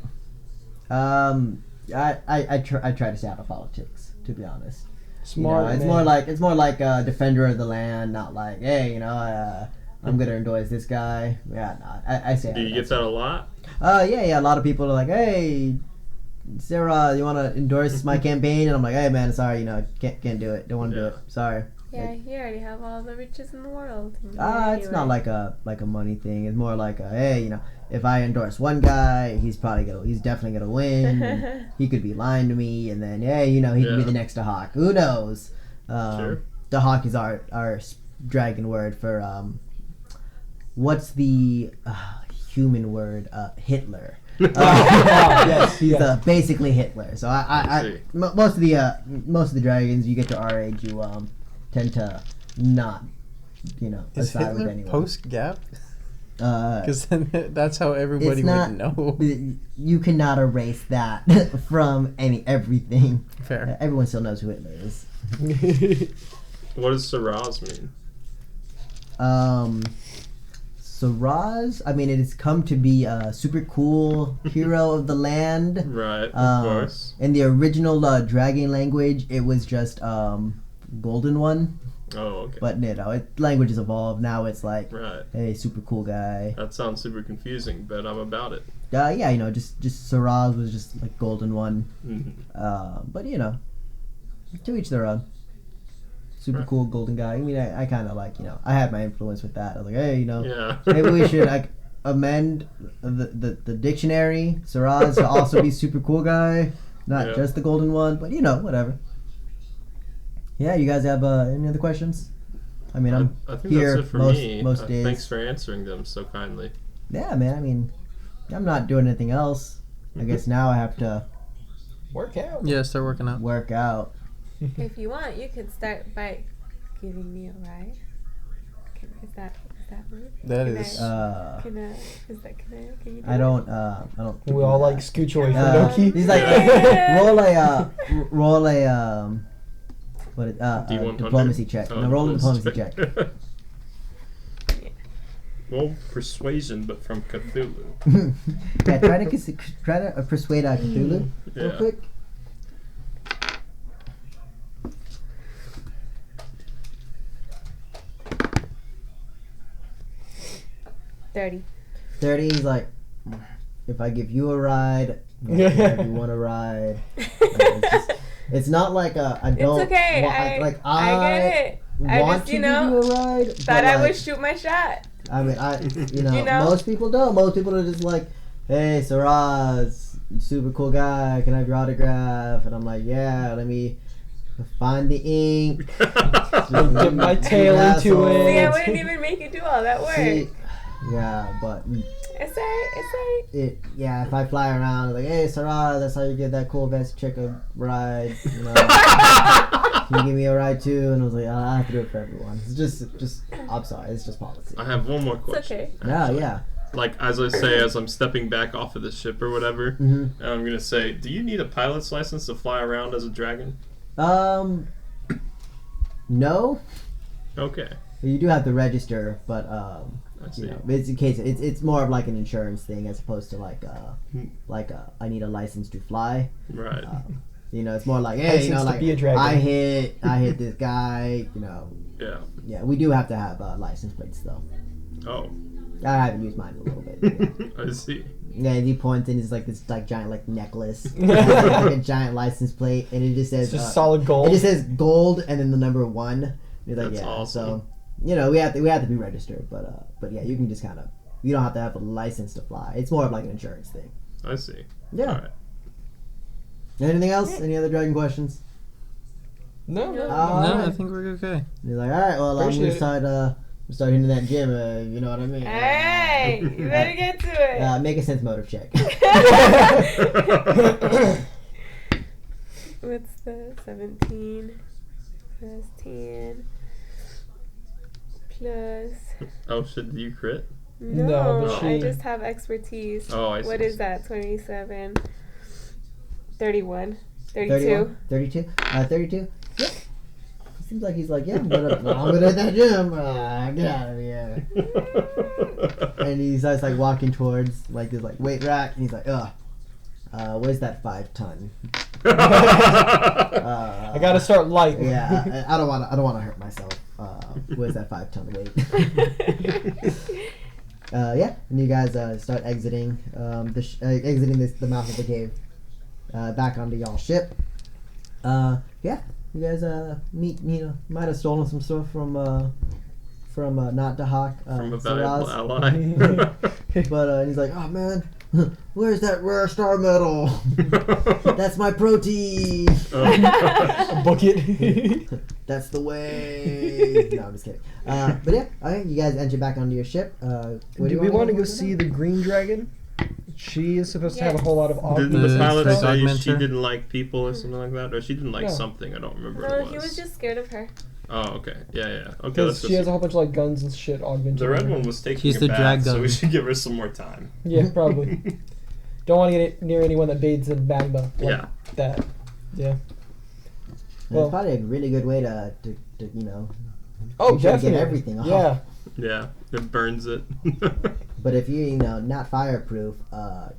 I try to stay out of politics, to be honest. Smart. It's man. more like a defender of the land, not like, hey, I'm gonna endorse this guy. Yeah, no, I say. Do you get that a lot? Yeah. A lot of people are like, hey, Sarah, you want to endorse my campaign? And I'm like, hey, man, sorry, can't do it. Don't want to do it. Sorry. Yeah, you already have all the riches in the world. It's not like a money thing. It's more like hey, if I endorse one guy, he's definitely gonna win. And he could be lying to me, and then he could be Yeah. the next Dahak. Who knows? Sure. Dahak is our dragon word for what's the human word? Hitler. Yes, He's yes. basically Hitler. So I see. most of the dragons you get to our age, you tend to not Is aside with Hitler anyone. post Gap? Uh, Because then that's how everybody it's not- would know. you cannot erase that from everything. Fair. Everyone still knows who Hitler is. What does Saraz mean? Saraz, I mean, it has come to be a super cool hero of the land. Right, of course. In the original dragon language, it was just Golden One. Oh, okay. But languages evolved. Now it's like, Right. hey, super cool guy. That sounds super confusing, but I'm about it. Just Saraz was just like Golden One. Mhm. But to each their own. Super Right. cool golden guy. I mean, I kind of like I had my influence with that. I was like, hey, Yeah. maybe we should amend the dictionary. Saraz to also be super cool guy, not Yeah. just the golden one. But whatever. Yeah, you guys have any other questions? I mean, I'm I think here that's it for most me. days. Thanks for answering them so kindly. Yeah, man. I mean, I'm not doing anything else. I guess now I have to Work out. Yes, they're working out. work out. If you want, you could start by giving me a ride. Is that rude? That Can is. Can you do I don't. We all like scooch away from Doki. He's like, Yeah. roll a D100? diplomacy check. Oh, No, roll a diplomacy check. Well, persuasion, but from Cthulhu. Yeah, try to persuade Cthulhu real Yeah. quick. $30. 30. He's like, if I give you a ride, if you want a ride. It's not like I don't. It's okay. Want, I get it. I want just, to give you a ride. thought but, I like, would shoot my shot. I mean, You know? most people don't. Most people are just like, hey, Saraz, super cool guy, can I have your autograph? And I'm like, yeah, let me find the ink. Dip my tail into Asshole. it. See, I wouldn't even make you do all that work. See, Yeah, but It's a. yeah, if I fly around like, hey, Sarah, that's how you get that cool vest chick a ride. You know, can you give me a ride too? And I was like, I have to do it for everyone. It's just, I'm sorry, it's just policy. I have one more It's question. okay. Yeah. Like, as I say, as I'm stepping back off of the ship or whatever, and I'm going to say, do you need a pilot's license to fly around as a dragon? No. Okay. You do have to register, but I see. you know, it's in case it's more of like an insurance thing as opposed to like I need a license to fly. Right. You know, it's more like, hey, you know, License to like be a dragon. I hit this guy. You know, Yeah. yeah, we do have to have license plates though. Oh. I haven't used mine in a little bit. I see. Yeah, and he points and it's like this like giant like necklace, it has, like a giant license plate, and it just says It's just solid gold. It just says gold and then the number 1. He's like, That's yeah, awesome. so you know we have to be registered, but yeah, you can just kind of you don't have to have a license to fly. It's more of like an insurance thing. I see. Yeah. All right. Anything else? Any other dragon questions? No. No. All No, right. I think we're okay. He's like, all right, well, I'm Appreciate gonna start into that gym. You know what I mean? Hey, you better get to it. Make a sense motive check. What's the 17 plus 10 plus? Oh, shit, do you crit? No, but I she- just have expertise. Oh, I see. What is that? 27, 31, 31? 32. 32? 32? Yeah. Seems like he's like, yeah, I'm gonna hit that gym. Get out of here. And he starts like walking towards like this like weight rack, and he's like, where's that 5 ton? I gotta start light. Yeah, I don't want to hurt myself. Where's that 5 ton weight? Yeah, and you guys start exiting exiting the mouth of the cave, back onto y'all's ship. Yeah, you guys meet. You know, might have stolen some stuff from not Dahak, From a Saraz. valuable ally. But he's like, oh man, where's that rare star metal? That's my protein. A bucket. That's the way. No, I'm just kidding. But yeah, okay, you guys enter back onto your ship. Where Do we want to go for see now? the green dragon? She is supposed to have a whole lot of Did augments. the pilot Fake say augmenter? she didn't like people or something like that? Or she didn't like No. something? I don't remember what No, it was. he was just scared of her. Oh, okay. Yeah. Okay, Because let's go she has a see. whole bunch of like guns and shit augmented. The in red her. one was taking She's a the bath, drag so gun. we should give her some more time. Yeah, probably. Don't want to get near anyone that bathes in magma. Like Yeah. That. Yeah. And Well- it's probably a really good way to you know. Oh, You try to definitely. get everything off. Yeah. Yeah, it burns it. But if you know not fireproof,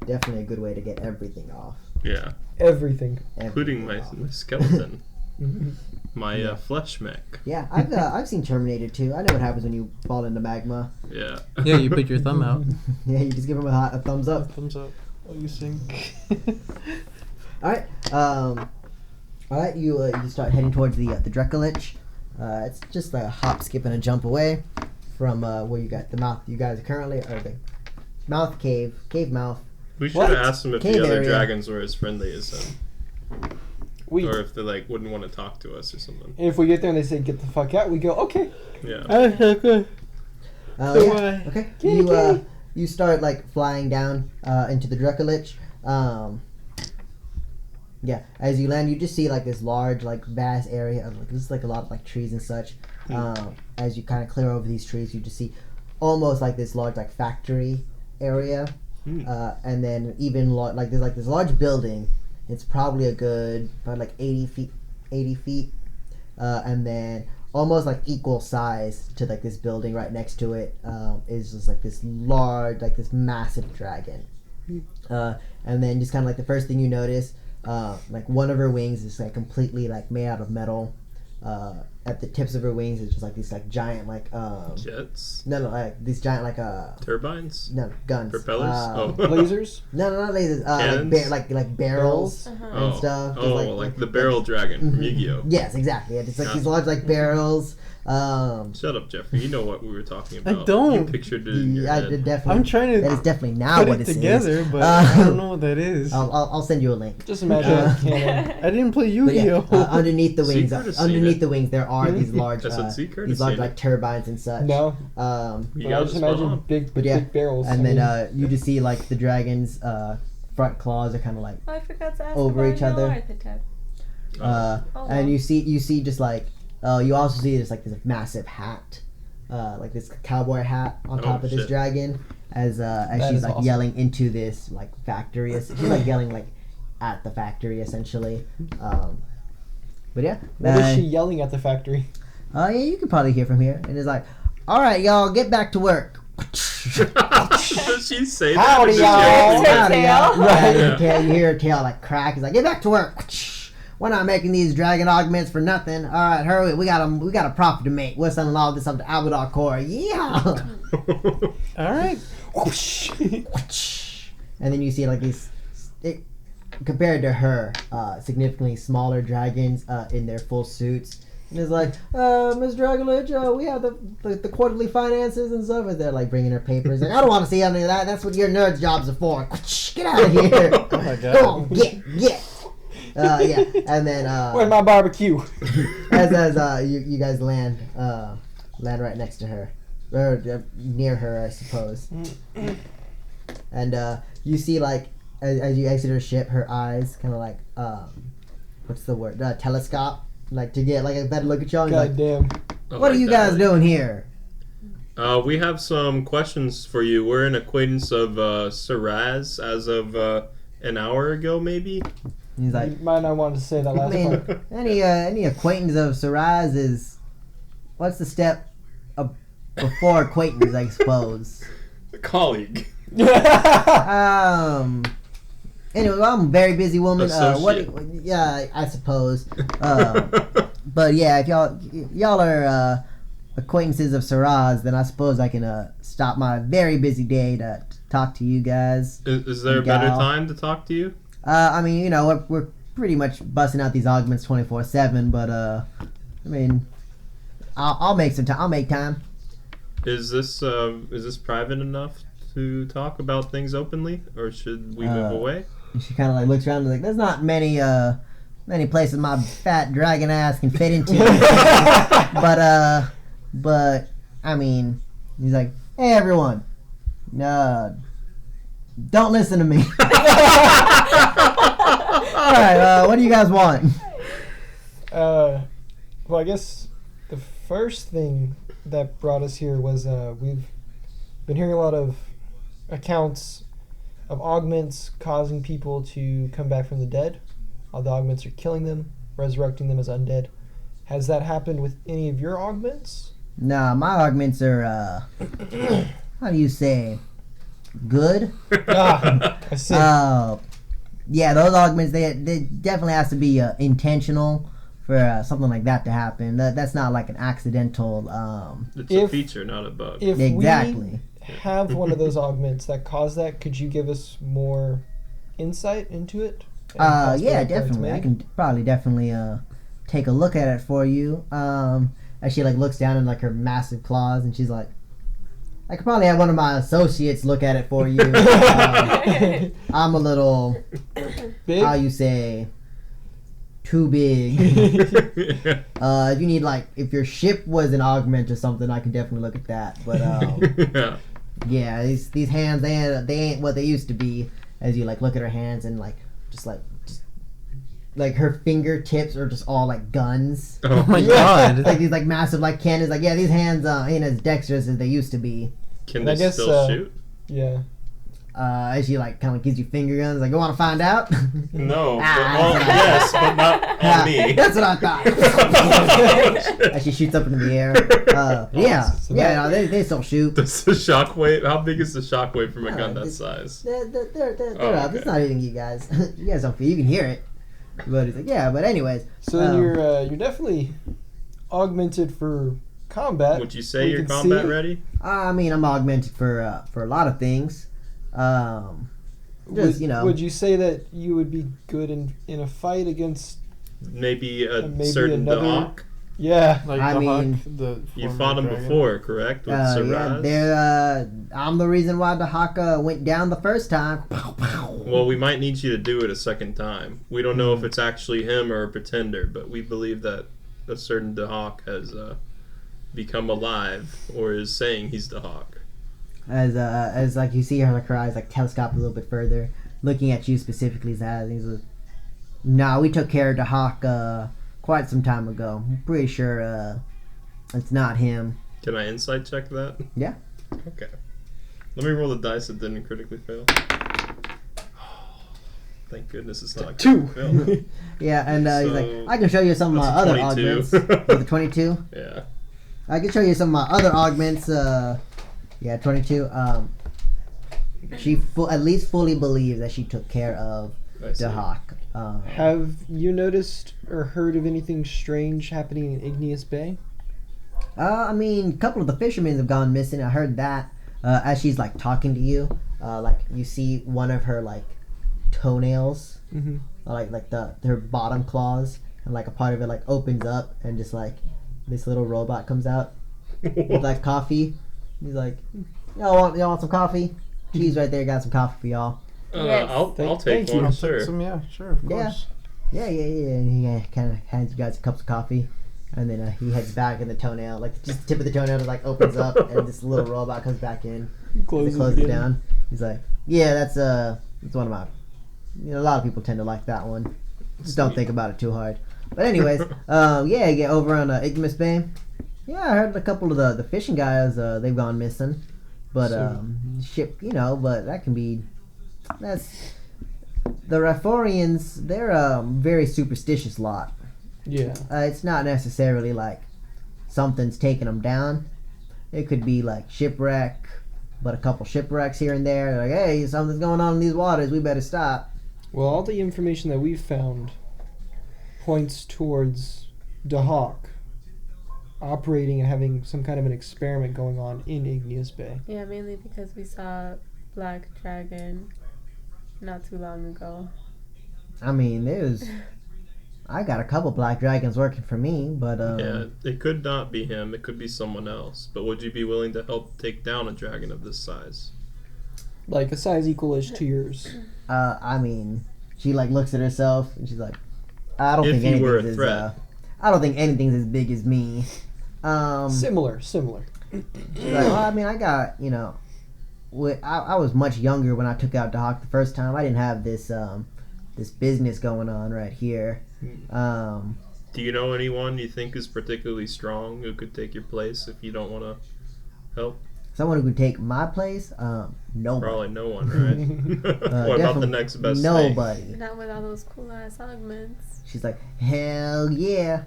definitely a good way to get everything off. Yeah, Everything. including my Everything off. skeleton, Mhm. my flesh mech. Yeah, I've seen Terminator 2. I know what happens when you fall into magma. Yeah. Yeah, you put your thumb out. Yeah, you just give him a thumbs up. Thumbs up. What do you think? All right. All right. You start heading towards the Drekulich. It's just a hop, skip, and a jump away from where you got the mouth. You guys are currently or the mouth cave mouth. We should What? have asked him if Cave the other area. dragons were as friendly as him, We. or if they like wouldn't want to talk to us or something. If we get there and they say get the fuck out, we go okay. Yeah. Okay. Yeah. Okay. Kitty. You start like flying down into the Drekulich. Yeah. As you land, you just see like this large, like vast area of like this is like a lot of like trees and such. As you kind of clear over these trees, you just see almost like this large like factory area. And then even like there's like this large building. It's probably a good about like 80 feet, and then almost like equal size to like this building right next to it is just like this large, like this massive dragon. And then just kind of like the first thing you notice, like one of her wings is like completely like made out of metal. At the tips of her wings is just like these like giant like Jets, no like these giant like turbines, no guns propellers. uh, Lasers. no not lasers Cannons? like barrels Uh-huh. and stuff. Oh, Just like the barrel dragon from Mhm. Yu-Gi-Oh. Yes, exactly. Yeah, it's like Yeah. these large like barrels. Shut up, Jeffrey. You know what we were talking about. don't. You pictured it in your I head. did definitely. I'm trying That is to definitely now put what it it together, is. but I don't know what that is. I'll send you a link. Just imagine Uh, a cannon. I didn't play But yeah, Yu-Gi-Oh. underneath the wings, Secret has seen underneath it. the wings, there are these large, SNC courtesy. these large like turbines and such. No. You But I got just it spot imagine on. big yeah. barrels. And I then mean, you just see like the dragon's front claws are kind of like Oh, I forgot to ask over about each your other. archetype. and wow. you see just like you also see just like this massive hat, like this cowboy hat on top of this shit. dragon as That she's is like awesome. yelling into this like factory. She's like yelling like at the factory essentially. But yeah, what is she yelling at the factory? yeah, you can probably hear from here. And it's like, all right, y'all, get back to work. Does she say Howdy, that? y'all. Howdy, y'all. Right. Yeah, you hear her tail like crack. He's like, get back to work. We're not making these dragon augments for nothing. All right, hurry. We got a profit to make. We're selling all this up to Abadar. Yeah. All right. And then you see like these, compared to her, significantly smaller dragons in their full suits. And it's like, Miss Dragolich, we have the quarterly finances and stuff. And they're like bringing her papers. Like, I don't want to see any of that. That's what your nerds' jobs are for. Get out of here. Oh my god. Go on, get. Yeah. And then Where's my barbecue? as you guys land right next to her, or near her, I suppose. And you see like as you exit her ship, her eyes kind of like what's the word? Telescope, like to get like a better look at y'all. And God like, damn. what are you guys doing here? We have some questions for you. We're an acquaintance of Saraz as of an hour ago, maybe. He's like, You might not want to say that I last mean, part. any acquaintance of Saraz is what's the step before acquaintance, I suppose. A colleague. Anyway, well, I'm a very busy woman. Associate. Yeah, I suppose. But yeah, if y'all are acquaintances of Saraz, then I suppose I can stop my very busy day to talk to you guys. Is there a better time to talk to you? I mean, we're pretty much busting out these augments 24/7, but I mean, I'll make some time. I'll make time. Is this private enough to talk about things openly, or should we move away? And she kind of like looks around and is like, there's not many places my fat dragon ass can fit into. but I mean, he's like, hey everyone, don't listen to me. All right, what do you guys want? Well, I guess the first thing that brought us here was we've been hearing a lot of accounts of augments causing people to come back from the dead. All the augments are killing them, resurrecting them as undead. Has that happened with any of your augments? Nah, my augments are, how do you say, good? I see. Yeah, those augments, they definitely has to be intentional for something like that to happen. That's not like an accidental, It's a feature, not a bug. If exactly. we have one of those augments that cause that, could you give us more insight into it? And possibly Yeah, like where it's definitely. I made? can probably definitely take a look at it for you. As she like looks down in like her massive claws, and she's like, I could probably have one of my associates look at it for you. I'm a little, Big? how you say, too big. If you need like, if your ship was an augment or something, I could definitely look at that. But Yeah. yeah, these hands, they ain't what they used to be. As you like look at her hands and like just like her fingertips are just all like guns. Oh my god. Like these like massive like cannons. Like yeah, these hands ain't as dexterous as they used to be. Can And I they guess, still shoot? Yeah. As she like kind of gives you finger guns. Like you want to find out? No. Ah. Well, yes, but not on me. That's what I thought. As she shoots up into the air. Yeah, So yeah. that- No, they still shoot. Does the shockwave? How big is the shockwave from a Oh, gun that this- size? They're Oh, up. okay. It's not hitting you guys. You guys don't feel. You can hear it. But it's like yeah. But anyways. So then you're definitely augmented for combat. Would you say We you're can combat see. ready? I mean, I'm augmented for a lot of things. Just Would you say that you would be good in a fight against? Maybe a Maybe certain another- Dahak? Yeah. Like I the mean, hawk, the You former fought him dragon. before, correct? With yeah, Saraz? I'm the reason why the Haka went down the first time. Well, we might need you to do it a second time. We don't know if it's actually him or a pretender, but we believe that a certain Dahak has become alive or is saying he's Dahak. As like you see her, like her eyes like telescope a little bit further, looking at you specifically. He's like, "Nah, we took care of the hawk quite some time ago. I'm pretty sure it's not him." Can I insight check that? Yeah. Okay. Let me roll the dice that didn't critically fail. Thank goodness it's not a 2. critical fail. Yeah, and he's So, like, "I can show you some of my that's a other 22. augments." With a 22. Yeah. I can show you some of my other augments. Yeah, 22. She at least fully believes that she took care of I see. the hawk. Have you noticed or heard of anything strange happening in Igneous Bay? I mean, a couple of the fishermen have gone missing. I heard that as she's like talking to you. Like you see one of her like toenails, Mm-hmm. like her bottom claws, and like a part of it like opens up, and just like this little robot comes out with like coffee. He's like, y'all want some coffee? She's right there, got some coffee for y'all. Yes. I'll take Thank you. one, I'll sure. take some, yeah, sure, of Yeah. course. Yeah. And he kind of hands you guys cups of coffee, and then he heads back, and the toenail, like just the tip of the toenail, just like opens up, and this little robot comes back in. Closes it again. down. He's like, yeah, that's one of my. A lot of people tend to like that one. Just don't think about it too hard. But anyways, yeah, over on Ignomus Bay. Yeah, I heard a couple of the fishing guys. They've gone missing, but ship. But that can be. That's the Raphorians. They're a very superstitious lot. Yeah. It's not necessarily like something's taking them down. It could be like shipwreck, but a couple shipwrecks here and there. They're like, hey, something's going on in these waters. We better stop. Well, all the information that we've found points towards Dahak operating and having some kind of an experiment going on in Igneous Bay. Yeah, mainly because we saw Black Dragon not too long ago. I mean, I got a couple black dragons working for me, but Yeah, it could not be him. It could be someone else. But would you be willing to help take down a dragon of this size? Like a size equal-ish to yours. I mean, she like looks at herself and she's like, I don't If think you were a anything's threat. I don't think anything's as big as me. Similar. She's like, well, I mean, I got, I was much younger when I took out the hawk the first time. I didn't have this business going on right here. Do you know anyone you think is particularly strong who could take your place if you don't want to help? Someone who could take my place? Nobody. Probably no one, right? What about the Definitely next best nobody. Not with all those cool ass augments. She's like, hell yeah.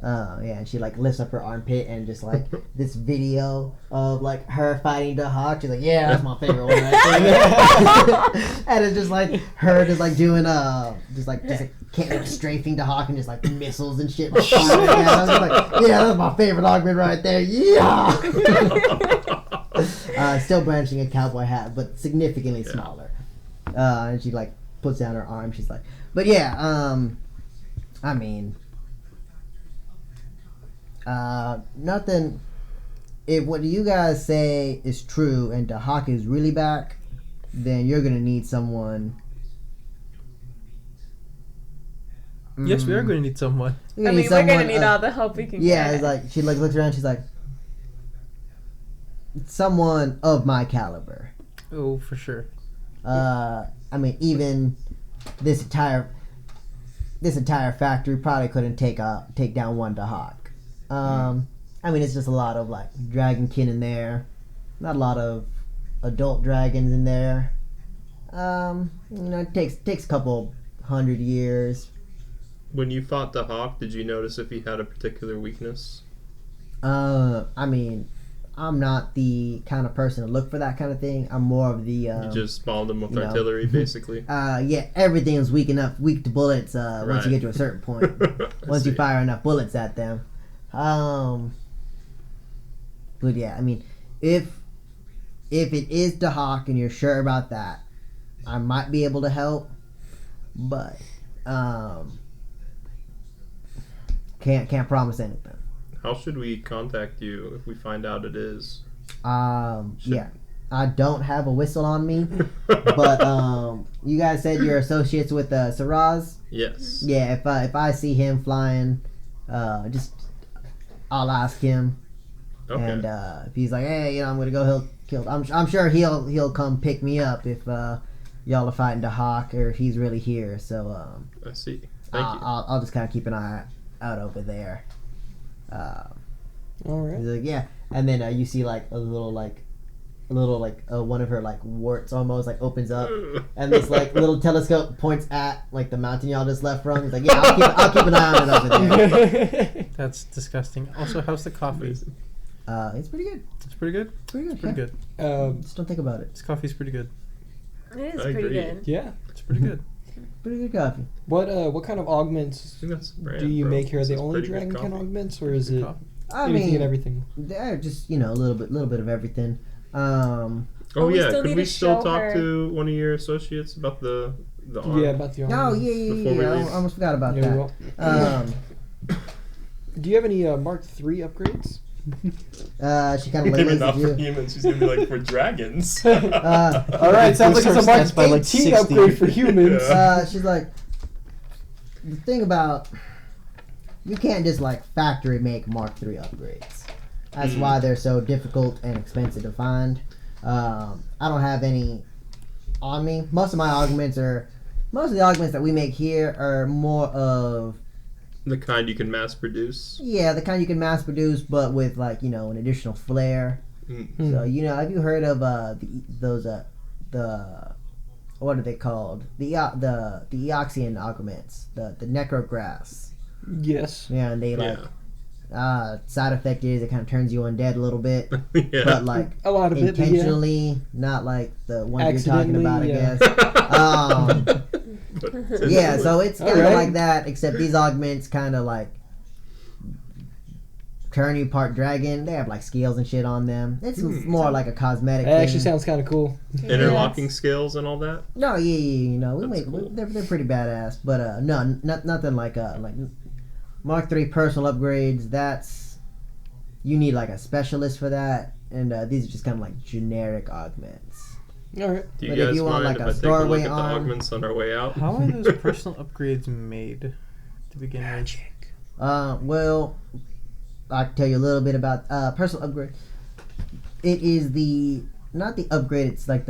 Yeah, and she like lifts up her armpit and just like this video of like her fighting the hawk. She's like, yeah, that's my favorite one right there. And it's just like her just like doing just like strafing the hawk and just like missiles and shit. Like, firing at it. I was just like, yeah, that's my favorite augment right there. Yeah. Still branching a cowboy hat, but significantly smaller. And she like puts down her arm. She's like, but yeah, I mean. Nothing. If what you guys say is true and the hawk is really back, then you're gonna need someone. Yes, we are going to need someone. You're I gonna mean, we're gonna someone, need all the help we can Yeah, get. it's like she like looks around. She's like, someone of my caliber. Oh, for sure. I mean, even this entire factory probably couldn't take down one Dahak. I mean, it's just a lot of like dragonkin in there, not a lot of adult dragons in there. It takes a couple 100 years. When you fought the hawk, did you notice if he had a particular weakness? I mean, I'm not the kind of person to look for that kind of thing. I'm more of the You just bombed him with you know. artillery, basically. yeah, everything's weak to bullets once Right. you get to a certain point. Once you fire enough bullets at them. But yeah, I mean, if it is the hawk and you're sure about that, I might be able to help, but can't promise anything. How should we contact you if we find out it is? Yeah, I don't have a whistle on me, but you guys said you're associates with Saraz. Yes. Yeah, if I see him flying just I'll ask him, Okay. and if he's like, hey, I'm gonna go, he'll kill. I'm sure he'll come pick me up if y'all are fighting the Hawk or if he's really here. So I see. Thank you. I'll just kind of keep an eye out over there. All right. He's like, yeah, and then you see like a little one of her like warts almost like opens up, and this like little telescope points at like the mountain y'all just left from. He's like, yeah, I'll keep an eye on it over there. That's disgusting. Also, how's the coffee? Amazing. It's pretty good. It's pretty good. Pretty good. Pretty yeah. good. Just don't think about it. This coffee's pretty good. It is I pretty agree. good. Yeah. It's pretty good. Pretty good coffee. What kind of augments I think that's the brand, do you bro. make here? Are they This is only pretty good dragon kind coffee. augments, or is it Coffee. I anything mean, and everything? they're just a little bit of everything. Oh we yeah, still could need we to still show talk her- to one of your associates about the arm? Yeah, about the Oh armor. yeah. Before we I leave. almost forgot about Yeah, we that. will. Do you have any Mark III upgrades? She kind of Maybe lays not at for you. humans. She's gonna be like for dragons. All right, sounds like Boost it's a our Mark stats by, like, 18 60. upgrade for humans. Yeah. She's like, the thing about you can't just like factory make Mark III upgrades. That's why they're so difficult and expensive to find. I don't have any on me. Most of the augments that we make here are more of The kind you can mass produce. the kind you can mass produce, but with like an additional flair. Mm. So have you heard of those what are they called? The Eoxian augments, the necrograss. Yes. Yeah, and they like side effect is it kind of turns you undead a little bit, Yeah. but like A lot of it, but yeah. intentionally, not like the one you're talking about, I Accidentally, guess. But- Yeah, so it's kind of Alright. like that, except these augments kind of like turn you part dragon. They have like scales and shit on them. It's more like a cosmetic That actually thing. sounds kind of cool. Interlocking scales and all that. No, yeah, we That's make cool. they're pretty badass, but no, nothing like Mark III personal upgrades. That's you need like a specialist for that, and these are just kind of like generic augments. All right. Do you But if guys you want, mind like, if a I take a look throwaway at the arm- augments on our way out? How are those personal upgrades made to begin with? Well, I can tell you a little bit about personal upgrade. It is not the upgrade. It's like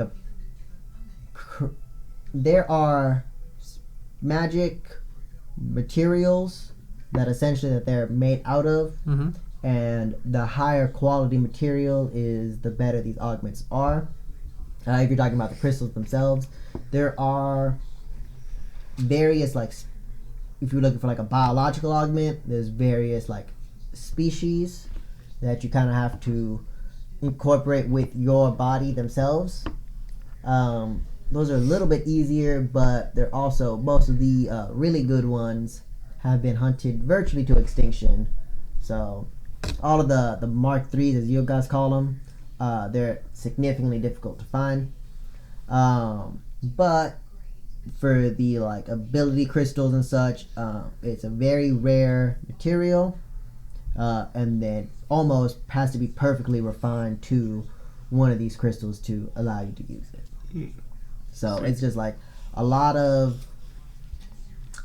there are magic materials that essentially that they're made out of, Mm-hmm. and the higher quality material is the better these augments are. If you're talking about the crystals themselves, there are various like if you're looking for like a biological augment, there's various like species that you kind of have to incorporate with your body themselves. Those are a little bit easier, but they're also most of the really good ones have been hunted virtually to extinction. So all of the Mark IIIs, as you guys call them, they're significantly difficult to find. But for the like ability crystals and such, it's a very rare material, and then almost has to be perfectly refined to one of these crystals to allow you to use it. So it's just like a lot of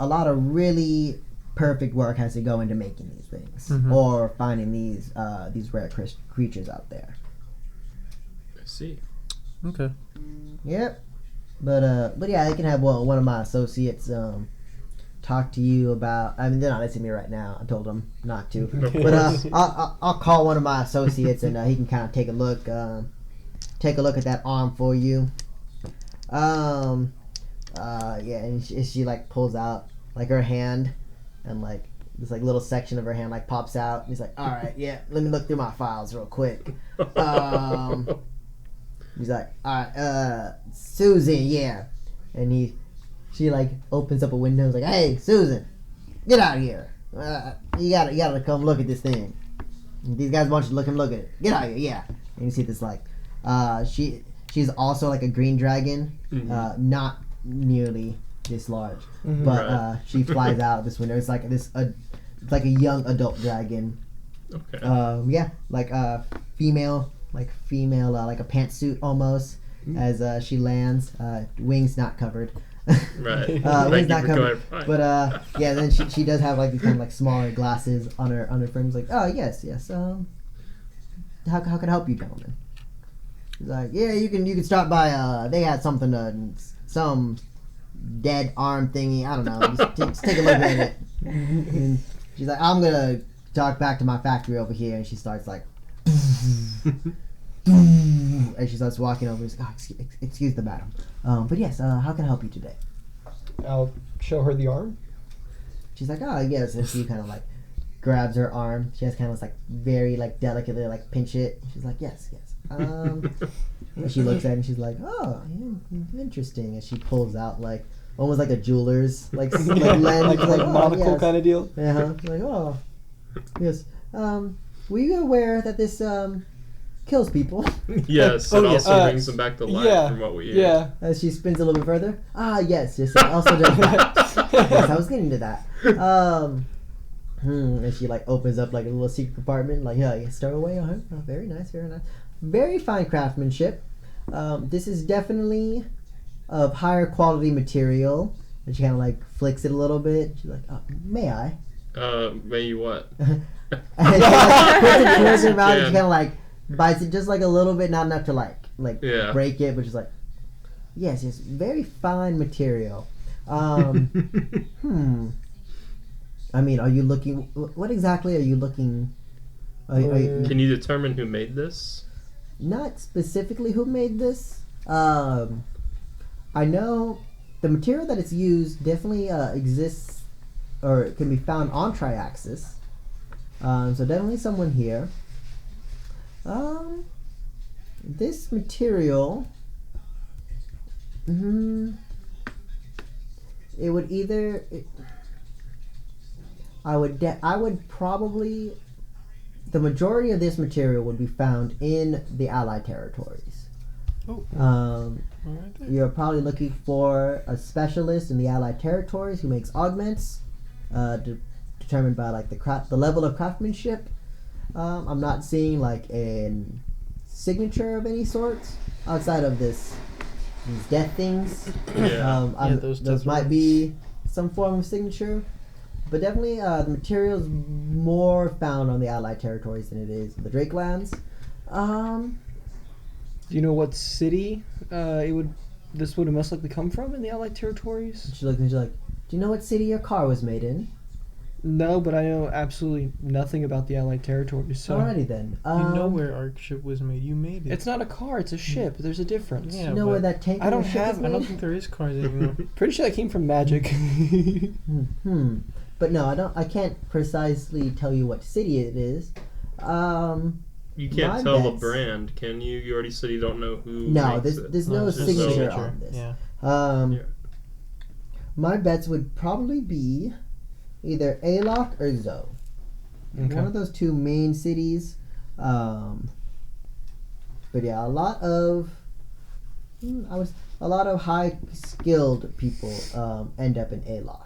really perfect work has to go into making these things or finding these rare creatures out there. I see. Okay. Yep. But yeah, I can have one of my associates talk to you about. I mean, they're not listening to me right now. I told them not to. But I'll call one of my associates and he can kind of take a look at that arm for you. Yeah, and she like pulls out like her hand, and like this like little section of her hand like pops out. And he's like, all right, yeah, let me look through my files real quick. He's like, all right, Susan, yeah. And she like opens up a window and is like, hey, Susan, get out of here. You gotta come look at this thing. And these guys want you to look at it. Get out of here, yeah. And you see this like, she's also like a green dragon, not nearly this large, but Right. she flies out this window. It's like it's like a young adult dragon. Okay. Yeah, like female, like a pantsuit almost, as she lands. Wings not covered. Right. He's Thank you not for covered. clarifying. But yeah, then she does have like these kind of like smaller glasses on her frames. Like, oh yes. How can I help you, gentlemen? He's like, yeah, you can stop by. They had something some dead arm thingy. I don't know. Just take a look at it. And she's like, I'm gonna talk back to my factory over here, and she starts like. And she starts walking over. She's like, oh, excuse the madam. But yes, how can I help you today? I'll show her the arm. She's like, oh yes, and she kind of like grabs her arm. She has kind of like very like delicately like pinch it. She's like, yes. And she looks at it and she's like, oh, yeah, interesting. And she pulls out like almost like a jeweler's like lens, like oh, monocle yes. kind of deal. Like, oh, yes. Were you aware that this kills people? Yes, Oh, it yes. also brings them back to life Yeah. from what we hear. Yeah. As she spins a little bit further. Yes. It also does that. Yes, I was getting to that. And she like opens up like a little secret compartment. Like, yeah, stowaway. Very nice. Very fine craftsmanship. This is definitely of higher quality material. And she kind of like flicks it a little bit. She's like, oh, may I? May you what? And she like puts it towards her mouth. And she Can. kind of like bites it just like a little bit, not enough to like Yeah. break it, but just like, yes, very fine material. I mean, are you looking? What exactly are you looking? Are you, Can you determine who made this? not specifically who made this. I know the material that it's used definitely exists or can be found on Triaxus. So definitely someone here. This material. It would either. I would probably. The majority of this material would be found in the Allied territories. Oh. You're probably looking for a specialist in the Allied territories who makes augments, determined by like the level of craftsmanship. I'm not seeing like a signature of any sort outside of these death things. Yeah. Those those might be some form of signature. But definitely, the material is more found on the Allied territories than it is the Drake lands. Do you know what city this would most likely come from in the Allied territories? She looked and she's like, "Do you know what city your car was made in?" No, but I know absolutely nothing about the Allied territories. So Alrighty then. You know where our ship was made. You made it. it's not a car; it's a ship. There's a difference. Yeah. You know where that tank? I don't on the ship have- was I don't made? think there is cars anymore. Pretty sure that came from magic. But no, I don't. I can't precisely tell you what city it is. You can't My tell the bets- brand, can you? You already said you don't know who No, makes it. there's no There's signature no on this. Yeah. Yeah. My bets would probably be either Alok or Zoe. Okay. One of those two main cities. But yeah, a lot of high skilled people end up in Alok.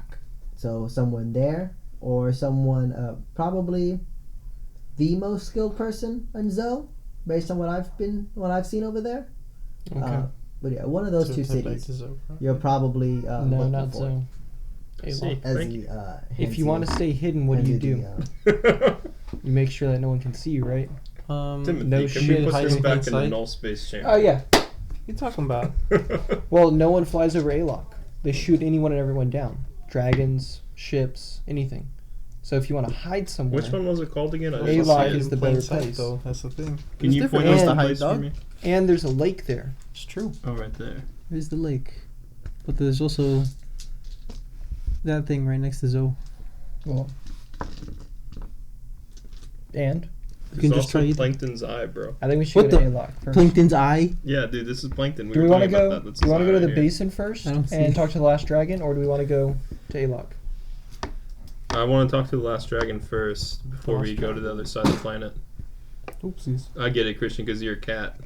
So someone there or someone probably the most skilled person in Zoe, based on what I've seen over there. Okay. But yeah, one of those two Head back to cities. Zoe. You're probably No, looking not for. so. See, As thank the, you. If you want to stay hidden, what do you do? You make sure that no one can see you, right? Timothy, no can shit, we put hide this in back plain in the sight? null space chamber? Oh yeah. What you talking about? Well, no one flies over Alok. They shoot anyone and everyone down. Dragons, ships, anything. So if you want to hide somewhere, Which one was it called again? I Alok just is hide the in- better sight, place. though. That's the thing. Can you point ways us to the hide, place for dog. me? and there's a lake there. It's true. Oh, right there. There's the lake, but there's also that thing right next to Zoe. Well, and You can There's just try also it. Plankton's eye, bro. I think we should What go to the- Alok first. Plankton's eye. Yeah, dude, this is Plankton. Do we were want to talking go? about that. That's Do you want to his go eye to the right here. basin first I don't see and it. talk to the last dragon, or do we want to go to Alok? I want to talk to the last dragon first before Last we go to the other side of the planet. Oopsies. I get it, Christian, because you're a cat.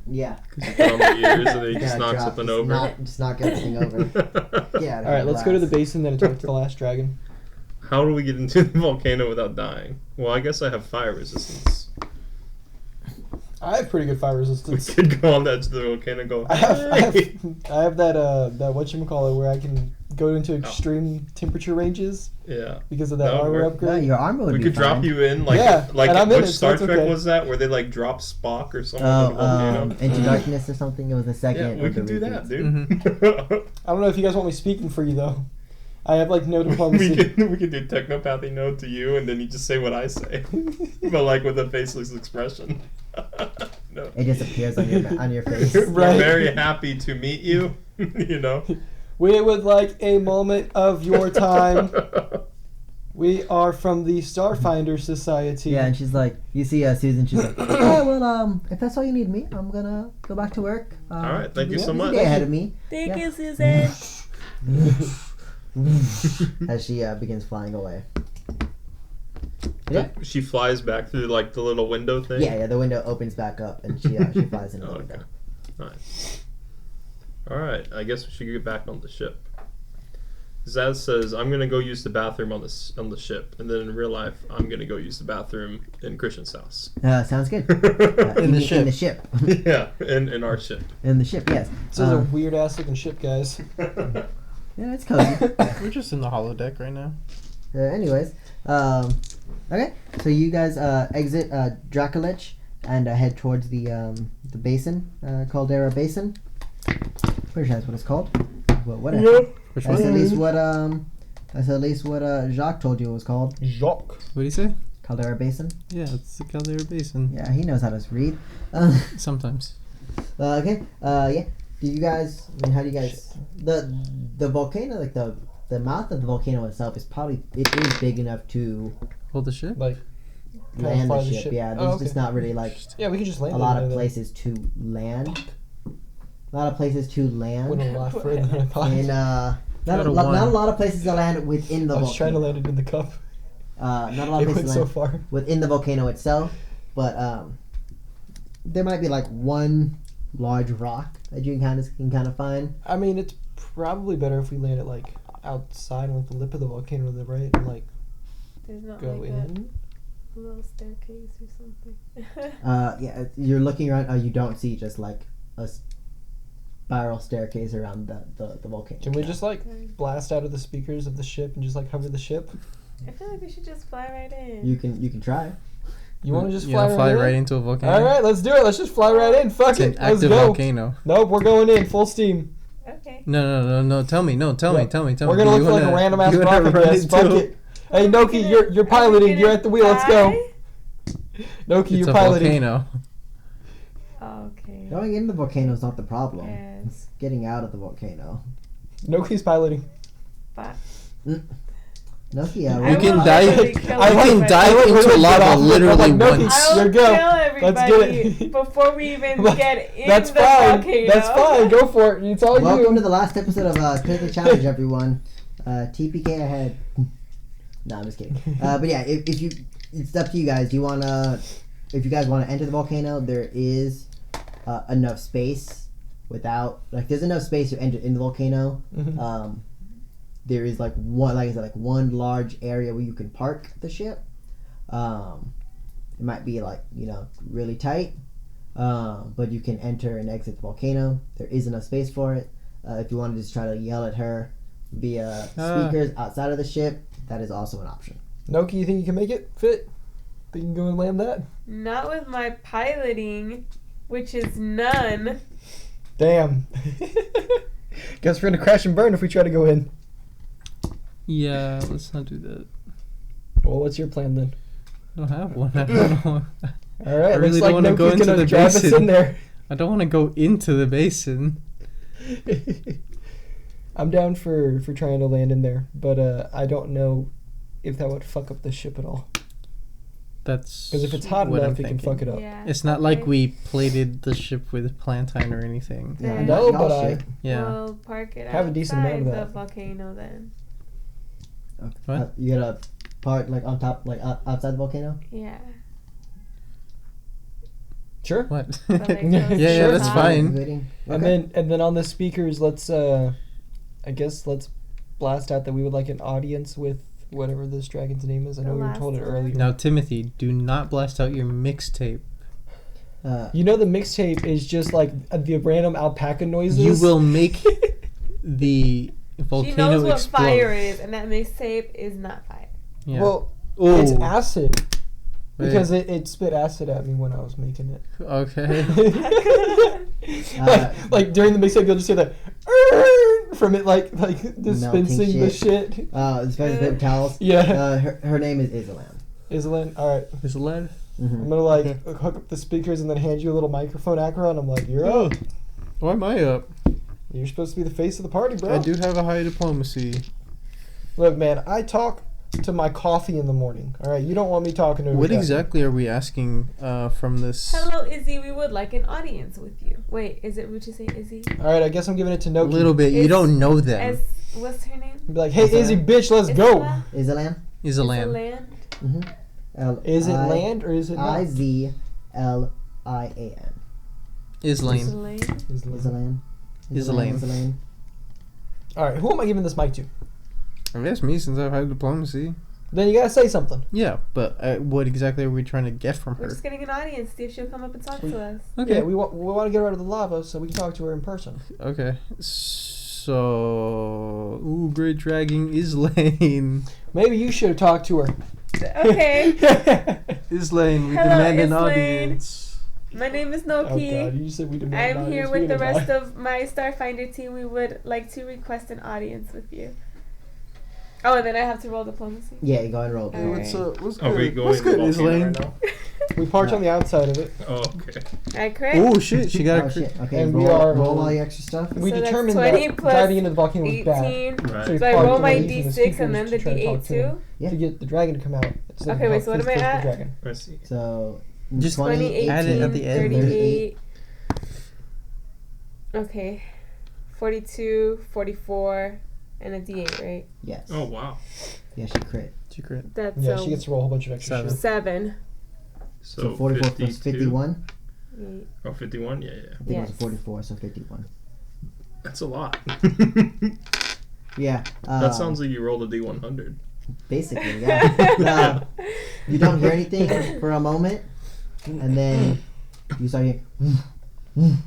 Yeah. Because you put on the ears and then you just Yeah, knock drop, something just over. Just knock everything over. Yeah. All right, let's go to the basin then and talk to the last dragon. How do we get into the volcano without dying? Well, I guess I have fire resistance. I have pretty good fire We resistance. could go on the edge of the volcano and go. I have that whatchamacallit where I can go into extreme temperature ranges Yeah. because of that That would armor work. Yeah, upgrade. your armor would We be could drop fine. you in like Yeah, like and I'm in which it, so Star it's Trek okay. was that where they like drop Spock or something in the volcano? Into Darkness or something. It was the second. Yeah, we of the could do that, reboots. dude. I don't know if you guys want me speaking for you though. I have like no we diplomacy. could do technopathy no to you, and then you just say what I say, but like with a faceless expression. No. It just appears on your face. We're Right. very happy to meet you. You know. We would like a moment of your time. We are from the Starfinder Society. Yeah, and she's like, you see Susan, she's like, oh, well, if that's all you need me, I'm gonna go back to work. All right, thank you so there's a much. day ahead of me. Thank Yeah. you, Susan. As she begins flying away. Yeah. She flies back through like the little window thing. Yeah, the window opens back up and she flies into the Oh, window. okay. Nice. All right, I guess we should get back on the ship. Zaz says, "I'm gonna go use the bathroom on the ship, and then in real life, I'm gonna go use the bathroom in Christian's house." Sounds good. In the ship. In the ship. Yeah, in our ship. In the ship, yes. This is a weird ass looking ship, guys. Yeah, it's cozy. We're just in the holodeck right now. Anyways, okay. So you guys exit Dracolich and head towards the basin, Caldera Basin. Pretty sure that's what it's called. But whatever. Which That's one? at least what Jacques told you it was called. Jacques. What do you say? Caldera Basin. Yeah, it's the Caldera Basin. Yeah, he knows how to read. Sometimes. Okay. Yeah. Do you guys? I mean, how do you guys? The volcano, like the mouth of the volcano itself is big enough to Hold the ship? Like, land fly the the ship. ship. Yeah, Oh, there's just not really like yeah, we could just land a lot it of there, places to land. A lot of places to then. land. Went a lot further than I thought. And not Got a a one. lot of places to land within the I was volcano. trying to land it in the cup. Not a lot It of went places to so land far. within the volcano itself, but there might be like one large rock that you can kind of find. I mean, it's probably better if we land it like outside on like the lip of the volcano, right? And like There's not go like in. a little staircase or something. Yeah, you're looking around. You don't see just like a spiral staircase around the volcano. Can we just like Okay. blast out of the speakers of the ship and just like hover the ship? I feel like we should just fly right in. You can try. You want to just You fly, wanna fly right right in? into a volcano? All right, let's do it. Let's just fly right in. Fuck It's an it. Let's active go. volcano. Nope, we're going in full steam. Okay. No. Tell me. Yeah. Tell me. We're gonna Do look you like a wanna- random ass you wanna rocket. run Yes, into fuck a- it. Hey Are we Noki, gonna- you're are we piloting. gonna You're at the wheel. Let's go. die? Noki, It's you're a piloting. volcano. Okay. Going into the volcano is not the problem. Yes. It's getting out of the volcano. Noki's piloting. But Nokia. I You can will dive. literally You kill can everybody. dive I into literally get lava off the- literally I'm like, once. I will Here, go. kill everybody Let's get it. before we even Like, get in That's the fine. volcano. That's fine. Go for it. It's all Welcome to you. the last episode of Critically Challenge, everyone. TPK ahead. No, I'm just kidding. But yeah, if you, it's up to you guys. If you guys want to enter the volcano, there is enough space there's enough space to enter in the volcano. Mhm. There is like one large area where you can park the ship. It might be really tight, but you can enter and exit the volcano. There is enough space for it. If you want to just try to yell at her via speakers outside of the ship, that is also an option. Noki, you think you can make it fit? Think you can go and land that? Not with my piloting, which is none. Damn. Guess we're gonna crash and burn if we try to go in. Yeah, let's not do that. Well, what's your plan then? I don't have one. I don't know. All right, I really looks don't like wanna go Noki's into gonna the drive us basin. in there. I don't want to go into the basin. I'm down for trying to land in there, but I don't know if that would fuck up the ship at all. That's Because if it's hot what enough, I'm it can thinking. fuck it up. Yeah. It's not like we plated the ship with plantain or anything. Yeah, Then- No, y'all but I- ship. Yeah. We'll park it Have a decent amount of outside that. the volcano then. What? You gotta park on top, outside the volcano. Yeah. Sure. What? But, like, Yeah, those yeah, two that's top- fine. Waiting. And then on the speakers, let's I guess let's blast out that we would like an audience with whatever this dragon's name is. I know The we were last told it one. earlier. Now, Timothy, do not blast out your mixtape. You know the mixtape is just like the random alpaca noises. You will make the She volcano knows what explode. fire is, and that mixtape is not fire. Yeah. Well, Ooh. it's acid. Wait. Because it spit acid at me when I was making it. Okay. like during the mixtape, you'll just hear the from it, like dispensing the shit. It's very paper towels. Yeah. Her name is Isolan. Isolin, all right. Is it lead? I'm gonna hook up the speakers and then hand you a little microphone, Akron. I'm like, you're up. Why am I up? You're supposed to be the face of the party, bro. I do have a high diplomacy. Look, man, I talk to my coffee in the morning. All right, you don't want me talking to. What Rebecca. exactly are we asking from this? Hello, Izzy. We would like an audience with you. Wait, is it rude to say Izzy? All right, I guess I'm giving it to A Noki. little bit. You It's don't know them. What's her name? Be like, hey, Is Izzy, that- bitch, let's go. Isla? Isolan. Is a lamb. Land? Is it land or is it not? Izlian. Is lame. Isla? Isolan. Isolan. All right, who am I giving this mic to? I guess me, since I've had diplomacy. Then you gotta say something. Yeah, but what exactly are we trying to get from We're her? just getting an audience. See if she'll come up and talk to us. Okay. Yeah, we want to get her out of the lava so we can talk to her in person. Okay. So, great dragging is lame. Maybe you should have talked to her. Okay. Is lame. We Hello, demand an Islane. audience. My name is Oh god, Noki. you said we demand I'm an here audience. with We the didn't rest die. of my Starfinder team. We would like to request an audience with you. Oh, and then I have to roll diplomacy. Yeah, go and roll. All right. What's Are we going What's to the good, volcano Islane? right now? We parked on the outside of it. Oh, okay. I crit. Oh shit, she got Oh a crit. shit. Okay, And we roll, are- roll all your extra stuff. We So that's determined 20 that plus driving into the volcano was 18. bad. Right. So we So I parked roll my away from the d6 and then speakers the to try to talk d8 to him. too. Yeah. To get the dragon to come out. Instead of Okay, wait, talk so what am I physically to the at? dragon. I see. So Just 20, 18, add it at the end. 38. Okay. 42, 44, and a d8, right? Yes. Oh, wow. Yeah, she crit. She crit. That's Yeah, she gets to roll a whole bunch of extra 7. shit. 7. So 44 plus 51. Oh, 51? Yeah, yeah. I think it Yes. was 44, so 51. That's a lot. Yeah. That sounds like you rolled a D100. Basically, yeah. You don't hear anything for a moment, and then you start hearing,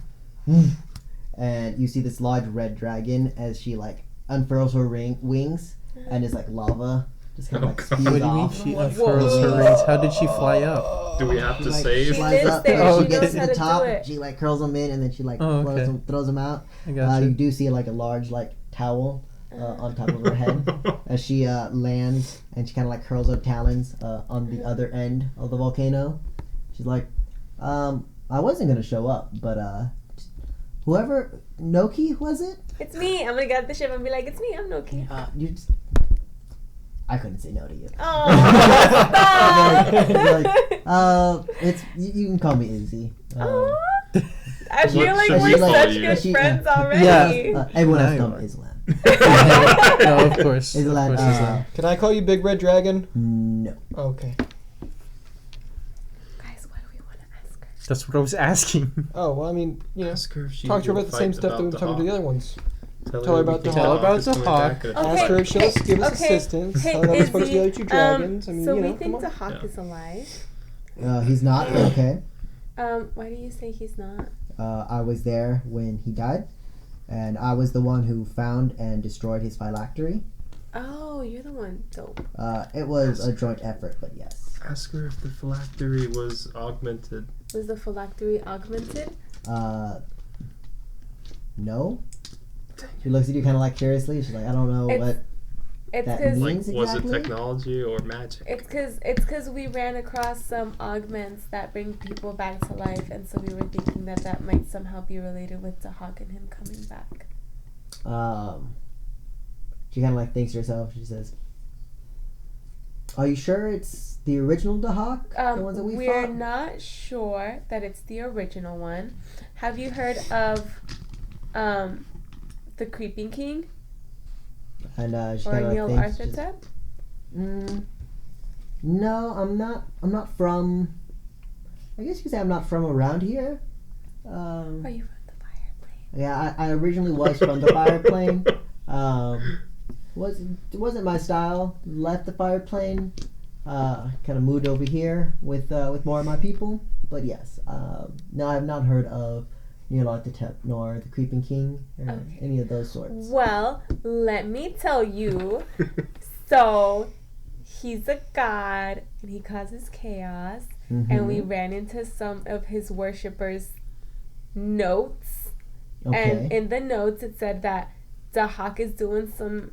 and you see this large red dragon as she like unfurls her wings, and it's like lava just kind of like Oh, God. spews What do you mean off. she unfurls her wings? How did she fly up? Do we have to Like, save? She She flies lives up, there. She she gets knows to how the to top, do it. she like curls them in, and then she like Oh, throws, okay. throws them out. I gotcha. You do see like a large like towel on top of her head as she lands, and she kind of like curls her talons on the other end of the volcano. She's like, I wasn't gonna show up, but whoever Noki was it? It's me. I'm gonna get off the ship and be like, it's me. I'm Noki. You just, I couldn't say no to you. Oh, stop. Like, it's you can call me Izzy. Aw. I feel What like should we we're call such you? good She- friends yeah. already. Everyone else Now call you me are. Islam. No, of course. Of Islam. course, Islam. Can I call you Big Red Dragon? No. Okay. Guys, what do we want to ask her? That's what I was asking. Oh, well, I mean, Ask her if she talk to her would about the same fight stuff that we about were talking to the hawk. other ones. Tell her her about we the can hawk. talk About the to hawk. attack us. Ask her if she'll give us okay. assistance. Hey, Tell her that we're supposed to Izzy, be the other two dragons. I mean, so you we know, think come the on. hawk Yeah. is alive. He's not okay. Why do you say he's not? I was there when he died, and I was the one who found and destroyed his phylactery. Oh, you're the one. Dope. It was a joint effort, but yes. Ask her if the phylactery was augmented. Was the phylactery augmented? No. She looks at you kind of like curiously. She's like, I don't know It's- what It's that because means. Like, was it exactly? technology or magic? it's because we ran across some augments that bring people back to life, and so we were thinking that that might somehow be related with the hawk and him coming back. She kind of like thinks to herself. She says, "Are you sure it's the original Dahak? The ones that we We're fought?" not sure that it's the original one. Have you heard of the Creeping King And she or kind of Neil like thinks. Arthur? No, I'm not. I'm not from. I guess you could say I'm not from around here. Are you from the fire plane? Yeah, I originally was from the fire plane. It wasn't my style. Left the fire plane. kind of moved over here with more of my people. But yes, no, I have not heard of Nyarlathotep nor the Creeping King or any of those sorts. Well, let me tell you. So, he's a god and he causes chaos. Mm-hmm. And we ran into some of his worshippers' notes. Okay. And in the notes it said that Dahak is doing some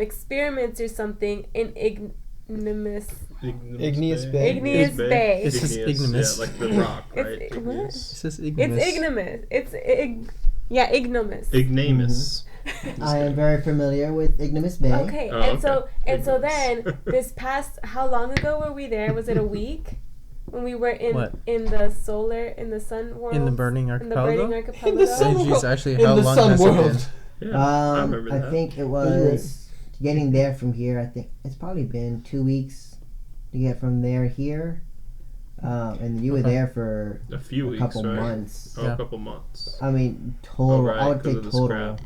experiments or something in Ignomus. Igneous Bay. Igneous Bay. It's just Ignomus. Yeah, like the rock, right? It's, what? It says It's Ignomus. Ignomus. Ignomus. Ignomus. I am very familiar with Ignomus Bay. Okay, Oh, and okay. so then this past, how long ago were we there? Was it a week? When we were in What? in the sun world? In the burning In the burning archipelago? archipelago? In the sun Jeez, world. actually, In how the long sun has it world. been? Yeah, I remember I that. think it was getting there from here. I think it's probably been 2 weeks to get from there here. And you were Okay. there for a few a weeks, couple right? months. Oh, Yeah. a couple months. I mean, total. Oh, right, I would 'cause say of the total. scrap.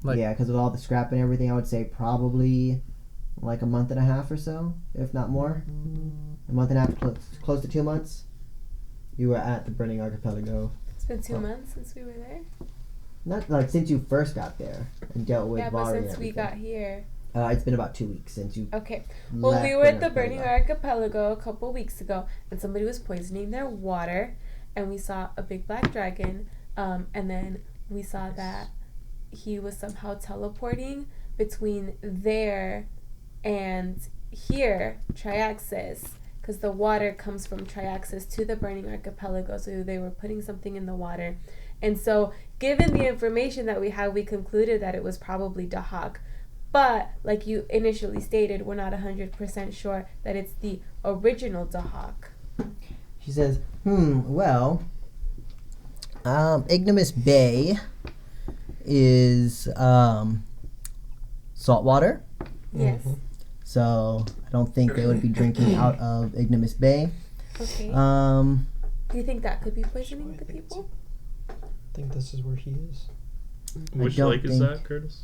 Like- Yeah, because of all the scrap and everything, I would say probably like a month and a half or so, if not more. A month and a half, close to 2 months. You were at the Burning Archipelago. It's been 2 months since we were there. Not like since you first got there and dealt with Yeah, but Vari and since we everything. got here. It's been about 2 weeks since you. Okay. Well, left we were at the Archipelago. Burning Archipelago a couple weeks ago, and somebody was poisoning their water, and we saw a big black dragon, and then we saw that he was somehow teleporting between there and here, Triaxus, because the water comes from Triaxus to the Burning Archipelago, so they were putting something in the water. And so, given the information that we had, we concluded that it was probably Dahak. But, like you initially stated, we're not 100% sure that it's the original Dahak. She says, well, Ignomus Bay is saltwater, Yes. so I don't think they would be drinking out of Ignomus Bay. Okay. Do you think that could be poisoning the people? I think this is where he is. Which don't lake is think- that, Curtis?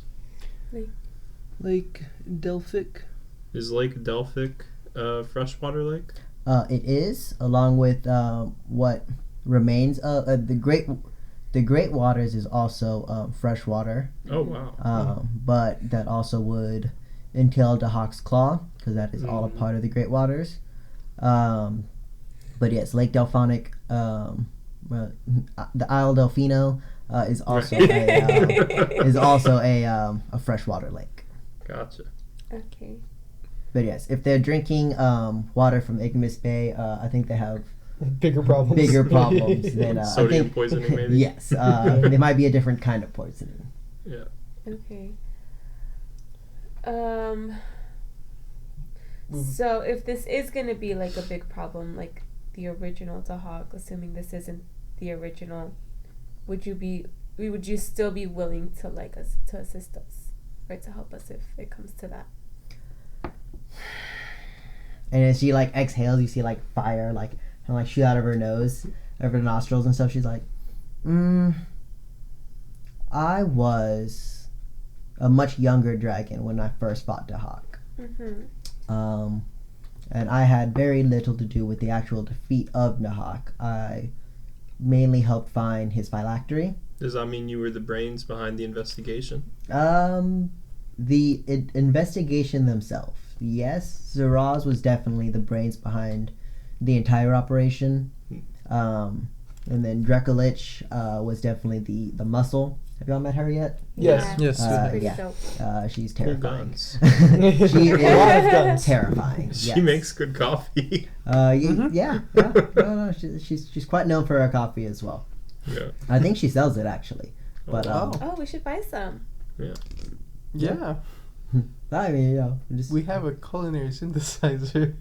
Lake Delphic. Is Lake Delphic a freshwater lake? It is, along with what remains of the Great Waters is also freshwater. Oh, wow. But that also would entail Dahak's Claw, because that is all a part of the Great Waters. But yes, Lake Delphonic, the Isle Delfino is also a freshwater lake. Gotcha. Okay. But yes, if they're drinking water from Ignomus Bay, I think they have Bigger problems. bigger problems than I Sodium think. poisoning, maybe? Yes, they might be a different kind of poisoning. Yeah. Okay. So if this is gonna be like a big problem, like the original Dahak, assuming this isn't the original, would you still be willing to to assist us, or to help us if it comes to that? And as she like exhales, you see like fire like kind of like shoot out of her nose, of her nostrils and stuff. She's like, I was a much younger dragon when I first fought Dahak. Mm-hmm. And I had very little to do with the actual defeat of Dahak. I mainly helped find his phylactery. Does that mean you were the brains behind the investigation? The investigation themselves. Yes, Zaraz was definitely the brains behind the entire operation. And then Drekulich was definitely the muscle. Have y'all met her yet? Yes. Yes. Pretty yeah. dope. She's Cool terrifying. guns. She A lot of is guns. terrifying. She yes. makes good coffee. Yeah. No, she's quite known for her coffee as well. Yeah. I think she sells it actually. But wow. Oh, we should buy some. Yeah. I mean, just We have a culinary synthesizer.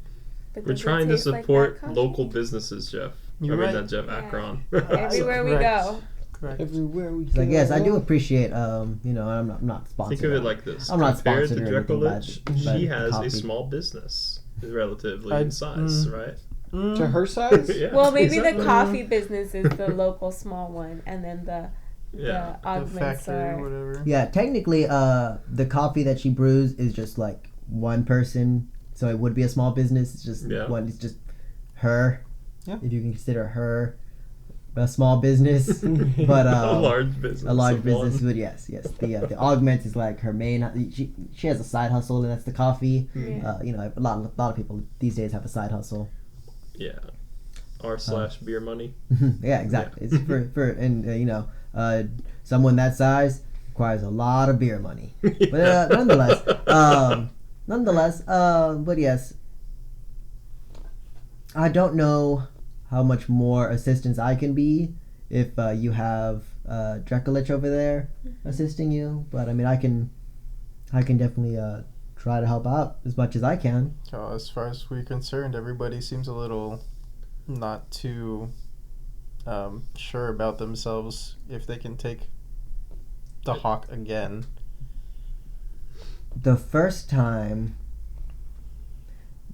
But We're does it trying to taste like support that coffee? local businesses, Jeff. You're right. Not Jeff Yeah. Akron. Everywhere we Correct. go. Correct. Everywhere we It's go. like, yes, I do appreciate. I'm not sponsored. Think of it like this. I'm not Compared to sponsored or anything, but- Drekulich, but she the has coffee. a small business, relatively I'd- in size, right? To her size? Yeah, Well, maybe the exactly. coffee business is the local small one, and then the Yeah. The augments factory or are. whatever. Yeah, technically, the coffee that she brews is just like one person So it would be a small business. It's just Yeah. it's just her. Yeah. If you can consider her a small business, but a large business. a large of business. one. But yes. The augment is like her main. She has a side hustle, and that's the coffee. Yeah. A lot of people these days have a side hustle. Yeah. R/beer money. Yeah, exactly. It's for and someone that size requires a lot of beer money. But nonetheless, but yes, I don't know how much more assistance I can be if you have Drekulich over there assisting you. But I mean, I can definitely try to help out as much as I can. As far as we're concerned, everybody seems a little not too sure about themselves if they can take the hawk again. The first time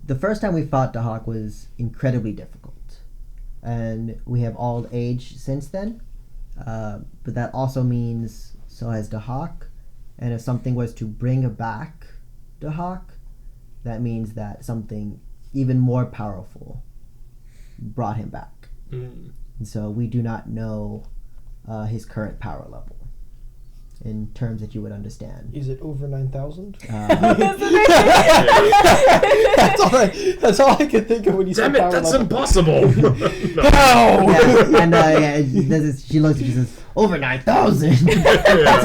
we fought the hawk was incredibly difficult, and we have all aged since then. But that also means so has the hawk, and if something was to bring back the hawk, that means that something even more powerful brought him back. Mm. And so we do not know his current power level in terms that you would understand. Is it over 9,000? That's all I could think of when you said Damn it, power that's level. impossible! No. Yeah, and she looks and she says, over 9,000. That's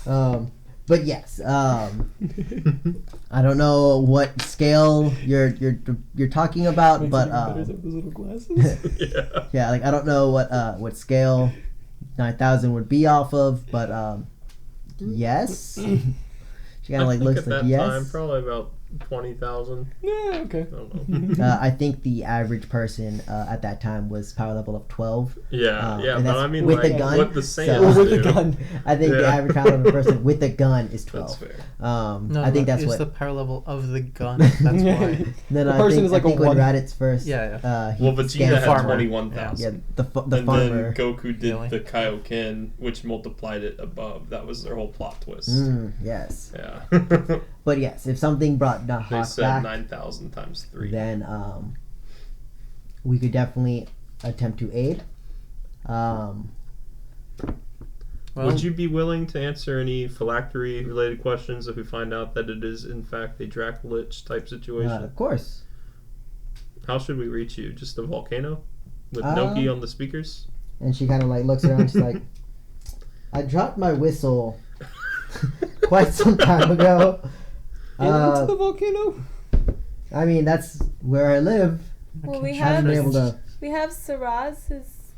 impossible. But yes, I don't know what scale you're talking about, Makes but it even better to have those little glasses. Yeah. yeah, like I don't know what scale 9,000 would be off of, but yes. She kind of I like think looks at like that yes. time, probably about 20,000. Yeah, okay. I don't know. I think the average person at that time was power level of 12. Yeah, yeah, and but that's I mean, with like, the gun, what the so- Saiyans With the do. gun. I think the Yeah. average power level person with the gun is 12. That's fair. No, I think that's it's what. the power level of the gun. That's why. Then The I person think, is like I think a when one. Raditz first. Yeah, he Well, Vegeta scanned had farmer. 21,000. Yeah, the And farmer. then Goku did Really? the Kaioken, which multiplied it above. That was their whole plot twist. Yes, Yeah. but yes, if something brought the They Hawk said back, 9,000 times 3. then we could definitely attempt to aid. Well, Would you be willing to answer any phylactery related questions if we find out that it is in fact a Drekulich type situation? Of course. How should we reach you? Just a volcano? With Um, Noki on the speakers? And she kind of like looks around. She's like, "I dropped my whistle quite some time ago. Into the volcano? I mean, that's where I live. Well, we I haven't been able to. We have Saraz's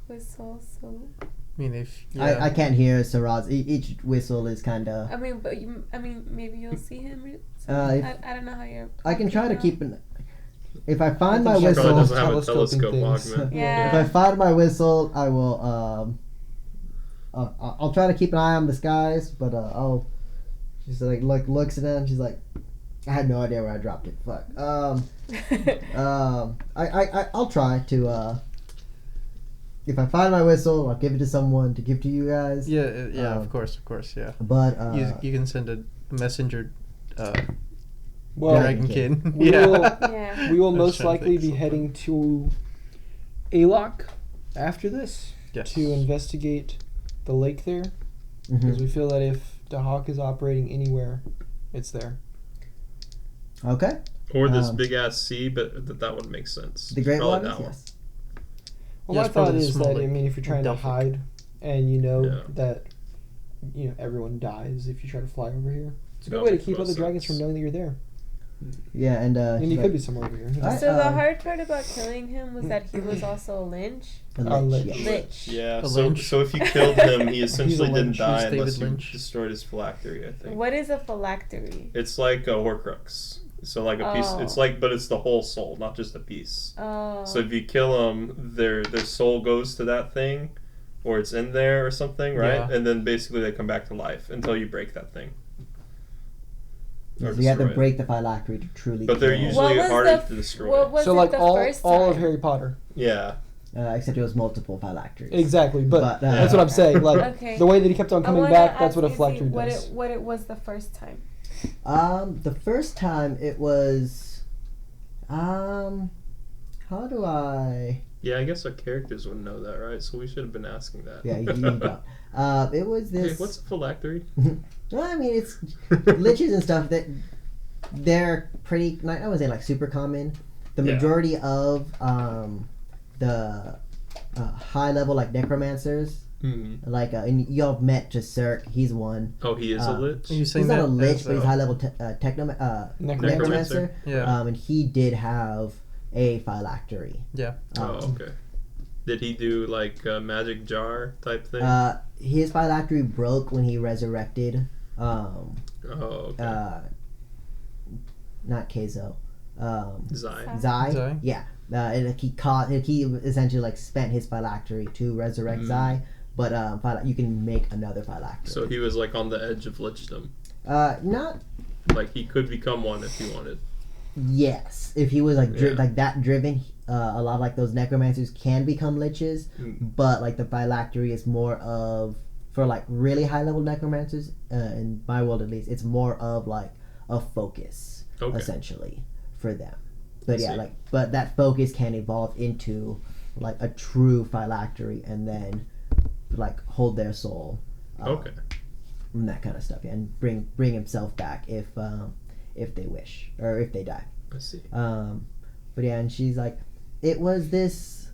whistle, so I mean, if I can't hear Saraz. Each whistle is kind of. I mean, but maybe you'll see him. I don't know how you're. I can try to keep an. If I I find think my she Probably whistle, doesn't have a telescoping telescope things. augment. Yeah. if I find my whistle, I will. I'll try to keep an eye on the skies, but I'll. She's like looks at them. She's like, I had no idea where I dropped it. Fuck. I'll try to. If I find my whistle, I'll give it to someone to give to you guys. yeah, Um, of course, yeah. But You can send a messenger, Well, Dragon Kid. we yeah. will, Yeah. we will I was most trying to likely think be something. heading to Alok after this Yes. to investigate the lake there, because we feel that if the Hawk is operating anywhere, it's there. okay. Or this Um, big ass sea, but that would make sense. The Great Probably Waters, that yes. Well, Yeah, my it's probably thought the is small that, I lake mean, if you're trying to Delphic. hide and you know Yeah. that, everyone dies if you try to fly over here, it's a good That way to makes keep most other dragons sense. from knowing that you're there. Yeah, and And she's you like, could be somewhere over here. Who knows? So the Uh, hard part about killing him was that he was also a lynch. a lich, lich. yes. Lich. Yeah, A so lynch. so if you killed him, he essentially a didn't lynch. die He's unless David you Lynch. destroyed his phylactery, I think. What is a phylactery? It's like a Horcrux. So like a piece. Oh. It's like, but it's the whole soul, not just a piece. Oh. So if you kill them, their soul goes to that thing, or it's in there or something, right? Yeah. And then basically they come back to life until you break that thing. Yeah, Or so you have to destroy it. break the phylactery to truly But they're kill. usually What was harder the- to destroy. what was So it like the all first of time? Harry Potter. Yeah. Except it was multiple phylacteries. Exactly, but But, that's what I'm saying. Like Okay. the way that he kept on I coming wanna back, that's ask what a you, phylactery see, does. what it was the first time. The first time it was, how do I? Yeah, I guess our characters would know that, right? So we should have been asking that. Yeah, you don't. It was Hey, this. what's a phylactery? Well, I mean, it's liches and stuff that they're pretty. I would say like super common. The Yeah. majority of the high level like necromancers, Mm-hmm. like and y'all met just Cirque. He's one. Oh, he is a lich? Are you He's saying not that a lich, as but he's high level Necromancer. necromancer. Yeah. And he did have a phylactery. Yeah. Oh, okay. Did he do like a magic jar type thing? His phylactery broke when he resurrected. Oh, okay. Not Keizo. Zai. Zai. Zai? Yeah. And he essentially like spent his phylactery to resurrect Zai, but you can make another phylactery. So he was like on the edge of lichdom. Not Like he could become one if he wanted. yes. If he was like Yeah. like that driven, a lot of like those necromancers can become liches, but like the phylactery is more of for like really high level necromancers. In my world at least, it's more of like a focus Okay. essentially for them. But I yeah, see. like but that focus can evolve into like a true phylactery and then like hold their soul. Okay. And that kind of stuff, yeah, and bring himself back if they wish or if they die. I see. But yeah, and she's like, it was this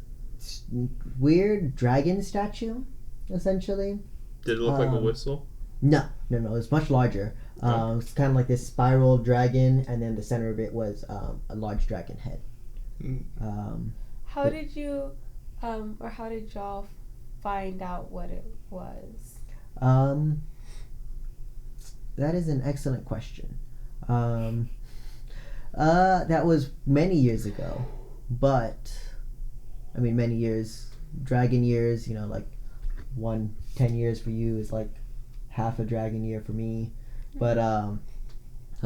weird dragon statue, essentially. Did it look like a whistle? No, it's much larger. It's kind of like this spiral dragon, and then the center of it was a large dragon head. How did you, or how did y'all find out what it was? That is an excellent question. That was many years ago, but I mean, many years, dragon years. You know, like 10 years for you is like half a dragon year for me. But that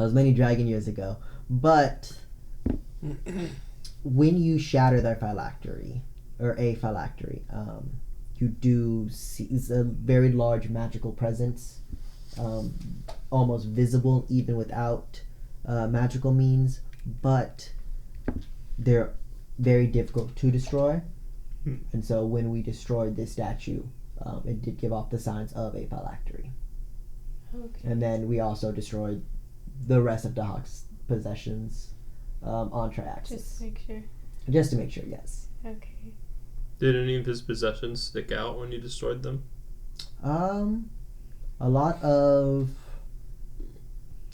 was many dragon years ago. But when you shatter their phylactery or a phylactery, you do see it's a very large magical presence, almost visible even without magical means, but they're very difficult to destroy. And so when we destroyed this statue, it did give off the signs of a phylactery. Okay. And then we also destroyed the rest of Dahak's possessions on Triaxus. Just to make sure. Just to make sure, yes. Okay. Did any of his possessions stick out when you destroyed them? A lot of,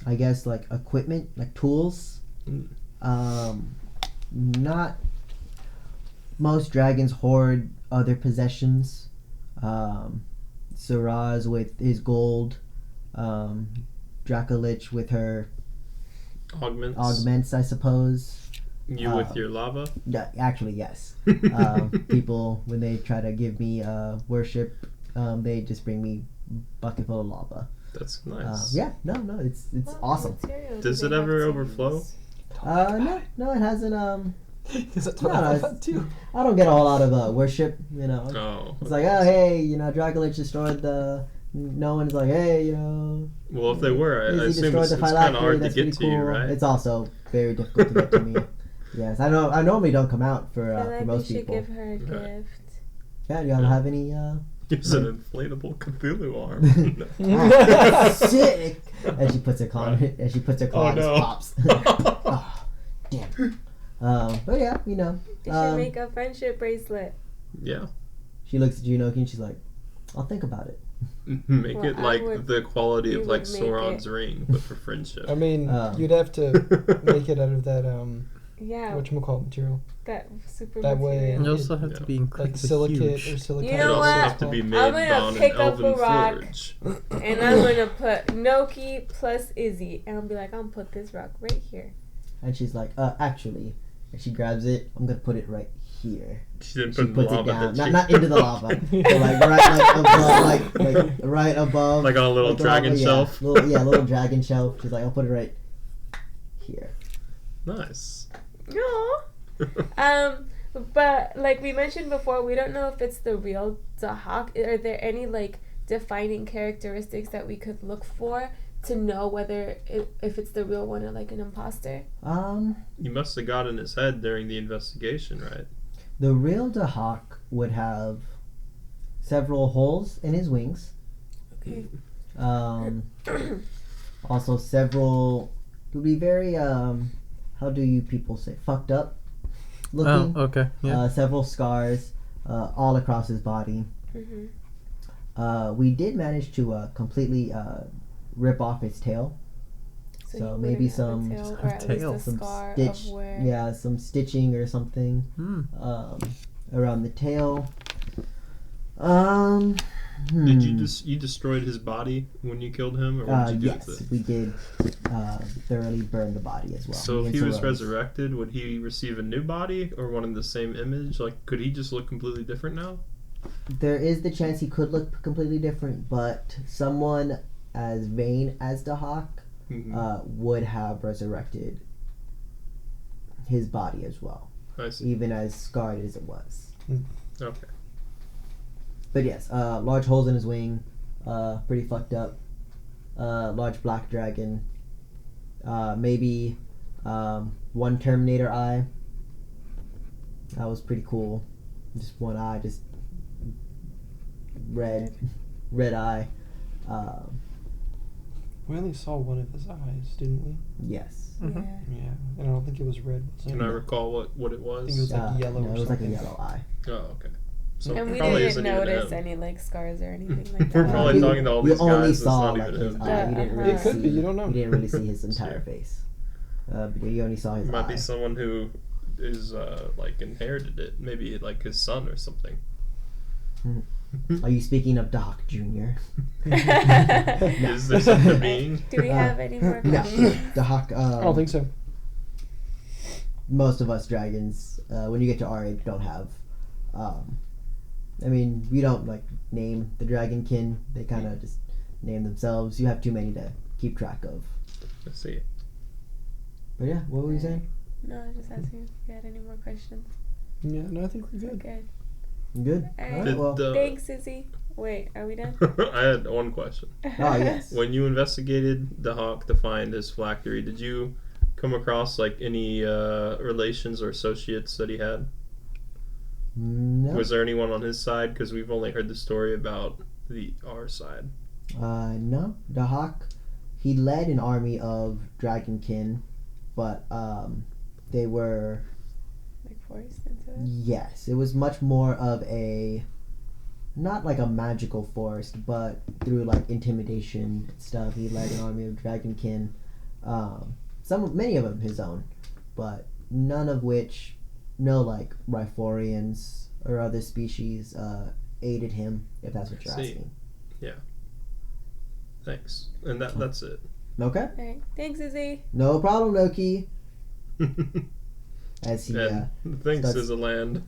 I guess, like equipment, like tools. Not most dragons hoard other possessions. Siraz with his gold, Dracolich with her augments, I suppose. You with your lava? Yeah, actually, yes. People, when they try to give me worship, they just bring me bucket full of lava. That's nice. Yeah, no, it's awesome. Does it ever overflow? No, it hasn't. That's No, what I it's- thought too. I don't get a whole lot of worship, you know. Oh. It's like, oh, hey, you know, Dracolich destroyed the. No one's like, hey, you know. Well, if they were, I Izzy assume destroyed it's the kind of phylactery. hard to That's get pretty to you, right? It's also very difficult to get to me. Yes, I know. I normally don't come out for I feel like most we should people. give her a Okay. gift. Yeah, do y'all have any? It's an inflatable Cthulhu arm. Ah, sick! As she puts her claw, as she puts her claw, Oh, it just no. pops. Oh, damn. But yeah, you know. We should make a friendship bracelet. Yeah. She looks at Junoki and she's like, "I'll think about it." Make Well, it I like would- the quality you of like would make Sauron's it. ring, but for friendship. I mean, Um, you'd have to make it out of that Yeah, whatchamacallit material, that super that way- material. You also have Yeah. to be incredibly like silicate huge. or silicate. You It know also what? have to be I'm made gonna on an pick up elven a rock. forge. And I'm gonna put Noki plus Izzy, and I'll be like, I'm gonna put this rock right here. And she's like, actually, and she grabs it. I'm gonna put it right here. She didn't She put in the puts it lava, down, did she? not into the lava, but like right above, like right above, Like on a little the dragon lava, shelf? little dragon shelf. She's like, I'll put it right here. Nice. Aww. But like we mentioned before, we don't know if it's the real Dahak. Are there any like defining characteristics that we could look for to know whether if it's the real one or like an imposter? You must have got in his head during the investigation, right? The real Dahak would have several holes in his wings. Okay. Also several, it would be very, how do you people say, fucked up looking. Oh, okay. Yeah. Several scars all across his body. Mm-hmm. We did manage to completely rip off his tail. So he maybe wouldn't have a some tail, or at tail. least a some scar stitch, of where. yeah, some stitching or something around the tail. Did you destroyed his body when you killed him, or what did you do yes, with it? we did thoroughly burn the body as well. So if into he was rose. resurrected, would he receive a new body or one in the same image? Like, could he just look completely different now? There is the chance he could look completely different, but someone as vain as Dahak would have resurrected his body as well, I see. even as scarred as it was. Okay. But yes, large holes in his wing, pretty fucked up. Large black dragon. Maybe one Terminator eye. That was pretty cool. Just one eye, just red eye. We only saw one of his eyes, didn't we? Yes. Yeah. Yeah, and I don't think it was red. Was it? Can I recall what it I think it was? was like yellow. No, or it was like a something. yellow eye. Oh, okay. So And it we probably didn't isn't even notice him. any like scars or anything like We're that. probably We- talking to all we these only guys. It's saw not like even his him. eye. We didn't really It could see, be, you don't know. We didn't really see his entire face. But you only saw his It might eye. be someone who is like inherited it. Maybe like his son or something. Are you speaking of Doc Jr.? Is there such a being? Do we have any more No. questions? Doc, I don't think so. most of us dragons, when you get to our age, don't have. I mean, we don't like name the dragonkin. They kind of just name themselves. You have too many to keep track of. Let's see. But yeah, what were you saying? No, I was just asking if you had any more questions. Yeah, no, I think we're good. Good. Good. All right. All right. Well, Thanks, Susie. Wait, are we done? I had one question. yes. When you investigated the Hawk to find his phylactery, did you come across like any relations or associates that he had? No. Was there anyone on his side? Because we've only heard the story about our side. No. Dahak, he led an army of dragonkin, but they were. Like forced into it? Yes, it was much more of a, not like a magical force, but through like intimidation and stuff. He led an army of dragonkin, many of them his own, but none of which, no like Riforians or other species aided him. If that's what you're See. asking. Thanks. And that's it. Okay. All right. Thanks, Susie. No problem, Loki. As he and thanks starts- is a land.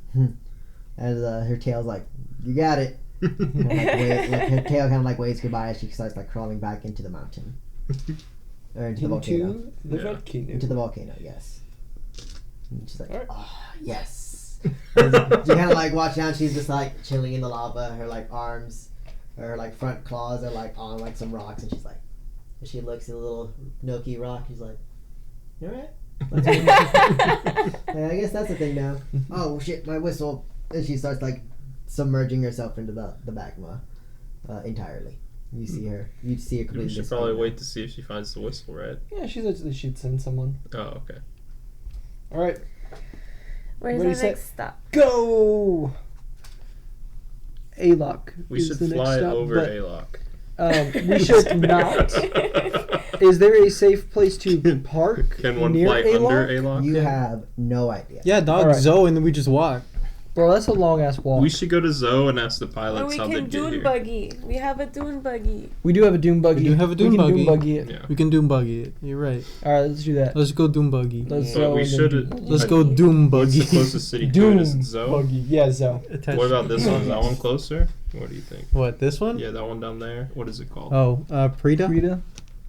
as her tail's like, you got it. And, her tail kind of like waves goodbye as she starts like crawling back into the mountain or into the volcano. Into the Yeah. volcano. Into the volcano, yes. And she's like, Alright. oh, yes. And you kind of like watch down. She's just like chilling in the lava. Her like arms, her like front claws are like on like some rocks, and she's like, she looks at a little Noki rock. She's like, you alright? Yeah, I guess that's the thing now. Oh shit, my whistle. And she starts like submerging herself into the magma entirely. You see her completely. We should disappear probably now. wait to see if she finds the whistle, right? Yeah, she said that she'd send someone. Oh, okay. All right, Where's Ready, our set. next stop? go. Alok. We is should the next fly stop, over but, Alok. We should not. Is there a safe place to park Can one near fly Alok? under Alok? You have no idea. Yeah, dog Alright. Zoe, and then we just walk. Bro, that's a long ass walk. We should go to Zoe and ask the Or pilots we how they can get dune here. buggy. We have a dune buggy. We do have a doom buggy. We do have a dune we can buggy. Doom buggy it. Yeah. We can doom buggy it. You're right. All right, let's do that. Let's go doom buggy. Let's But go. we and then should. do- Let's go doom What's buggy. the closest city to Doom it? Is it Zoe? buggy. Yeah, Zoe. What about this one? Is that one closer? What do you think? What, this one? Yeah, that one down there. What is it called? Oh, Prita? Rita.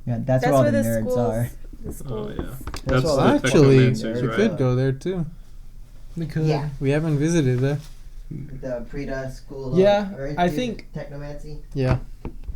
Yeah, that's where all the nerds schools. are. The Oh schools. yeah. That's all the the Actually, Technomancers, we right? could go there too. We could. Yeah. We haven't visited there. The Prita School Yeah, of I think- Technomancy. Yeah.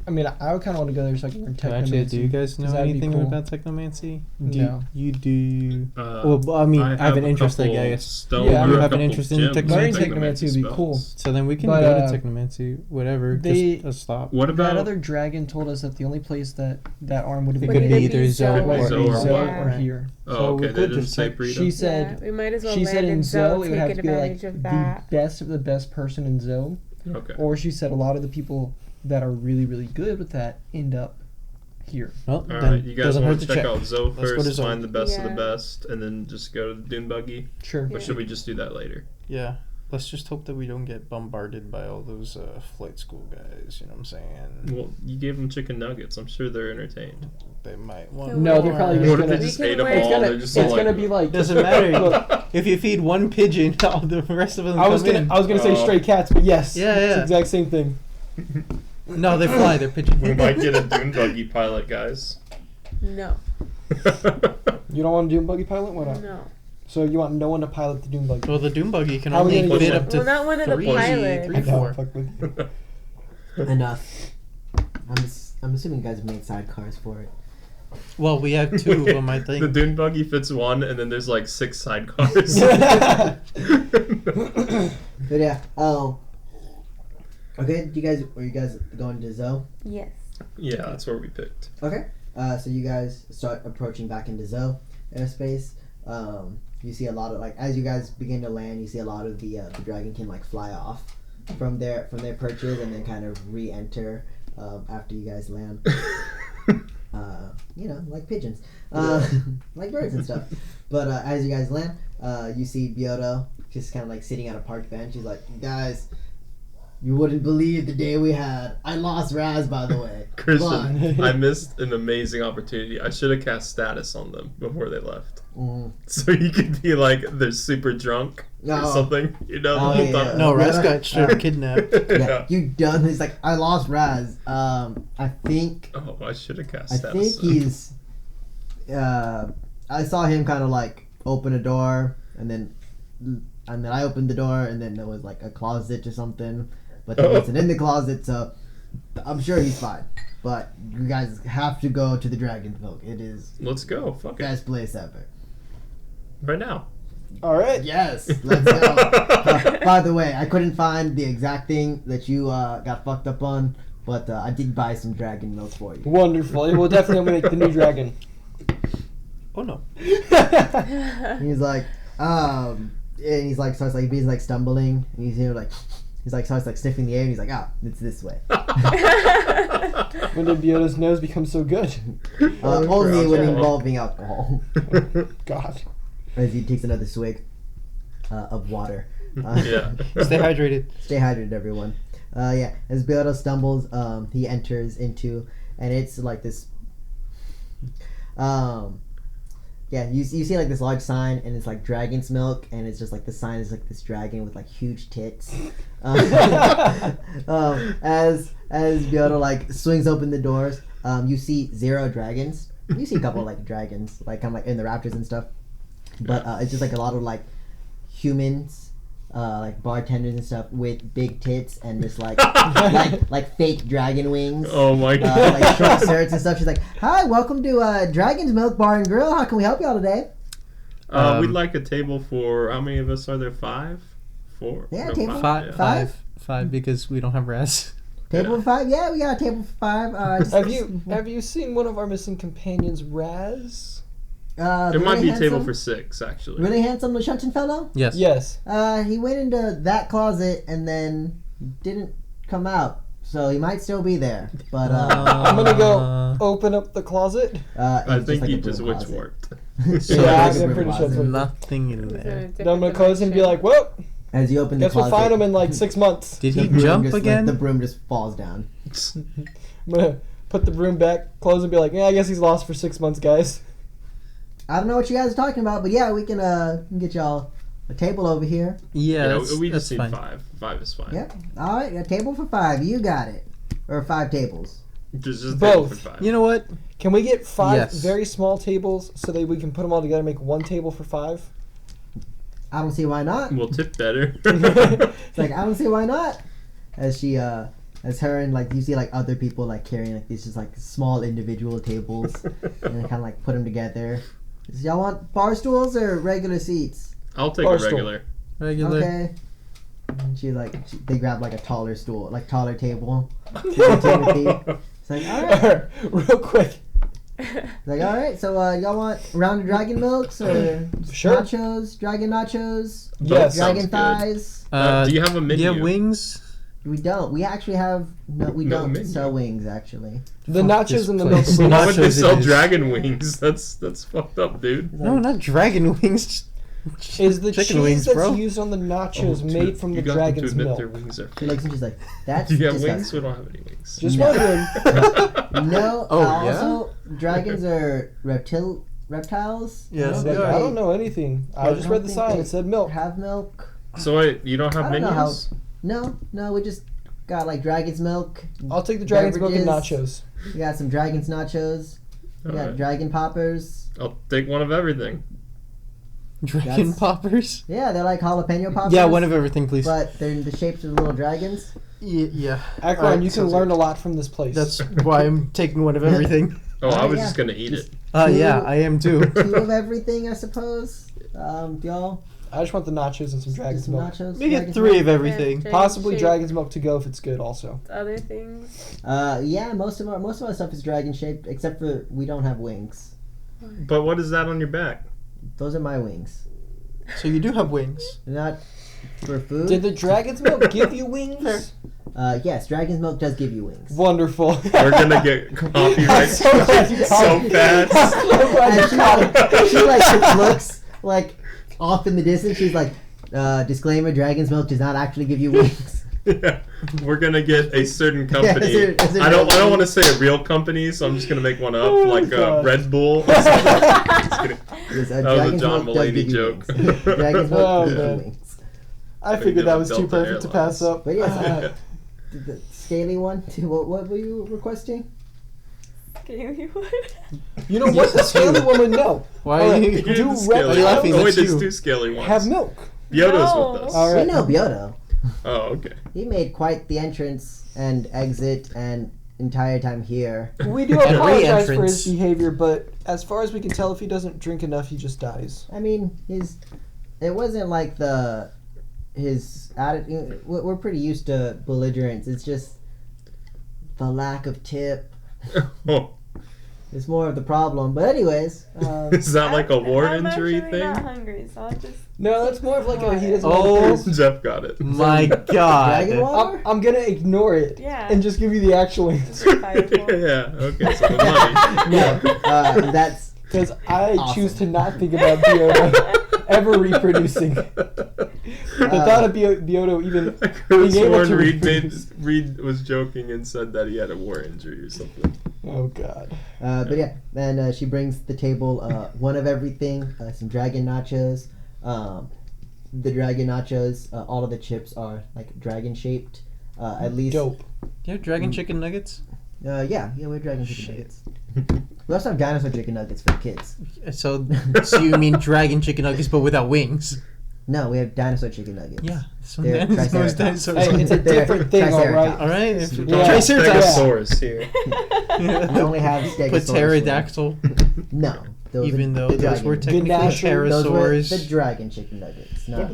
I mean, I would kind of want to go there so I can learn technomancy. Actually, do you guys know 'cause that'd be anything cool. about technomancy? No. You do. Uh, Well, I mean, I have an a interest, I couple guess. stone- Yeah, or you a have an couple interest in gems technomancy? Learning technomancy would be spells. cool. So then we can But, go to technomancy, whatever. they- just a stop. What That about other dragon told us that the only place that arm would have It been could Would be it either be Zoe Zoe or or Zoe what? or Yeah. here. Oh, So we okay. They could didn't just say check- Brita. She said we might as well she land said in Zoe, Zoe it would take have to be like advantage of the that. best of the best person in Zoe, Okay. or she said a lot of the people that are really really good with that end up here. Well, All then right, you guys doesn't want hurt to to check check. out Zoe Let's go to first, Zoe. find the best of the Yeah. best, and then just go to the Dune Buggy? Sure. Or should we just do that later? Yeah. Let's just hope that we don't get bombarded by all those flight school guys. You know what I'm saying? Well, you gave them chicken nuggets. I'm sure they're entertained. They might want. Yeah, No, they're probably just What if gonna. they just We can ate them learn- all? It's gonna, They're just all it's like, gonna be like Doesn't matter. Look, If you feed one pigeon, all the rest of them I was come gonna in. I was gonna say Oh. stray cats, but yes, Yeah, it's yeah. the exact same thing. No, they fly. They're pigeons. We might get a Dune Buggy pilot, guys. No, You don't want to do a buggy pilot? Why not? no. So you want no one to pilot the Doom buggy? Well, the Doom Buggy can How are we only gonna fit get up to Well, not one of the three, pilots. three, I know, four. fuck with you. Enough. I'm assuming you guys made sidecars for it. Well, we have two of them, I The think. Dune Buggy fits one, and then there's like 6 sidecars. But yeah, okay, were you guys going to Zoe? Yes. Yeah, that's where we picked. Okay. So you guys start approaching back into Zoe airspace. You see a lot of as you guys begin to land, you see a lot of the dragonkin fly off from their perches and then kind of re-enter after you guys land. Like pigeons, like birds and stuff. But as you guys land, you see Byodo just kind of sitting at a park bench. He's like, guys, you wouldn't believe the day we had. I lost Raz, by the way. Christian, I missed an amazing opportunity. I should have cast status on them before they left. Mhm. So you could be like, they're super drunk or Oh. something, you know? Oh, the whole yeah. time. No, Raz Yeah. got straight up kidnapped. Yeah, you done. He's like, I lost Raz. I think Oh, I should have cast I status. think he's. I saw him kind of open a door, and then I opened the door, and then there was a closet or something, but he wasn't in the closet, so I'm sure he's fine. But you guys have to go to the Dragon Folk. It is Let's go. Fuck the it. best place ever. Right now. All right. Yes, let's go. By the way, I couldn't find the exact thing that you got fucked up on, but I did buy some dragon milk for you. Wonderful. It will definitely make the new dragon. Oh no. He's like, and he's starts he's stumbling, and he's starts sniffing the air, and he's like, it's this way. When did Byodo's nose become so good? Only when Yeah. involving alcohol. God. As he takes another swig of water. Yeah. Stay hydrated. Stay hydrated, everyone. As Byodo stumbles, he enters into, and it's this. You see this large sign, and it's dragon's milk, and it's just the sign is this dragon with huge tits. As Byodo swings open the doors, you see 0 dragons. You see a couple of dragons, in the raptors and stuff, but it's just a lot of humans. Bartenders and stuff with big tits and just fake dragon wings. Oh my god. Short skirts and stuff. She's like, "Hi, welcome to Dragon's Milk Bar and Grill. How can we help y'all today?" We'd like a table for, how many of us are there? 5? 4? Yeah, No, table. five. Five, because we don't have Raz. Table for 5. Yeah, we got a table for 5. Have you seen one of our missing companions, Raz? It might be a table for 6, actually. Really handsome Lashunton fellow. Yes. Yes. He went into that closet and then didn't come out, so he might still be there. But I'm gonna go open up the closet. I it's think like he a just broom witch closet. warped. Yeah, It's like a I'm broom pretty sure closet. it's what- Nothing in there. Then I'm gonna close and be like, "Well, As you open the guess we'll closet, find him in 6 months." Did the he broom jump just, again? the broom just falls down. I'm gonna put the broom back, close, and be like, "Yeah, I guess he's lost for 6 months, guys." I don't know what you guys are talking about, but yeah, we can get y'all a table over here. Yeah, Yeah, that's, we just that's need fine. 5. 5 is fine. Yep. All right, a table for 5. You got it. Or 5 tables. Just a table Both. for 5. You know what? Can we get 5 Yes. very small tables so that we can put them all together and make one table for 5? I don't see why not. We'll tip better. It's I don't see why not. As she as her and like you see like other people like carrying like these just like small individual tables and kind of like put them together. Does y'all want bar stools or regular seats? I'll take Bar a stool. regular. Regular. Okay. And they grab like a taller stool, like taller table. Timothy. It's like, all right. Real quick. It's like, all right. So y'all want rounded dragon milks or Sure. nachos, dragon nachos, Yes. dragon Sounds good. thighs? Do you have a menu? Do you have wings? We don't. We actually have we No don't menu. sell wings actually. The Fuck nachos this and the place. milk. Why would they Nachos it sell is. dragon wings? That's fucked up, dude. No, not dragon wings. Is the Chicken cheese wings, that's bro. used on the nachos Oh, made dude, from you the got them to dragon's admit milk? Their wings are She looks and she's like, that's Do you have wings? disgusting. We don't have any wings. Just No. wondering. No. Oh, Also, dragons are reptiles. Yes, They they are. I don't know anything. I just read the sign. It said milk. Have milk. So wait, you don't have I don't know menus? No, we just got like dragon's milk. I'll take the dragon's milk and Beverages. nachos. We got some dragon's nachos. We got Alright. dragon poppers. I'll take one of everything. Dragon That's- poppers? Yeah, they're like jalapeno poppers. Yeah, one of everything, please. But they're in the shapes of little dragons. Yeah. Akron, Alright, you can sounds learn good. a lot from this place. That's why I'm taking one of everything. Oh, I was yeah. just gonna eat it. Yeah, I am too. Two of everything, I suppose. Y'all. I just want the nachos and some dragon's Some milk. nachos. We get dragon's 3 milk. of everything. Possibly dragon's milk to go if it's good. Also, Other things. Yeah, most of our stuff is dragon shaped, except for we don't have wings. But what is that on your back? Those are my wings. So you do have wings. They're not for food. did the dragon's milk give you wings? Yes, dragon's milk does give you wings. Wonderful. We're gonna get copyright So glad you so caught fast. So glad And you caught it. she like looks like off in the distance. She's like, disclaimer: dragon's milk does not actually give you wings. Yeah. We're gonna get a certain company. a certain I don't company. want to say a real company, so I'm just gonna make one up, Oh, like God. Red Bull. Just kidding. Yes, That was a dragon's John milk does Mulaney give you joke. wings. Dragon's milk Oh, gives you man. wings. I figured that was too Delta perfect to pass Airlines. up. But yes, the scaly one. What were you requesting? Scaly one. You know what? The scaly woman, no. Why All are right, you- You do did the red scaly Why are you one. laughing? Oh wait, That's there's you. 2 scaly ones. Have milk. Bioto's No. with us. All right. We know Bioto. Oh, okay. He made quite the entrance and exit and entire time here. We do And apologize for re-entrance. his behavior, but as far as we can tell, if he doesn't drink enough, he just dies. I mean, it wasn't like his attitude. We're pretty used to belligerence. It's just the lack of tip Oh, is more of the problem. But anyways, is that like a war I'm injury actually thing? not hungry, so I'll just. No, that's more of like a he doesn't. Oh. want this. Jeff got it. My dragon god. water. I'm gonna ignore it Yeah. and just give you the actual Just answer fireball. Yeah. Okay. So the money. No, that's because I Awesome. choose to not think about Bioto ever reproducing. The thought of Bioto even I could have being able sworn to Reed was joking and said that he had a war injury or something. oh god. but yeah, and she brings the table one of everything, some dragon nachos. The dragon nachos, all of the chips are like dragon shaped. At least, Dope. Do you have dragon chicken nuggets? yeah, we're dragon chicken Shit. nuggets. We also have dinosaur chicken nuggets for the kids. So you mean dragon chicken nuggets but without wings? No, we have dinosaur chicken nuggets. Yeah. So They're that's most Triceratops. dinosaurs. Hey, it's a They're different thing, all right. Triceratops. All right. If Yeah. Triceratops. Stegosaurus here. We only have Stegosaurus. Pterodactyl. No, those Even are though the those dragon. were technically Gnasher, Those were the pterosaurs. dragon chicken nuggets. Not.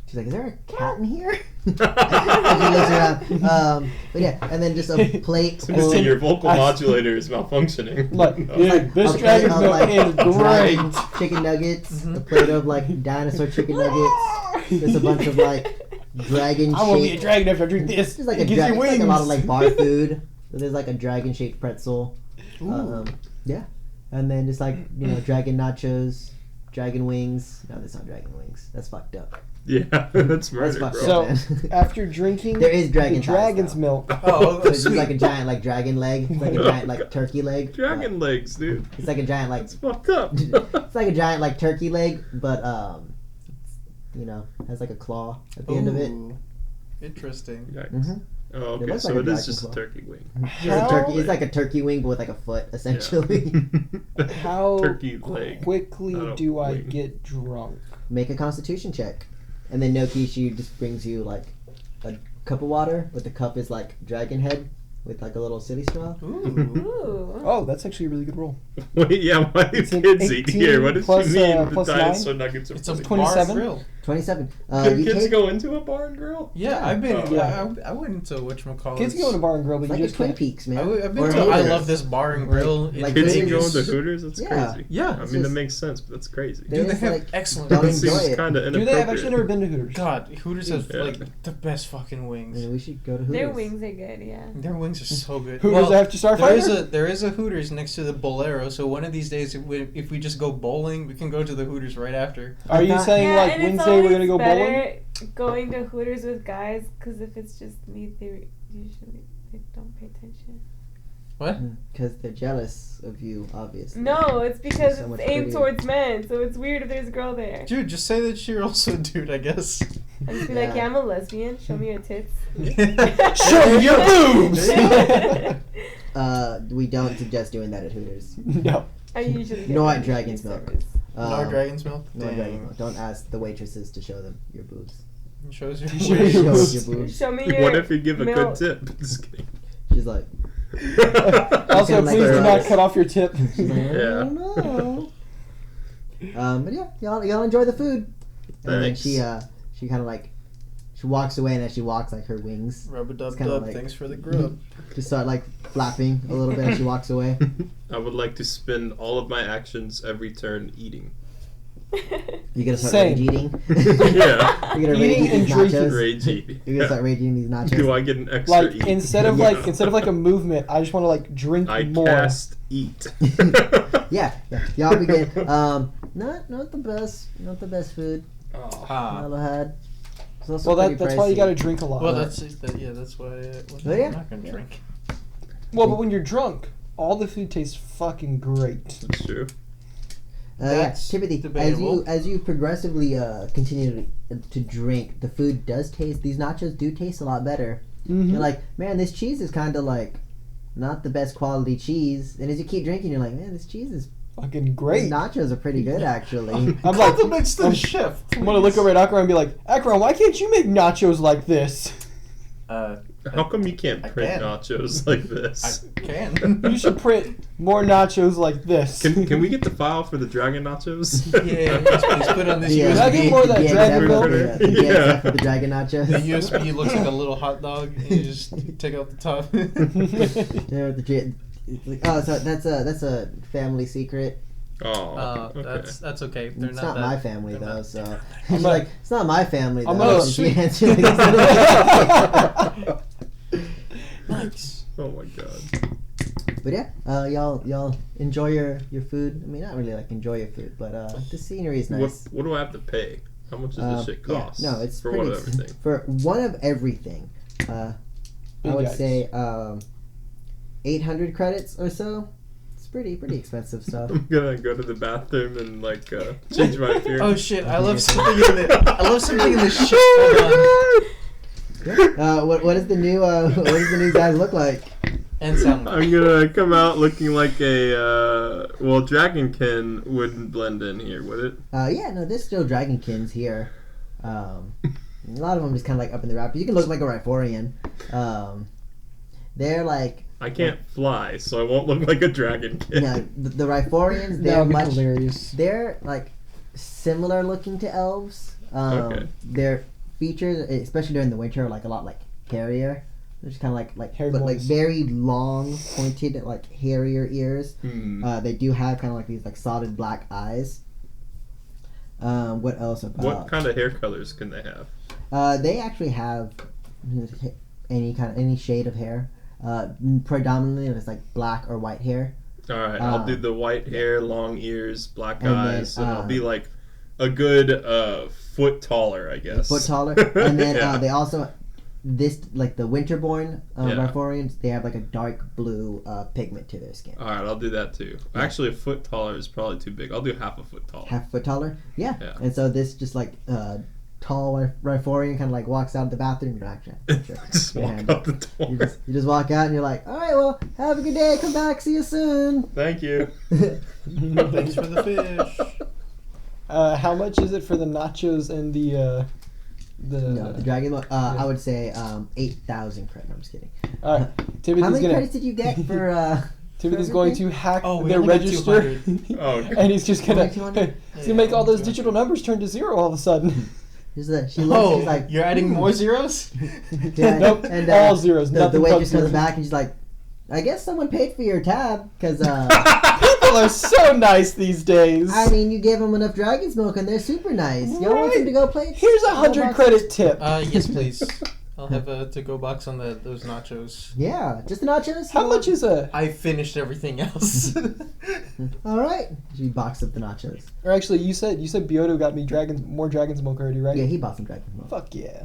She's like, "Is there a cat in here?" And she looks around. But yeah, and then just a plate. So you see your vocal modulator is malfunctioning. Look, No. dude, this a plate dragon's of, milk like, is dragon great. chicken nuggets. A plate of like dinosaur chicken nuggets. There's a bunch of like dragon I won't be a shaped. dragon after I drink this. There's like it a, gives you it's wings. like a lot of like bar food. So there's like a dragon shaped pretzel. Yeah, and then just like dragon nachos, dragon wings. No, that's not dragon wings. That's fucked up. Yeah, that's That's murder, fucked bro. up, So man. after drinking There is dragon the thighs, dragon's though. milk, Oh, So it's just sweet. like a giant like dragon leg. It's like a giant like turkey leg. Dragon legs, dude. It's like a giant like It's fucked up. it's like a giant like turkey leg, but has like a claw at the end of it. Ooh, Interesting. Yikes. Mhm. Oh, It okay. looks So like a it is dragon just claw. a turkey wing. It's, just How- a turkey. It's like a turkey wing, but with like a foot, essentially. how turkey leg. quickly Not a do I wing. get drunk? Make a Constitution check. And then Nokishi just brings you like a cup of water, but the cup is like dragon head with like a little city straw. Ooh. Oh, that's actually a really good roll. Wait, yeah, why do It's an kids eat 18 here? What does plus, she mean? The plus dinosaur nuggets are It's a pretty- 27? bar grill. 27. Could You kids take go into a bar and grill? Yeah, I've been. Oh. Yeah. I went to whatchamacallit. Kids can go to bar and grill, but like you a just Twin can't. Peaks, man. I've been Or to. I Hooters. love this bar and grill. Like Kids Hooters. can go into Hooters? That's Yeah. crazy. Yeah. I It's mean, that just- makes sense, but that's crazy. They Dude, they just, have like, excellent. don't That enjoy seems it. kind of Do inappropriate. they? I've actually never been to Hooters. God, Hooters has Yeah. like the best fucking wings. We should go to Hooters. Their wings are good, yeah. Their wings are so good. Hooters after Starfinders? there is a Hooters next to the Bolero, so one of these days, if we just go bowling, we can go to the Hooters right after. Are you Not- saying Yeah, like and it's Wednesday we're gonna always go bowling? better going to Hooters with guys, because if it's just me, they usually they don't pay attention. What? Because they're jealous of you, obviously. No, it's because So much it's aimed prettier. towards men, so it's weird if there's a girl there. Dude, just say that you're also a dude, I guess. I just be like, Yeah. yeah, I'm a lesbian. Show me your tits. Show me your boobs! We don't suggest doing that at Hooters. No. I usually get Nor my at Dragon's service. Milk. No dragon's milk? No Dang. Dragon's Milk. Don't ask the waitresses to show them your boobs. Shows your Show waist. your Show boobs. your boobs. Show me your What if you give a milk. good tip? Just kidding. She's like, Also, Kinda like please do her not eyes. cut off your tip. she's like, I Yeah. don't know. But yeah, y'all enjoy the food. And then Thanks. she kind of like, she walks away, and as she walks, like her wings Rub a dub It's kinda dub. like- Thanks for the grub. just start like flapping a little bit as she walks away. I would like to spend all of my actions every turn eating. You gonna start Same. rage eating? Yeah. You're gonna Eating rage eat and these drinking. nachos. Rage eating. You're gonna start rage eating these nachos. Do I get an extra Like eat? instead of like a movement, I just want to like drink I more. cast eat. Yeah, y'all begin. Not the best food Oh. I've had. It's also Well, pretty that's why you pricey. got to drink a lot. Well, that's why Oh, yeah. I'm not gonna drink. Well, but when you're drunk, all the food tastes fucking great. That's true. Yeah, That's Timothy, debatable. as you progressively continue to drink, the food does taste. These nachos do taste a lot better. Mm-hmm. You're like, man, this cheese is kind of like not the best quality cheese. And as you keep drinking, you're like, man, this cheese is Fucking great. These nachos are pretty good, actually. I'm like, Compliments to the chef. I'm gonna look over at Akron and be like, Akron, why can't you make nachos like this? How come you can't I print can. nachos like this? I can. You should print more nachos like this. Can we get the file for the dragon nachos? Yeah, please put on this Yeah. Can I get more of that the dragon XF milk? for the Yeah. XF for the dragon nachos. The USB looks like a little hot dog, and you just take out the top. Yeah, it's like, oh, so that's a family secret. Oh, okay. That's okay. They're It's not not my that- family they're though, not- so I'm she's like, it's not my family though. I'm gonna- And she answered Nice. Oh my god. But yeah, y'all enjoy your food. I mean, not really like enjoy your food, but the scenery is nice. What do I have to pay? How much does this shit cost? Yeah, no, it's for pretty one of everything. for one of everything. I Big would yikes. say 800 credits or so. It's pretty expensive stuff. I'm gonna go to the bathroom and like change my appearance. Oh shit! I love something in the. I love something in the shit. Hold on. What is the new what does the new guys look like? And sound. I'm gonna come out looking like a well, Dragonkin wouldn't blend in here, would it? Yeah, no, there's still Dragonkins here. A lot of them just kind of like up in the wrap. You can look like a Riforian. They're like I can't fly, so I won't look like a Dragonkin. no, the Riforians. That They're would be much. hilarious. They're like similar looking to elves. Okay. Their features, especially during the winter, are like a lot like hairier. They're just kind of like Hairy but like boys. very long, pointed, like hairier ears. Hmm. They do have kind of like these like solid black eyes. What else about? What kind of hair colors can they have? They actually have any shade of hair. Predominantly, it's like black or white hair. All right, I'll do the white hair, long ears, black And then, eyes, and I'll be like a good foot taller, I guess. Foot taller, and then Yeah. they also like the winterborn Yeah. Riforians. They have like a dark blue pigment to their skin. All right, I'll do that too. Yeah. Actually, a foot taller is probably too big. I'll do half a foot taller. Half a foot taller. Yeah. Yeah. And so this just like tall Riforian kind of like walks out of the bathroom. You're actually sure. Just Your walk hand out the door. you just walk out and you're like, all right, well, have a good day. Come back. See you soon. Thank you. Thanks for the fish. How much is it for the nachos and the No, the dragon milk. I would say 8,000 credit. No, I'm just kidding. All right, How Timothy's many gonna. credits did you get for? Timothy's going to hack we their only got register, 200. Oh, and he's just gonna. Only 200? He's gonna make all those digital numbers turn to 0 all of a sudden. She looks. She's like, you're adding more zeros? yeah, Nope, and, all zeros. The Nothing but waitress comes zeros. back and she's like, I guess someone paid for your tab because People are so nice these days. I mean you gave them enough dragon's milk and they're super nice. Y'all want them to go play? Here's a 100 credit tip. Yes, please. I'll have a to-go box on those nachos. Yeah, just the nachos. How much is a? I finished everything else. All right, she boxed up the nachos. Or actually, you said Bioto got me more dragon's milk already, right? Yeah, he bought some dragon's milk. Fuck yeah.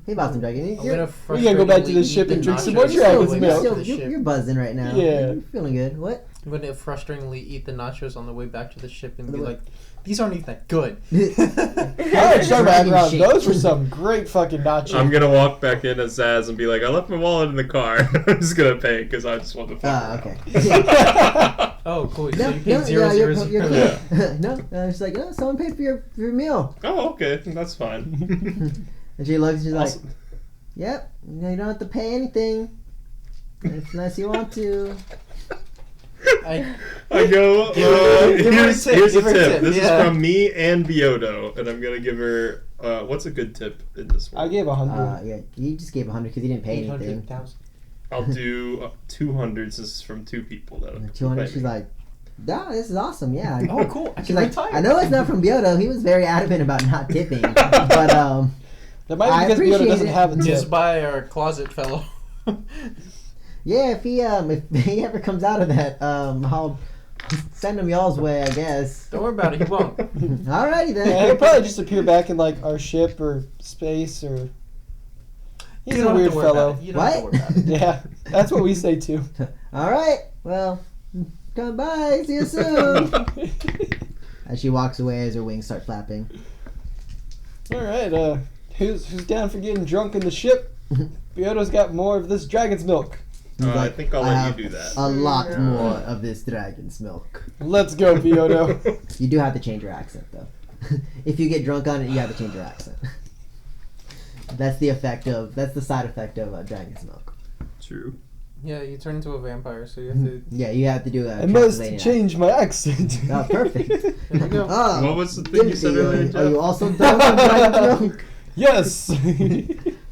He bought some dragon. I'm gonna We gotta go back to the frustratingly ship eat and drink some nachos more on the dragon's way milk. back to the you're, ship. you're buzzing right now. Yeah. You're feeling good. What? I'm gonna frustratingly eat the nachos on the way back to the ship and On the be way- like, these aren't even that good. Alright, sorry Dragon background. shake. Those were some great fucking nachos. I'm gonna walk back in as Zaz and be like, I left my wallet in the car. I'm just gonna pay because I just want to fuck around. Okay. Oh, cool. So No, you paid no, zero, yeah, zero, you're zero. cool. No, she's like, no, someone paid for your meal. Oh, okay, that's fine. And she looks, she's like, Also- yep, you don't have to pay anything unless you want to. I go. Give her a Here's tip, a give her a tip. tip, This yeah. is from me and Biodo, and I'm gonna give her. What's a good tip in this one? I gave 100. Yeah, you just gave 100 because you didn't pay anything. 800,000. I'll do 200 since it's from two people. That 200, she's like, nah, this is awesome, yeah. Oh, cool. I She's can like, retire. I know it's not from Biodo. He was very adamant about not tipping, but That might I be because Bioto appreciate doesn't it. have a tip. Just by our closet fellow. yeah, if he ever comes out of that, I'll send him y'all's way, I guess. Don't worry about it. He won't. Alrighty Yeah, then. he'll probably just appear back in like our ship or space or. He's You a don't have weird to worry fellow. about it. You don't have to What? worry about it. Yeah, that's what we say too. All right, well, goodbye. See you soon. As she walks away, as her wings start flapping. All right, who's down for getting drunk in the ship? Bioto's got more of this dragon's milk. He's I like, think I'll I let have you do that. a lot more of this dragon's milk. Let's go, Bioto. You do have to change your accent, though. If you get drunk on it, you have to change your accent. That's the side effect of dragon's milk. True. Yeah, you turn into a vampire, so you have to. Yeah, you have to do a I must Transylvanian change my accent. accent. Oh, perfect. There you go. Oh, What was the thing you said Timothy, earlier, Are Jeff? you also drunk on dragon's milk? Yes.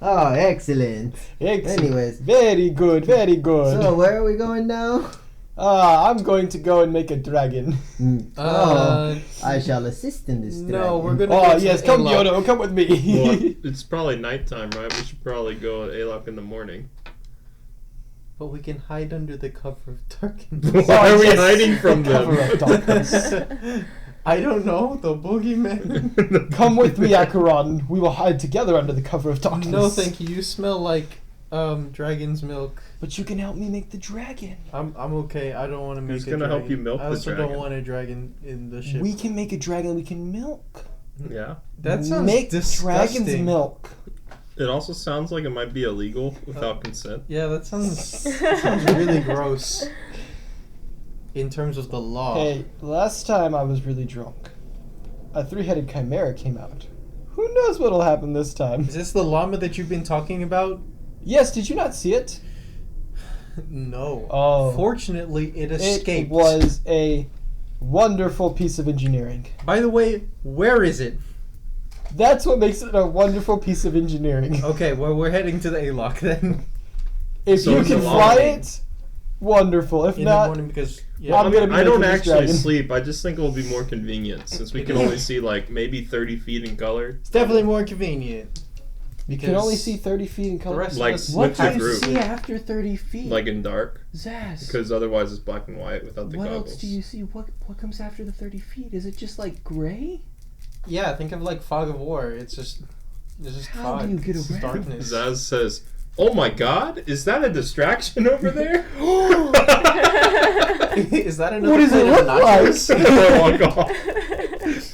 Oh, excellent. Excellent. Anyways, Very good, very good. so where are we going now? I'm going to go and make a dragon. Uh, I shall assist in this. no, dragon. we're gonna. Oh go to yes, the come airlock. Bioto, come with me. Well, it's probably nighttime, right? We should probably go at Alok in the morning. But we can hide under the cover of darkness. Why are we yes. hiding from Cover them? of darkness. I don't know, the boogeyman. Come with me, Acheron. We will hide together under the cover of darkness. No, thank you. You smell like dragon's milk. But you can help me make the dragon. I'm okay. I don't want to make Who's a gonna dragon. help you milk I the also dragon? don't want a dragon in the ship. We can make a dragon we can milk. Yeah. That sounds make disgusting. dragon's milk. It also sounds like it might be illegal without consent. Yeah, that sounds really gross. In terms of the law. Hey, last time I was really drunk, a three-headed chimera came out. Who knows what'll happen this time? Is this the llama that you've been talking about? Yes, did you not see it? No. Oh. Fortunately, it It escaped. was a wonderful piece of engineering. By the way, where is it? That's what makes it a wonderful piece of engineering. Okay, well, we're heading to the A-Lock then. If So you it's can a fly llama. it, wonderful. If In the not, morning because... Well, I'm gonna be I don't making this actually dragon. sleep. I just think it'll be more convenient since we can only see like maybe 30 feet in color. It's definitely more convenient. you can only see 30 feet in the color. rest Like of us... with What the do you group. see after 30 feet? Like in dark, Zaz. because otherwise it's black and white without the What goggles. else do you see? What comes after the 30 feet? Is it just like gray? Yeah, think of like fog of war. It's just How fog. do you get It's around? darkness. Zaz says, "Oh my God, is that a distraction over there?" Is that another What does it plate of look like? nachos? Oh my God.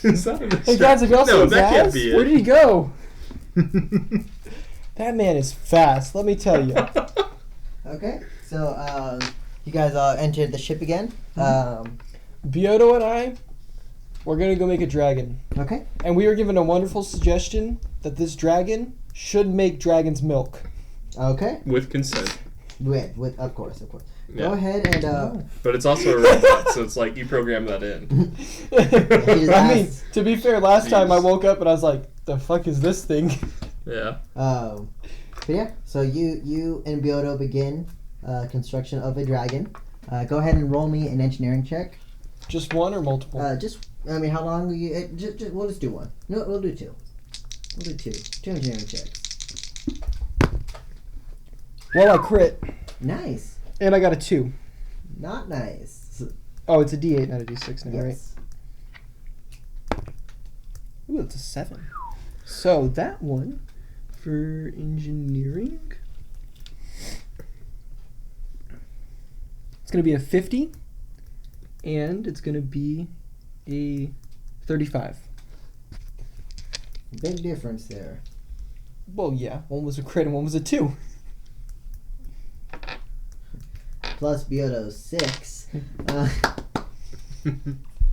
Is that a Hey distraction? guys, have y'all No, seen that Zaz? can't be Where it. did he go? That man is fast, let me tell you. Okay, so you guys entered the ship again. Bioto and I, we're gonna go make a dragon. Okay. And we were given a wonderful suggestion that this dragon should make dragon's milk. Okay. With consent. With of course. Yeah. Go ahead and But it's also a robot, so it's like you program that in. I mean, to be fair, last time I woke up and I was like, the fuck is this thing? Yeah. But yeah, so you and Biodo begin construction of a dragon. Go ahead and roll me an engineering check. Just one or multiple? How long will you? We'll just do one. No, we'll do two. We'll do two. Two engineering checks. Well, I crit. Nice. And I got a 2. Not nice. Oh, it's a D8, not a D6 now, Yes. right? Ooh, it's a 7. So that one for engineering, it's going to be a 50, and it's going to be a 35. Big difference there. Well, yeah, one was a crit and one was a 2. Plus Biodo's 6.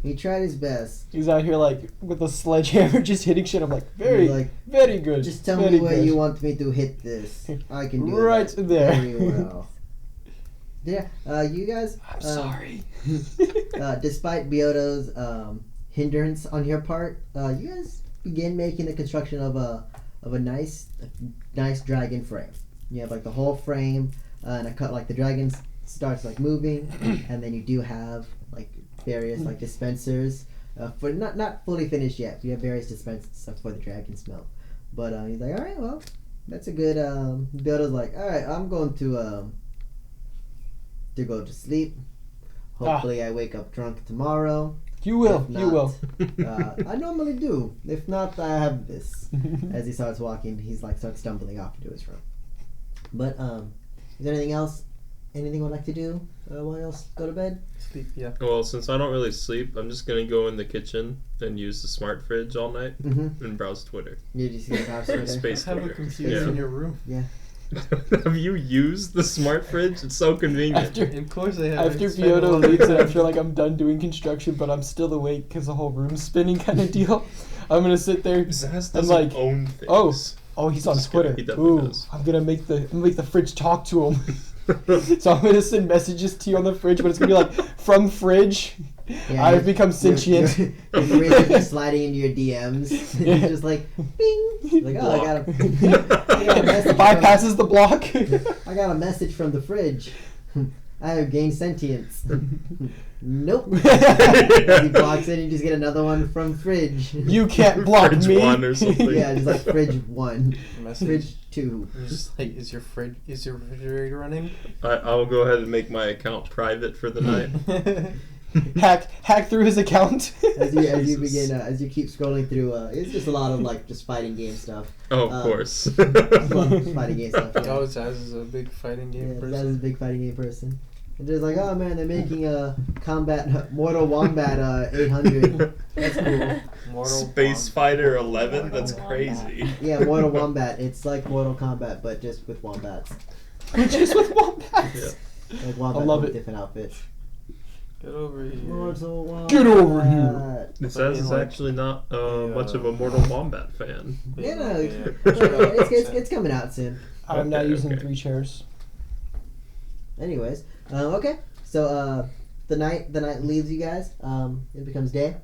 He tried his best. He's out here like with a sledgehammer just hitting shit. I'm like, very good. Just tell very me where good. you want me to hit this. I can do right that there. very well. Yeah, you guys. I'm sorry. Despite Biodo's hindrance on your part, you guys begin making the construction of a nice dragon frame. You have like the whole frame, and the dragon starts like moving, and then you do have like various like dispensers for not fully finished yet. You have various dispensers stuff for the dragon's milk. But he's like, all right, well, that's a good. Biodo's like, all right, I'm going to go to sleep. Hopefully, I wake up drunk tomorrow. You will. If not, You will. I normally do. If not, I have this. As he starts walking, he's like starts stumbling off into his room. But is there anything else? Anything would like to do? While else go to bed? Sleep, yeah. Well, since I don't really sleep, I'm just gonna go in the kitchen and use the smart fridge all night and browse Twitter. You just see the house right there? Space Have a Twitter. computer in your room. Yeah. Have you used the smart fridge? It's so convenient. Of course they have. After Biodo leaves and I feel like I'm done doing construction, but I'm still awake because the whole room's spinning kind of deal. I'm gonna sit there Zaz and like, own things. oh, he's on Just Twitter. kidding, he definitely Ooh, does. I'm gonna make the fridge talk to him. So I'm gonna send messages to you on the fridge, but it's gonna be like from fridge. Yeah, I've become sentient. Your fridge is just sliding into your DMs. Yeah. It's just like, bing. Like, oh, I got a message Bypasses the block. I got a message from the fridge. I have gained sentience. Nope. He blocks it and you just get another one from fridge. You can't block Fridge me. 1 or something. Yeah, just like fridge 1. Message. Fridge 2. Just like, is your refrigerator running? I'll go ahead and make my account private for the night. hack through his account. As you Jesus. begin, as you keep scrolling through, it's just a lot of like just fighting game stuff. Oh, of course. Fighting game stuff. Yeah. Oh, Zaz is a big fighting game Yeah, person. that is a big fighting game person. And just like, oh man, they're making a Mortal Wombat 800. That's cool. Mortal Space Kombat. Fighter 11? That's Wombat. crazy. Yeah, Mortal Wombat. It's like Mortal Kombat, but just with wombats. Just with wombats. Yeah. Like wombats love with it. different outfits. Get over here. Mortal Wombat. Get over here. It says it's actually not much of a Mortal Wombat fan. Yeah, no, Yeah. it's coming out soon. I'm not Okay, using okay. 3 chairs. Anyways, okay. So the night leaves you guys. It becomes day.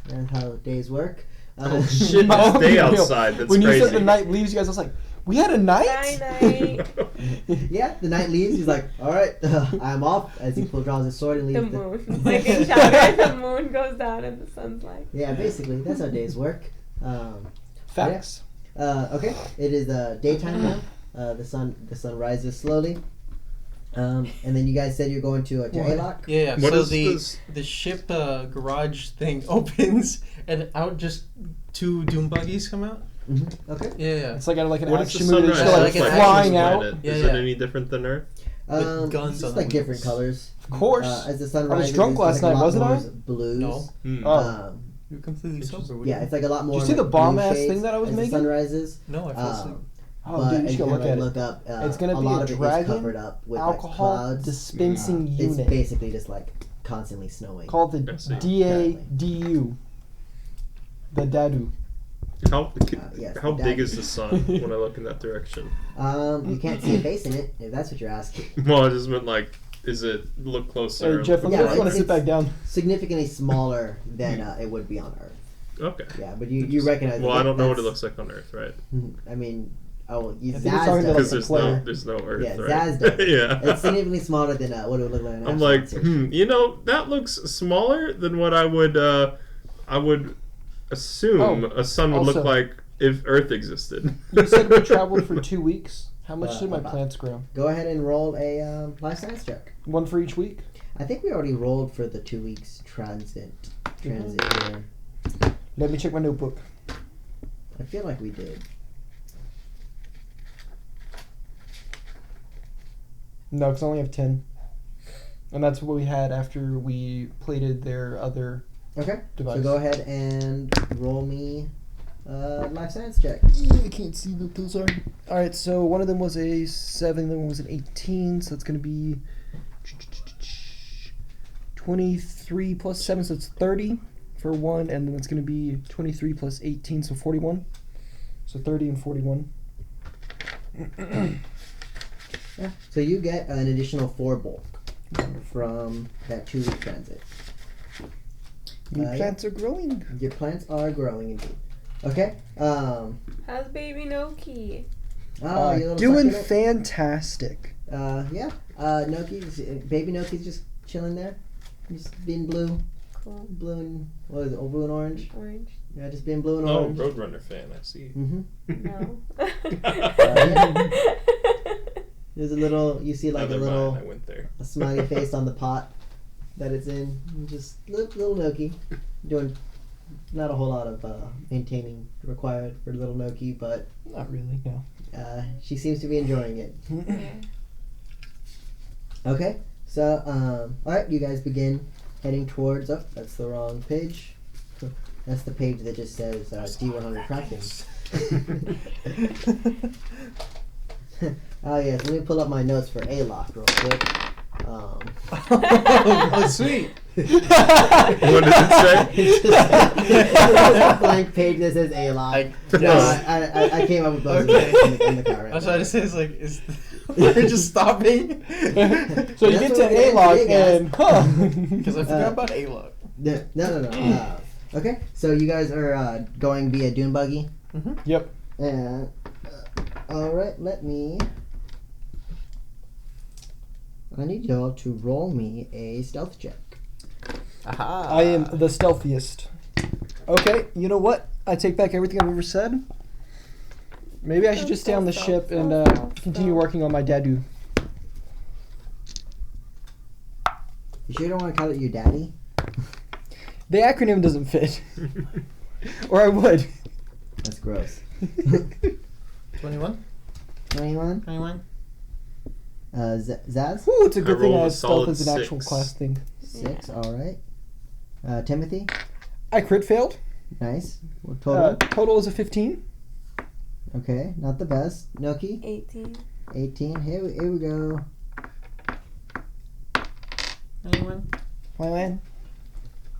That's how days work. Oh shit, it's day outside. That's when crazy. you said the night leaves you guys, I was like, we had a night? Night. Yeah, the night leaves. He's like, all right, I'm off. As he draws his sword and The leaves. moon. Like in Shadow, the moon goes down and the sun's like. Yeah, basically, that's how days work. Facts. Okay, it is daytime now. The sun rises slowly. And then you guys said you're going to Aylock. Yeah, What so is this? the ship garage thing opens and out just 2 doom buggies come out. Mm-hmm. Okay. Yeah. It's like out of like an What is the action movie. sunrise They're like like an flying action out. planet? Yeah, Is yeah. it any different than Earth? With guns It's on just the like different wings. colors. Of course. As the sun I was rises, drunk it's last like a night, lot wasn't more I? Blues. No. Oh. You're completely sober. What Yeah, it's like a lot more. Did you see the like, bomb-ass blue shades thing that I was as making? The sun rises. No, I fell asleep. Oh, But dude, you as should go kinda, look at it. look up, It's gonna a be lot a of it is dragon covered up with alcohol like clouds. dispensing It's unit basically just like constantly snowing. called the I see. DADU. The Dadu. Yes, How the big dagger. is the sun when I look in that direction? You can't see a face in it, if that's what you're asking. Well, I just meant like, is it look closer? Hey, Jeff, I'm Yeah, gonna it's- sit back down. Significantly smaller than it would be on Earth. Okay. Yeah, but you recognize. Well, I don't know what it that's- looks like on Earth, right? I mean, I think it's Zaz talking about does. Because Player. there's no Earth, Yeah, right? Zaz does. Yeah. It's significantly smaller than what it would look like. On I'm an like, astronaut station. that looks smaller than what I would assume a sun would also- look like if Earth existed. You said we traveled for 2 weeks. How much did my about- plants grow? Go ahead and roll a life science check. One for each week? I think we already rolled for the 2 weeks transit here. Let me check my notebook. I feel like we did. No, because I only have 10. And that's what we had after we plated their other Okay. device. So go ahead and roll me life science check. I can't see what those are. Alright, so one of them was a 7, the other one was an 18, so it's going to be 23 plus 7, so it's 30 for one, and then it's going to be 23 plus 18, so 41. So 30 and 41. Yeah. So you get an additional 4 bulk from that 2-week transit. Your plants are growing. Your plants are growing indeed. Okay. How's baby Noki? Oh, you little Doing succulent. fantastic. Yeah. Baby Noki's just chilling there. Just being blue. Cool. Blue and, what is it, blue and orange? Orange? Yeah, just being blue and Oh, orange. Roadrunner fan, I see. Mm-hmm. No. There's a little, you see like Never a little mind, I went there. a smiley face on the pot that it's in. Just little Noki. Doing not a whole lot of maintaining required for little Noki, but Not really, no. she seems to be enjoying it. Okay, so, alright, you guys begin heading towards, oh, that's the wrong page. That's the page that just says D100 practice. Oh yes, let me pull up my notes for A-Lock real quick. Oh, sweet. What did it say? It's just a blank page that says A-Lock. I came up with those in the car right I was now. trying to say, we're just stopping. So you That's get what to we're gonna A-Lock do, guys. and, Because I forgot about A-Lock. No. Okay, so you guys are going via dune buggy. Yep. And alright, I need y'all to roll me a stealth check. I am the stealthiest. Okay, you know what? I take back everything I've ever said. Maybe I should just stay on the ship and continue working on my dadu. You sure you don't want to call it your daddy? The acronym doesn't fit. Or I would. That's gross. 21? 21? 21? Zaz? Ooh, it's a good I thing I rolled a have stealth as an solid actual 6. class thing. 6, alright. Timothy? I crit failed. Nice. What total? Total is a 15. Okay, not the best. Noki? 18. 18. Here we go. 21? My man.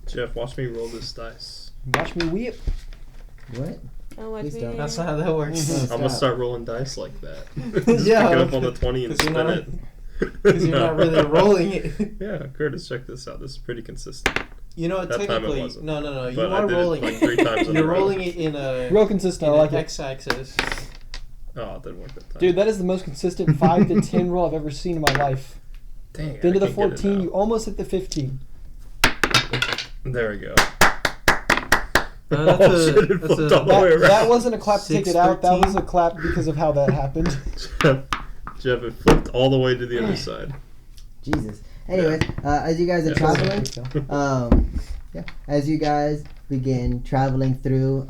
Jeff, watch me roll this dice. Watch me weep. What? Oh, watch Please me. don't. That's not how that works. I'm gonna Stop. start rolling dice like that. Just Yeah, pick it up on the 20 and 'cause you're spin not- it. Because you're not really rolling it. Yeah, Curtis, check this out. This is pretty consistent. You know what? That time it Technically, wasn't. no. You But I are did rolling it like 3 times in a You're row. rolling it in a Real consistent. I in like an it. x-axis. Oh, it didn't work that time. Dude, that is the most consistent 5 to 10 roll I've ever seen in my life. Dang, Then to I the can't get it 14, now. you almost hit the 15. There we go. That's Oh, shit, it flipped all the way around. That wasn't a clap to take it out. That 6-13. was a clap because of how that happened. Jeff, it flipped all the way to the other side. Jesus. Anyways, as you guys are Yeah. traveling, as you guys begin traveling through,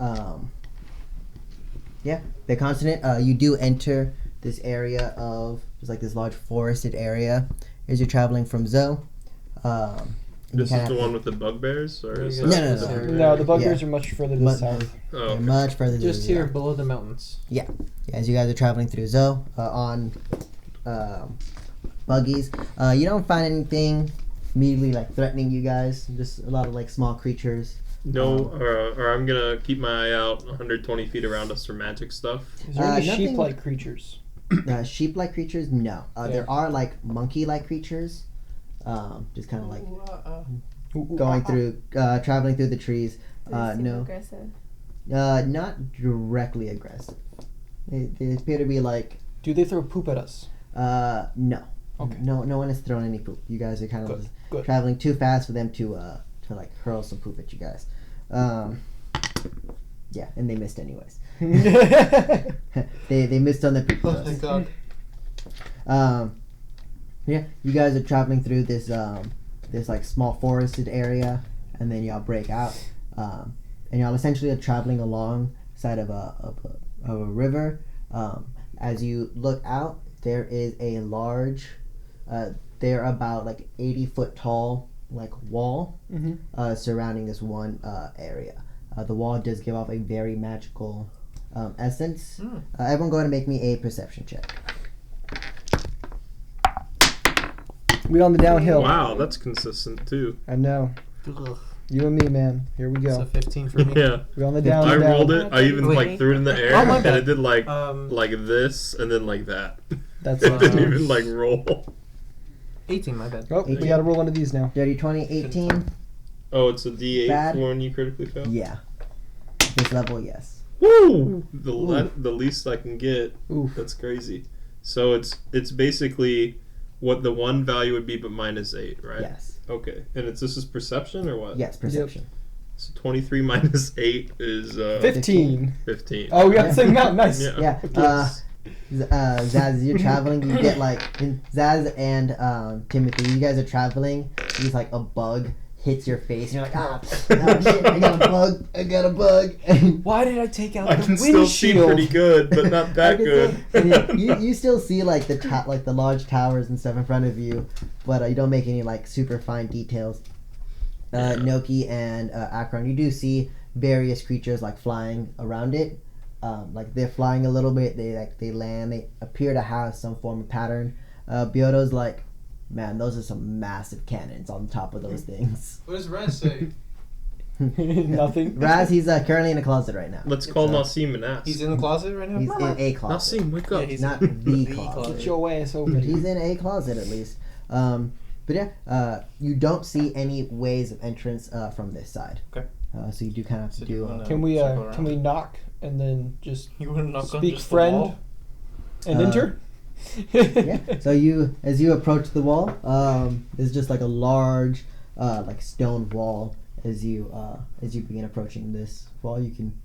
the continent, you do enter this area of, there's like this large forested area as you're traveling from Zoe. This is the one with the bugbears? Or is No, that- no, no. No, the bugbears Yeah. are much further to the Much- south. Oh, They're okay. much further Just than you here are. below the mountains. As you guys are traveling through Zoe on buggies, you don't find anything immediately like threatening you guys. Just a lot of like small creatures No, or I'm gonna keep my eye out 120 feet around us for magic stuff. Is there any nothing- sheep-like creatures? Sheep-like creatures? No. There are like monkey-like creatures. Just kind of like going through, traveling through the trees. No. Aggressive. Not directly aggressive. They appear to be like. Do they throw poop at us? No. Okay. No one has thrown any poop. You guys are kind of Good. traveling too fast for them to like hurl some poop at you guys. Yeah, and they missed anyways. they missed on the poop. Oh, thank God. Yeah, you guys are traveling through this this like small forested area, and then y'all break out, and y'all essentially are traveling alongside of a river. As you look out, there is a large, they're about like 80-foot tall like wall surrounding this one area. The wall does give off a very magical essence. Everyone go ahead and make me a perception check. We on the downhill. Wow, that's consistent too. I know. Ugh. You and me, man. Here we So go. 15 for me. Yeah. We on the I downhill. rolled it. I even like threw it in the air, Oh, my and bad. it did like Like this, and then like that. That's It didn't awesome. even like roll. 18, my bad. Oh, we gotta roll one of these now. Dirty 20, 18. Oh, it's a D8 Bad. for when you critically fail. Yeah. This level, yes. Woo! The least I can get. Oof. That's crazy. So it's basically what the one value would be, but minus 8, right? Yes. Okay, and this is perception or what? Yes, perception. So 23 minus 8 is 15. 15. Oh, we got the same amount. Nice. Yeah. Yeah. Zaz, as you're traveling, you get like Zaz and Timothy. You guys are traveling. Just like a bug hits your face. And you're like, shit! I got a bug. And Why did I take out I the can windshield? still see pretty good, but not that good. you still see like the large towers and stuff in front of you, but you don't make any like super fine details. Noki and Akron, you do see various creatures like flying around it. Like they're flying a little bit. They land. They appear to have some form of pattern. Byoto's like, man, those are some massive cannons on top of those things. What does Raz say? Nothing. Raz, he's currently in a closet right now. Let's call Nassim and ask. He's in the closet right now? He's in a closet. Nassim, wake up. Yeah, he's Not in the the closet. Get your ass over But here. he's in a closet at least. But yeah, you don't see any ways of entrance from this side. Okay. So you do kind of have to do. Can we knock and then just You wouldn't knock on speak just friend the wall? and enter? Yeah. So as you approach the wall, there's just like a large, like stone wall. As you begin approaching this wall, you can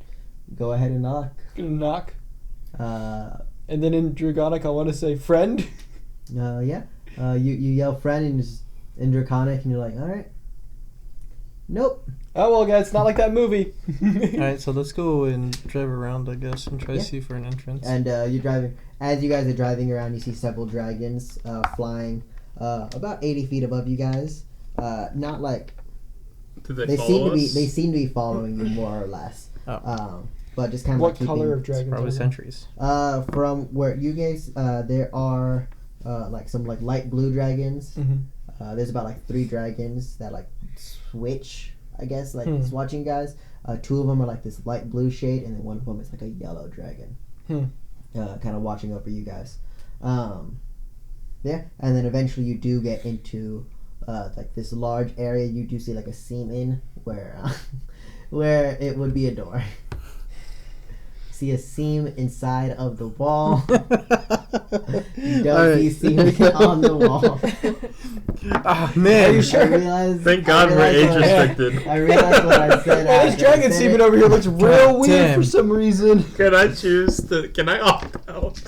go ahead and knock. Knock. And And then in Dragonic, I want to say friend. yeah. You yell friend in Draconic, and you're like, all right. Nope. Oh well, guys, it's not like that movie. Alright, so let's go and drive around, I guess, and try Yeah. to see for an entrance. And you're driving. As you guys are driving around, you see several dragons flying about 80 feet above you guys. Not like Did they they follow us? seem to be following you more or less. Oh. But just kind of What like color of It's dragons? probably are they? centuries. from where you guys there are like some like light blue dragons. Mhm. There's about like 3 dragons that like switch, I guess, like Hmm. watching guys. 2 of them are like this light blue shade, and then one of them is like a yellow dragon. Kind of watching over you guys. Yeah, and then eventually you do get into like this large area. You do see like a seam in where where it would be a door. See a seam inside of the wall. You don't see seams on the wall. Ah, man. I realized, Thank God we're age restricted. I realized what I said. Oh, this dragon semen over here looks real weird damn. for some reason. Can I opt out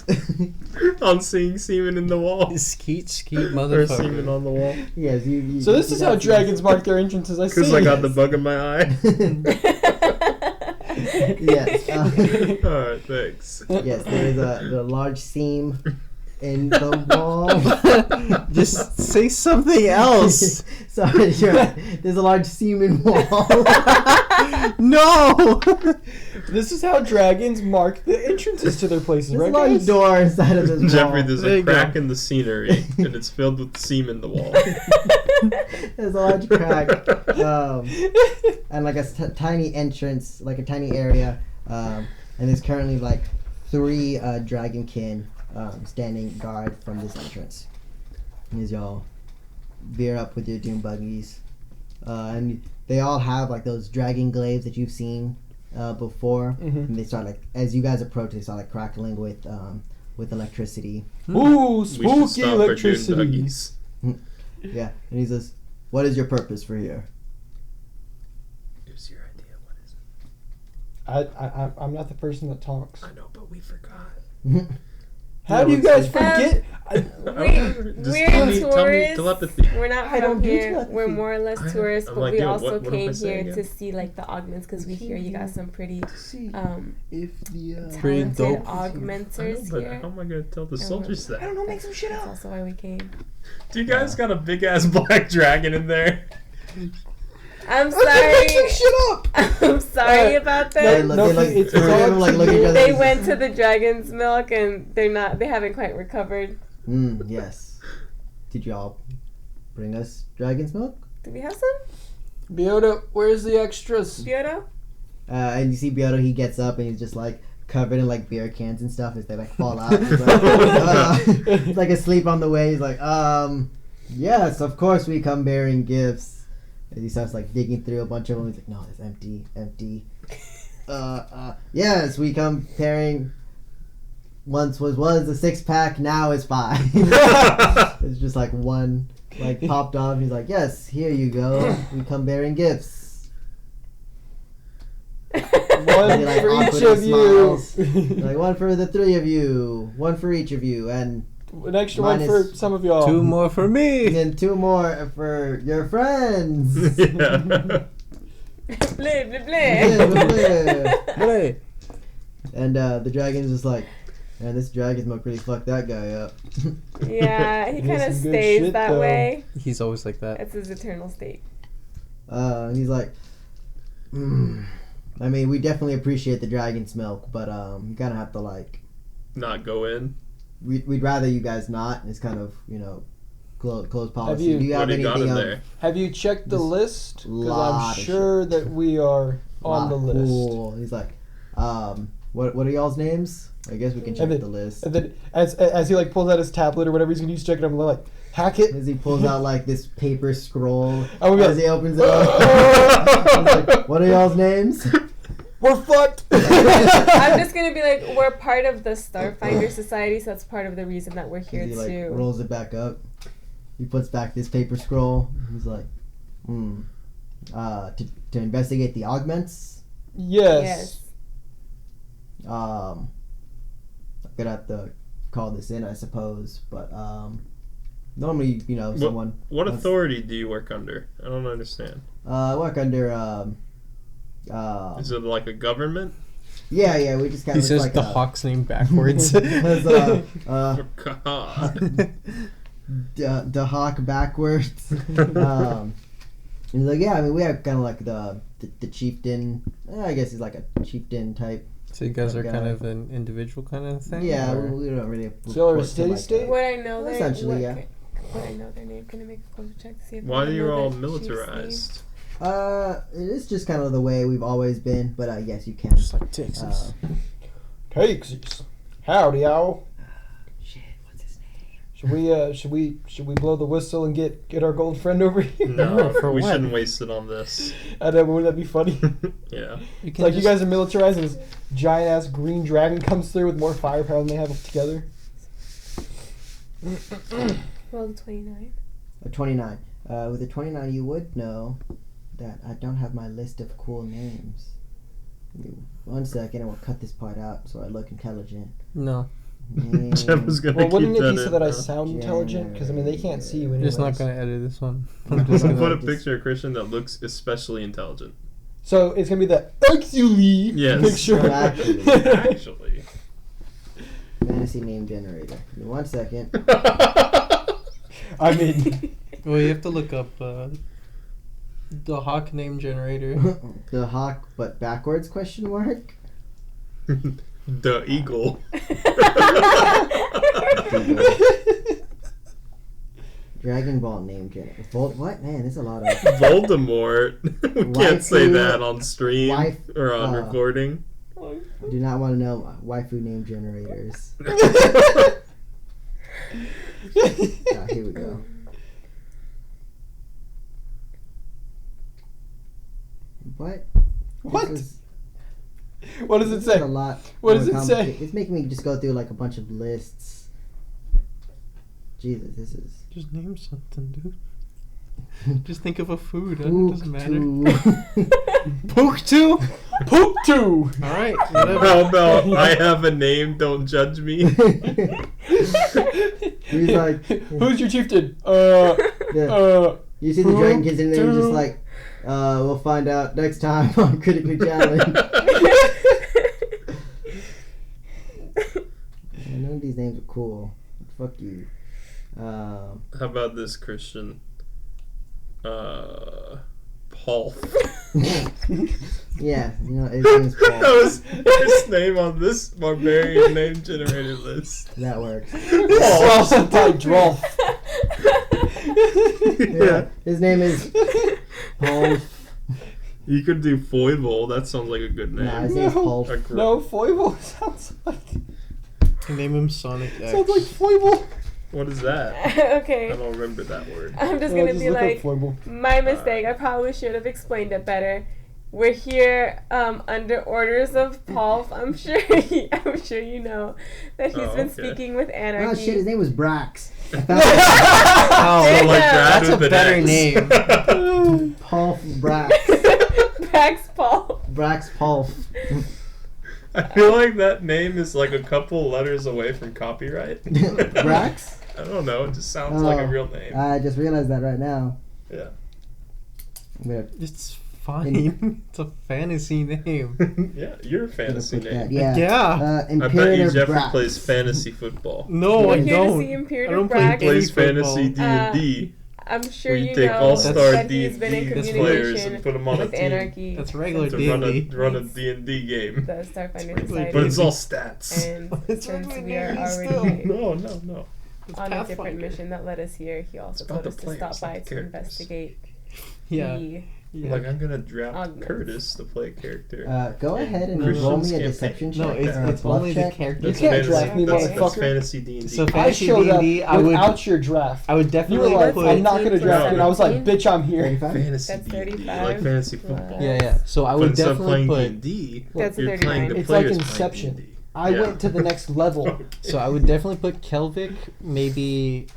on seeing semen in the wall? Skeet Or motherfucker. semen on the wall? Yes, you So this is how dragons mark their entrances. I see. Because I got the bug in my eye. Yes. Alright, thanks. Yes, there is a large seam in the wall. Just say something else. Sorry, you're right. There's a large seam in wall. No. This is how dragons mark the entrances to their places, There's a right, large guys? door inside of this wall. Jeffrey, there's There a you go. crack in the scenery, and it's filled with semen in the wall. There's a large crack. and like a tiny entrance, like a tiny area, and there's currently like 3 dragonkin standing guard from this entrance. And as y'all veer up with your doom buggies, and they all have like those dragon glaives that you've seen before, and they start like as you guys approach, they start like crackling with electricity. Ooh, We should spooky stop our dune electricity. buggies. Yeah, and he says, "What is your purpose for here?" It was your idea. What is it? I'm not the person that talks. I know, but we forgot. How do you guys let's forget? We're tell me tourists. telepathy. We're not I don't from do here. telepathy. We're more or less tourists, I'm but like, we yo, also what am I came saying here again? to see like the augments because we hear you got some pretty See um if the Pretty talented dope. augmenters But here. how am I gonna tell the And soldiers I that? don't know. Make some shit That's up. also why we came. Do you guys got a big ass black dragon in there? I'm Make sorry. some shit up. I'm sorry about They that. look, no, they look, it's the three of them, like, look at each other. They went to the dragon's milk and they haven't quite recovered. Yes. Did y'all bring us dragon's milk? Do we have some? Biota, where's the extras? Bioto? And you see Bioto, he gets up and he's just like covered in like beer cans and stuff as they like fall out. He's like, he's like asleep on the way. He's like, yes, of course we come bearing gifts. And he starts like digging through a bunch of them. He's like, no, it's empty. Yes, we come carrying. Once was a 6-pack, now is 5. It's just like one like popped off. He's like, yes, here you go. We come bearing gifts. One And he, like, for each awkwardly of you. smiles. Like one for the 3 of you, one for each of you, and An extra one for Minus some of y'all. 2 more for me. then 2 more for your friends. Yeah. Blah, blah, blah. Hey. And the dragon's just like, man, this dragon's milk really fucked that guy up. Yeah, he He kind of has some good stays shit, that though. way. He's always like that. It's his eternal state. And he's like, I mean, we definitely appreciate the dragon's milk, but you kind of have to like, Not go in. we'd rather you guys not. It's kind of, close policy. you- Do you What have do you got anything in else? there? Have you checked the This list? Because lot I'm of sure that we are on the list. Cool. He's like, what are y'all's names? I guess we can check then- the list. And then as he like pulls out his tablet or whatever he's gonna use to check it, I'm like, hack it. As he pulls out like this paper scroll, Oh, as he opens it up, he's like, what are y'all's names? We're fucked. I'm just gonna be like, we're part of the Starfinder Society, so that's part of the reason that we're here He like too. rolls it back up. He puts back this paper scroll. He's like, to investigate the augments. Yes. I'm gonna have to call this in, I suppose. But normally, someone. What wants- authority do you work under? I don't understand. I work under. Is it like a government? Yeah. We just kind He of says like the a, hawk's name backwards. Because, Oh, God. the hawk backwards. He's like, yeah, I mean, we have kind of like the chieftain. I guess he's like a chieftain type. So you guys are Guy. kind of an individual kind of thing? Yeah, or- we don't really. So are report to, steady like, state? Would I know their Essentially, what- yeah. Would I know their name? Can I make a closer check to see if Why I are know you all their chief's militarized? It is just kind of the way we've always been, but yes, you can. Just like Texas. Texas. Howdy, y'all. Shit, what's his name? Should we blow the whistle and get our gold friend over here? No, For we what? shouldn't waste it on this. I know, but wouldn't that be funny? Yeah. You It's like you guys are militarized and this giant ass green dragon comes through with more firepower than they have together. name? Well, the 29. A 29. With a 29, you would know that I don't have my list of cool names. Give me 1 second, and we'll cut this part out so I look intelligent. No. Jeff was gonna Well, keep wouldn't it that be so in, that I huh? sound intelligent? Because I mean, they can't see you I'm anyways. just not going to edit this one. I'm I'm just Put gonna, a picture of Christian that looks especially intelligent. So it's gonna be the actually Yes. picture. Oh, actually. Actually. Fantasy name generator. Give me 1 second. I mean, well, you have to look up the hawk name generator. The hawk, but backwards? Question mark. The eagle. Dragon Ball name generator. What? Man, there's a lot of... Voldemort. We can't say Waifu- that on stream or on uh, recording. Do not want to know waifu name generators. Here we go. What? What? This is- What does it this is say? a lot. What more does it say? complicated. It's making me just go through like a bunch of lists. Jesus, this is... Just name something, dude. Just think of a food. It doesn't matter. Pook two. All right. How about I have a name, don't judge me? He's like... Who's your chieftain? Yeah. You see the Dragon Kids in there, you're just like, we'll find out next time on Critically Challenged. None of these names are cool. Fuck you. How about this, Christian? Paul. Yeah, you know, his name's Paul. That was his name on this barbarian name generator list. That works. Salsa by Drolf. Yeah, his name is Paul. You could do Foible. That sounds like a good name. Nah, his name's Paul. No, Foible sounds like Name him Sonic X. sounds like Foible. What is that? Okay. I don't remember that word. I'm just gonna be look up like, Foible. my mistake. I probably should have explained it better. We're here under orders of Paul. I'm sure you know that he's been okay. speaking with Oh Anarchy. shit, his name was Brax. I found Oh, So like Brad that's a with an better X. name. it. Paul Brax. Brax Paul. Brax Paul. I feel like that name is like a couple letters away from copyright. Brax? I don't know. It just sounds like a real name. I just realized that right now. Yeah. I'm gonna It's fine. It's a fantasy name. Yeah, you're a fantasy put name. that. Yeah. Yeah. I bet you Imperator Jeffrey Brax. plays fantasy football. No, We're I here to don't. see Imperator I don't play Brax. He plays any fantasy football. D&D. I'm sure Where you you take know all-star that he's been in D&D players and communication put them on a with team Anarchy. That's regular to D&D. run a D&D game. The Starfinders regular Society. But it's all stats. And It's since regular we are D&D still. already No. on a different Pathfinder. mission that led us here, he also It's about told us the to players, stop by not the to characters. investigate Yeah. the Yeah. Like, I'm gonna draft Augments. Curtis to play a character. Go ahead and Christian's roll me a campaign. deception check. No, it's, or a it's bluff only check. the characters. You That's can't fantasy- draft me, that's motherfucker. fantasy D&D. So I fantasy showed up D&D, I would without your draft. I would You definitely were like, put. I'm not gonna draft you, and I was like, 13. bitch, I'm here. 35? fantasy That's D&D, 35. like fantasy football. Yeah. So I But would instead of definitely playing put. D&D, That's a you're playing 39. the It's like players Inception. playing D&D. I Yeah. went to the next level. So I would definitely put Kelvic. Maybe.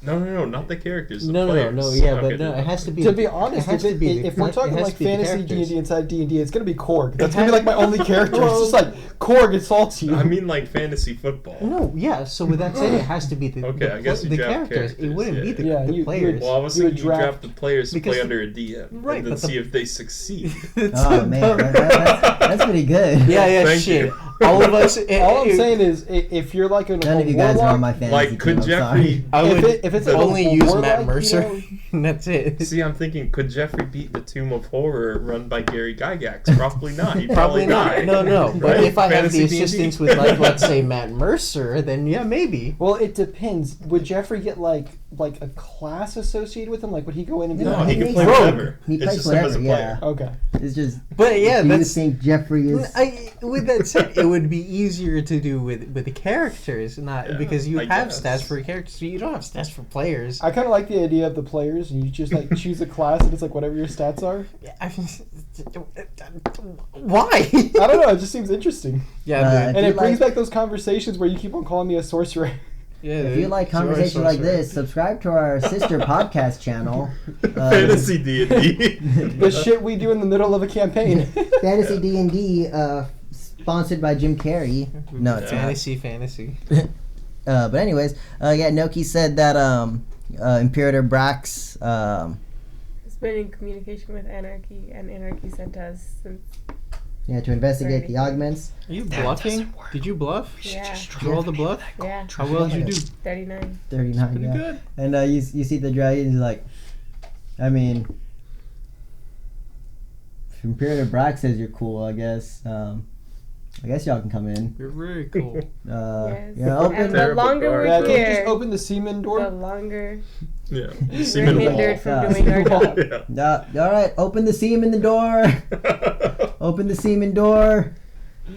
No, not the characters. The No, players. yeah, Okay, but no, it has to be. To be honest, it has to be the if we're it talking has like to be the fantasy characters. D&D inside D&D, it's gonna be Korg. That's It gonna be has- like my only character. It's just like Korg assaults you. I mean, like fantasy football. No, yeah. So with that said, it has to be the Okay, the, I guess you the draft characters. It characters, wouldn't be yeah. the, Yeah, the you- players. Well, I was You would thinking you draft the players to because- play under a DM, Right, and then but the- see if they succeed. Oh man, that's pretty good. Yeah, Thank shit. you. All of us. All I'm saying is, if you're like a None of you guys are warlock, on my fantasy Like, team, could I'm Jeffrey? I If would if it's only a use warlock, Matt you Mercer. know- And that's it. See, I'm thinking, could Jeffrey beat the Tomb of Horror run by Gary Gygax? Probably not. He'd Probably not. die. No. But Right? if I have the Fantasy D&D. assistance with, like, let's say Matt Mercer, then yeah, maybe. Well, it depends. Would Jeffrey get like a class associated with him? Like, would he go in and be No, like, he can He play plays- whatever. he It's plays just him as a whatever, player. okay. It's just. But yeah, do you that's. think Jeffrey is? With that said, it would be easier to do with the characters, not Yeah, because you I have guess. stats for characters. You don't have stats for players. I kind of like the idea of the players, and you just like choose a class, and it's like whatever your stats are. Why? I don't know. It just seems interesting, Yeah, If and you it brings like- back those conversations where you keep on calling me a sorcerer. yeah. If you like conversations like this, subscribe to our sister podcast channel, Fantasy D&D. The shit we do in the middle of a campaign. Fantasy D&D, sponsored by Jim Carrey. No, it's fantasy. not. But anyways, yeah, Noki said that Imperator Brax. has been in communication with Anarchy, and Anarchy sent us since Yeah, to investigate the augments. Are you bluffing? Did you bluff? yeah, Roll the bluff. yeah, How well did you do? 39. 39, Pretty yeah. good. And you see the dragon, he's like, I mean, if Imperator Brax says you're cool, I guess. I guess y'all can come in. You're very cool. Yes. Yeah, open. And the Terrible longer guard. we're Yeah, can you here, just open the semen the door? longer Yeah. we're Semen hindered wall. from doing our job. Yeah. All right, open the seam in the door. Open the seam in door.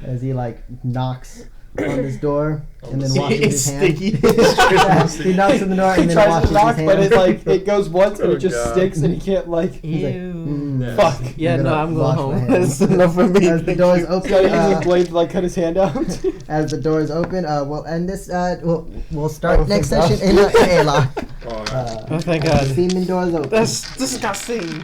As he like knocks on this door and then washes It's his hands. sticky. He knocks on the door He and then tries washes to knock, his but hands. it like it goes once and Oh, it just God. sticks and he can't like. He's like, Yeah. Fuck. Yeah, I'm no, gonna I'm wash going my home. hands. That's enough for me. As the Thank doors you. open, Gotta use a blade to like cut his hand out. as the doors open, we'll end this. We'll start Oh, next thank session in a lock. Oh, Oh, thank God. Seam in doors open. That's disgusting.